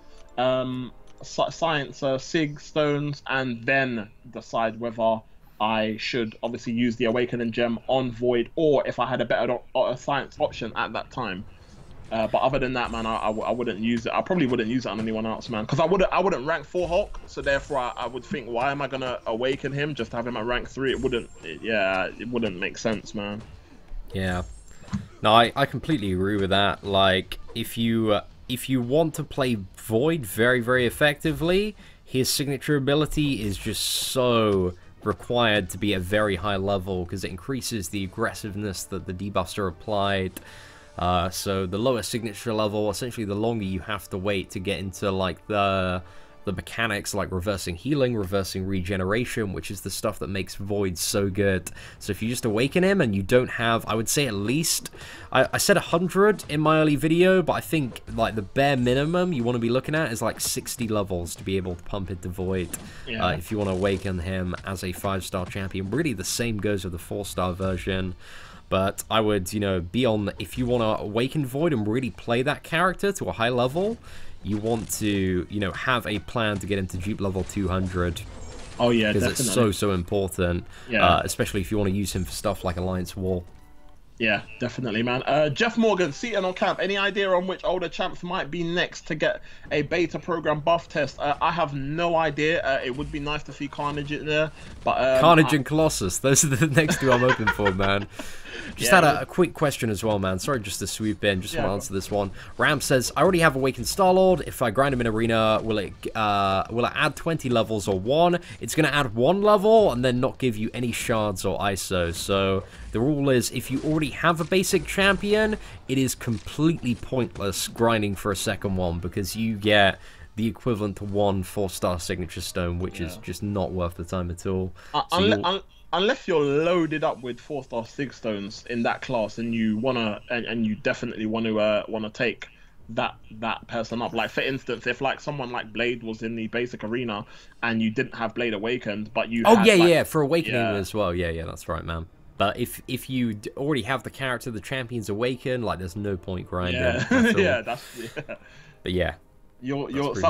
Sig stones, and then decide whether I should obviously use the awakening gem on Void, or if I had a better Science option at that time. But other than that, man, I wouldn't use it. I probably wouldn't use it on anyone else, man, because I wouldn't rank 4 Hulk. So therefore, I would think, why am I gonna awaken him just to have him at rank 3? It wouldn't make sense, man. Yeah, no, I completely agree with that. Like, if you want to play Void very, very effectively, his signature ability is just so required to be at a very high level because it increases the aggressiveness that the debuffs are applied. So the lower signature level, essentially the longer you have to wait to get into like the mechanics like reversing healing, reversing regeneration, which is the stuff that makes Void so good. So if you just awaken him and you don't have, I would say at least, I said 100 in my early video, but I think like the bare minimum you want to be looking at is like 60 levels to be able to pump into Void. Yeah. If you want to awaken him as a 5-star champion. Really the same goes with the 4-star version. But I would, you know, be on, if you want to awaken Void and really play that character to a high level, you want to, you know, have a plan to get into dupe level 200. Oh yeah, because definitely. it's so important, yeah. Especially if you want to use him for stuff like Alliance War. Yeah, definitely, man. Jeff Morgan, Seaton on camp. Any idea on which older champs might be next to get a beta program buff test? I have no idea. It would be nice to see Carnage in there, but Carnage and Colossus. Those are the next two I'm hoping for, man. Just had a quick question as well, man. Sorry, just to swoop in. Just want to answer this one. Ram says, I already have Awakened Star-Lord. If I grind him in Arena, will it add 20 levels or 1? It's going to add 1 level and then not give you any shards or ISO. So the rule is, if you already have a basic champion, it is completely pointless grinding for a second one because you get the equivalent to 1 4-star signature stone, which is just not worth the time at all. Unless you're loaded up with 4-star Sig stones in that class, and you wanna, and you definitely want to take that person up. Like for instance, if like someone like Blade was in the basic arena and you didn't have Blade awakened, but you for awakening as well. Yeah, that's right, man. But if you already have the character, the champion's awakened, like there's no point grinding. Yeah, But yeah,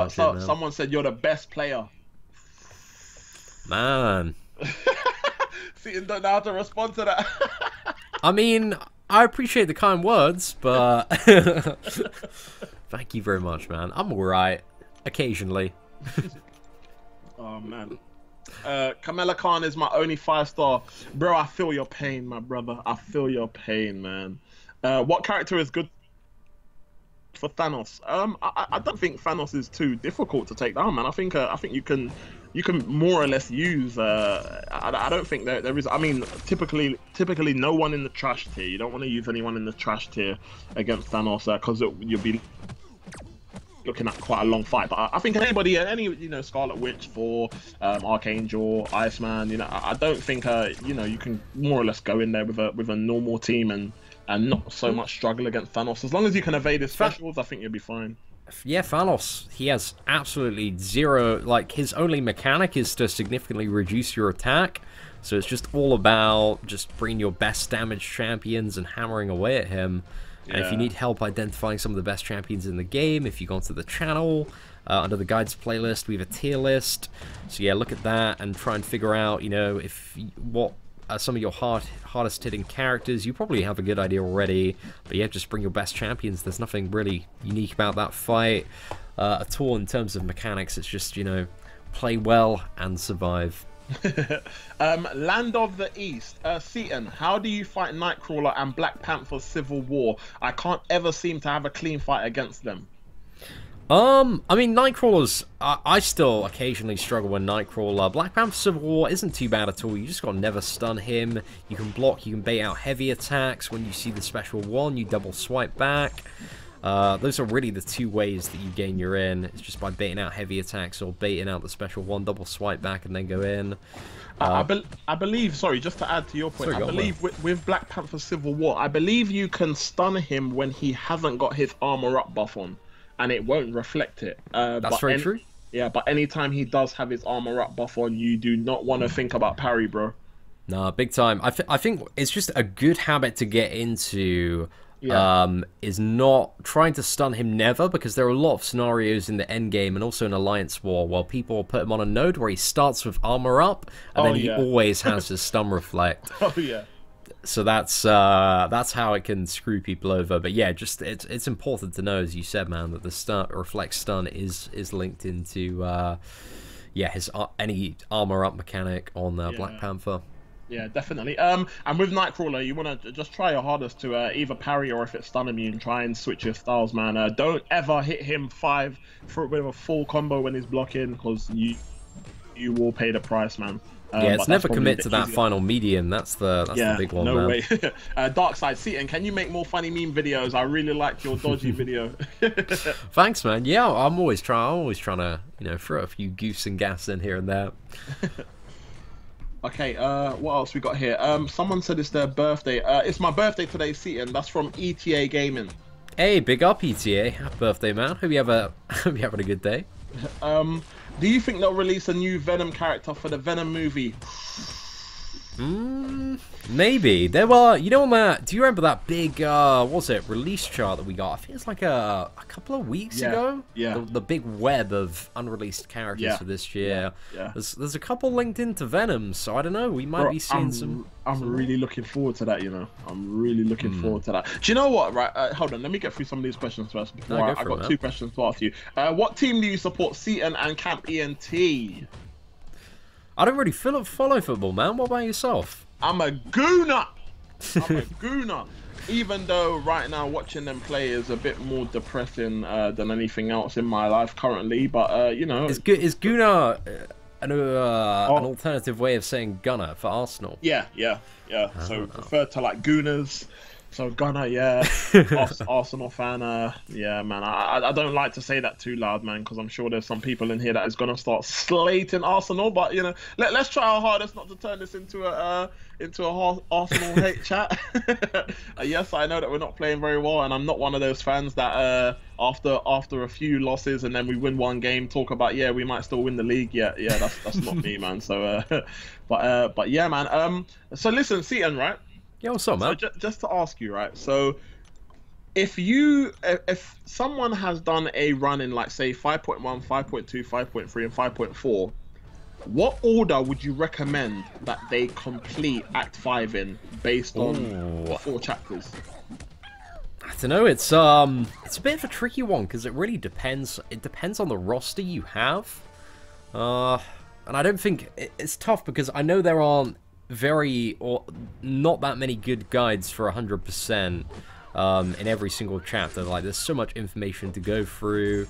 someone said you're the best player. Man. See, don't know how to respond to that. I mean, I appreciate the kind words, but thank you very much, man. I'm alright. Occasionally. Oh, man. Kamala Khan is my only 5-star. Bro, I feel your pain, my brother. I feel your pain, man. What character is good for Thanos? I don't think Thanos is too difficult to take down, man. I think you can more or less use. I don't think there is. I mean, typically no one in the trash tier. You don't want to use anyone in the trash tier against Thanos because you'll be looking at quite a long fight. But I think any Scarlet Witch, Thor, Archangel, Iceman, I don't think you can more or less go in there with a normal team and not so much struggle against Thanos. As long as you can evade his specials, I think you'll be fine. Yeah, Thanos, he has absolutely zero, like, his only mechanic is to significantly reduce your attack, so it's just all about just bringing your best damage champions and hammering away at him. And if you need help identifying some of the best champions in the game, if you go onto the channel, under the guides playlist, we have a tier list, so yeah, look at that and try and figure out, what some of your hardest hitting characters. You probably have a good idea already, but yeah, just bring your best champions. There's nothing really unique about that fight at all in terms of mechanics. It's just, play well and survive. Land of the East, Seaton, how do you fight Nightcrawler and Black Panther Civil War? I can't ever seem to have a clean fight against them. I mean, Nightcrawlers, I still occasionally struggle with Nightcrawler. Black Panther Civil War isn't too bad at all. You just gotta never stun him. You can block, you can bait out heavy attacks. When you see the special one, you double swipe back. Those are really the two ways that you gain your in. It's just by baiting out heavy attacks or baiting out the special one, double swipe back and then go in. I believe, sorry, just to add to your point, I believe with Black Panther Civil War, I believe you can stun him when he hasn't got his armor up buff on, and it won't reflect it. That's very true. Yeah, but anytime he does have his armor up buff on, you do not want to think about parry, bro. Nah, big time. I think it's just a good habit to get into. Is not trying to stun him never, because there are a lot of scenarios in the end game and also in Alliance War where people put him on a node where he starts with armor up and then he always has his stun reflect. Oh yeah. So that's how it can screw people over. But yeah, just it's important to know, as you said, man, that the stun reflect stun is linked into his any armor up mechanic on Black Panther. Yeah, definitely. And with Nightcrawler, you want to just try your hardest to either parry, or if it's stun immune, try and switch your styles, man. Don't ever hit him 5 with a full combo when he's blocking, because you will pay the price, man. Yeah, it's never commit to that final medium. That's the big one, no man. way. Darkside, Seaton, can you make more funny meme videos? I really liked your dodgy video. Thanks, man. Yeah, I'm always trying to, throw a few goofs and gas in here and there. Okay, what else we got here? Someone said it's their birthday. It's my birthday today, Seaton. That's from ETA Gaming. Hey, big up, ETA. Happy birthday, man. Hope you're having a good day. Do you think they'll release a new Venom character for the Venom movie? Maybe. There were, do you remember that big, what was it, release chart that we got? I think it's like a couple of weeks ago? Yeah. The big web of unreleased characters for this year. Yeah. There's a couple linked into Venom, so I don't know, we might be seeing some... I'm really looking forward to that, I'm really looking forward to that. Do you know what, right, hold on, let me get through some of these questions first before I got 2 questions to ask you. What team do you support, Seaton and Camp ENT? I don't really follow football, man. What about yourself? I'm a gooner. Even though right now watching them play is a bit more depressing than anything else in my life currently, but is gooner an alternative way of saying gunner for Arsenal? Yeah. So refer to like gooners. So Gunner, yeah, Arsenal fan, yeah, man. I don't like to say that too loud, man, because I'm sure there's some people in here that is gonna start slating Arsenal. But let's try our hardest not to turn this into a Arsenal hate chat. Yes, I know that we're not playing very well, and I'm not one of those fans that after a few losses and then we win one game talk about we might still win the league. Yeah, that's not me, man. So, but yeah, man. So listen, Seaton, right? Yeah, what's up, man? So just to ask you, right? So if someone has done a run in, like, say 5.1, 5.2, 5.3, and 5.4, what order would you recommend that they complete Act 5 in, based on the 4 chapters? I don't know. It's a bit of a tricky one, because it really depends. It depends on the roster you have, and I don't think it's tough, because I know there aren't not that many good guides for 100% in every single chapter. Like, there's so much information to go through,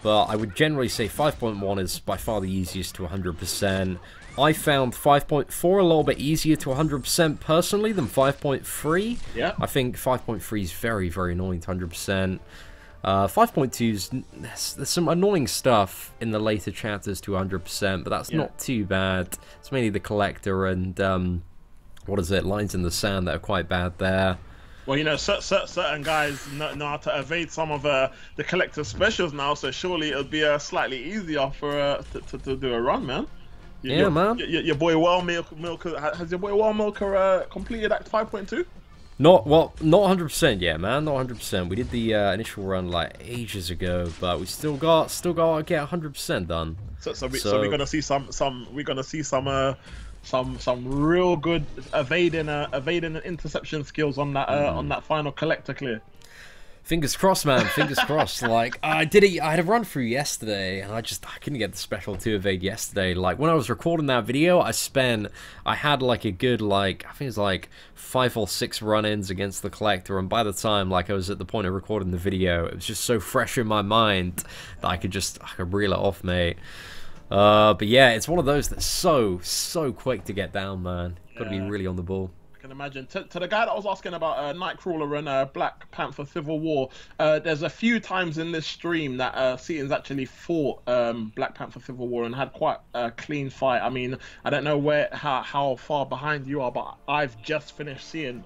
but I would generally say 5.1 is by far the easiest to 100%. I found 5.4 a little bit easier to 100% personally than 5.3. Yeah, I think 5.3 is very, very annoying to 100%. 5.2's, there's some annoying stuff in the later chapters to 100%, but that's not too bad. It's mainly the Collector and Lines in the Sand that are quite bad there. Well, certain guys know how to evade some of the Collector specials now, so surely it'll be slightly easier for to do a run, man. Man. Your boy Milker, has your boy Milker completed Act 5.2? Not 100% yet, man. Not 100%. We did the initial run like ages ago, but we still got to get 100% done. So we're gonna see some real good evading and interception skills on that final Collector clear. Fingers crossed, man. Fingers crossed. Like, I had a run through yesterday, and I couldn't get the special 2 evade yesterday. Like, when I was recording that video, I had like a good, like, I think it was like 5 or 6 run-ins against the Collector, and by the time, like, I was at the point of recording the video, it was just so fresh in my mind that I could reel it off, mate. But yeah, it's one of those that's so quick to get down, man. Got to be really on the ball. Can imagine. To the guy that was asking about Nightcrawler and Black Panther Civil War, there's a few times in this stream that Seaton's actually fought Black Panther Civil War and had quite a clean fight. I mean, I don't know how far behind you are, but I've just finished seeing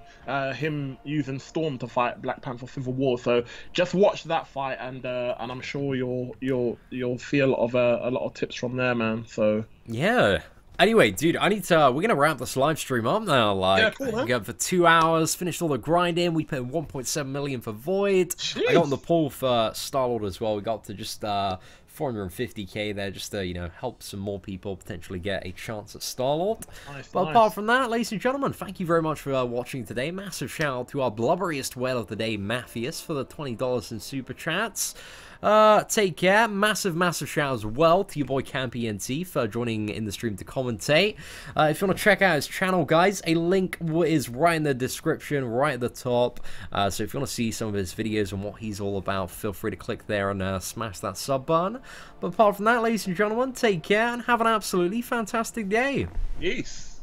him using Storm to fight Black Panther Civil War. So just watch that fight, and I'm sure you'll see a lot of tips from there, man. So yeah. Anyway, dude, we're gonna wrap this live stream up now. Like, yeah, cool, man. We got for 2 hours, finished all the grinding. We paid 1.7 million for Void. Jeez. I got on the pool for Star-Lord as well. We got to just 450k there, just to, you know, help some more people potentially get a chance at Star-Lord. Nice, but apart from that, ladies and gentlemen, thank you very much for watching today. Massive shout out to our blubberiest whale of the day, Matthias, for the $20 in super chats. Take care. Massive shout out as well to your boy Campy NT for joining in the stream to commentate. If you want to check out his channel, guys, a link is right in the description, right at the top. So if you want to see some of his videos and what he's all about, feel free to click there and smash that sub button. But apart from that, ladies and gentlemen, take care and have an absolutely fantastic day. Yes.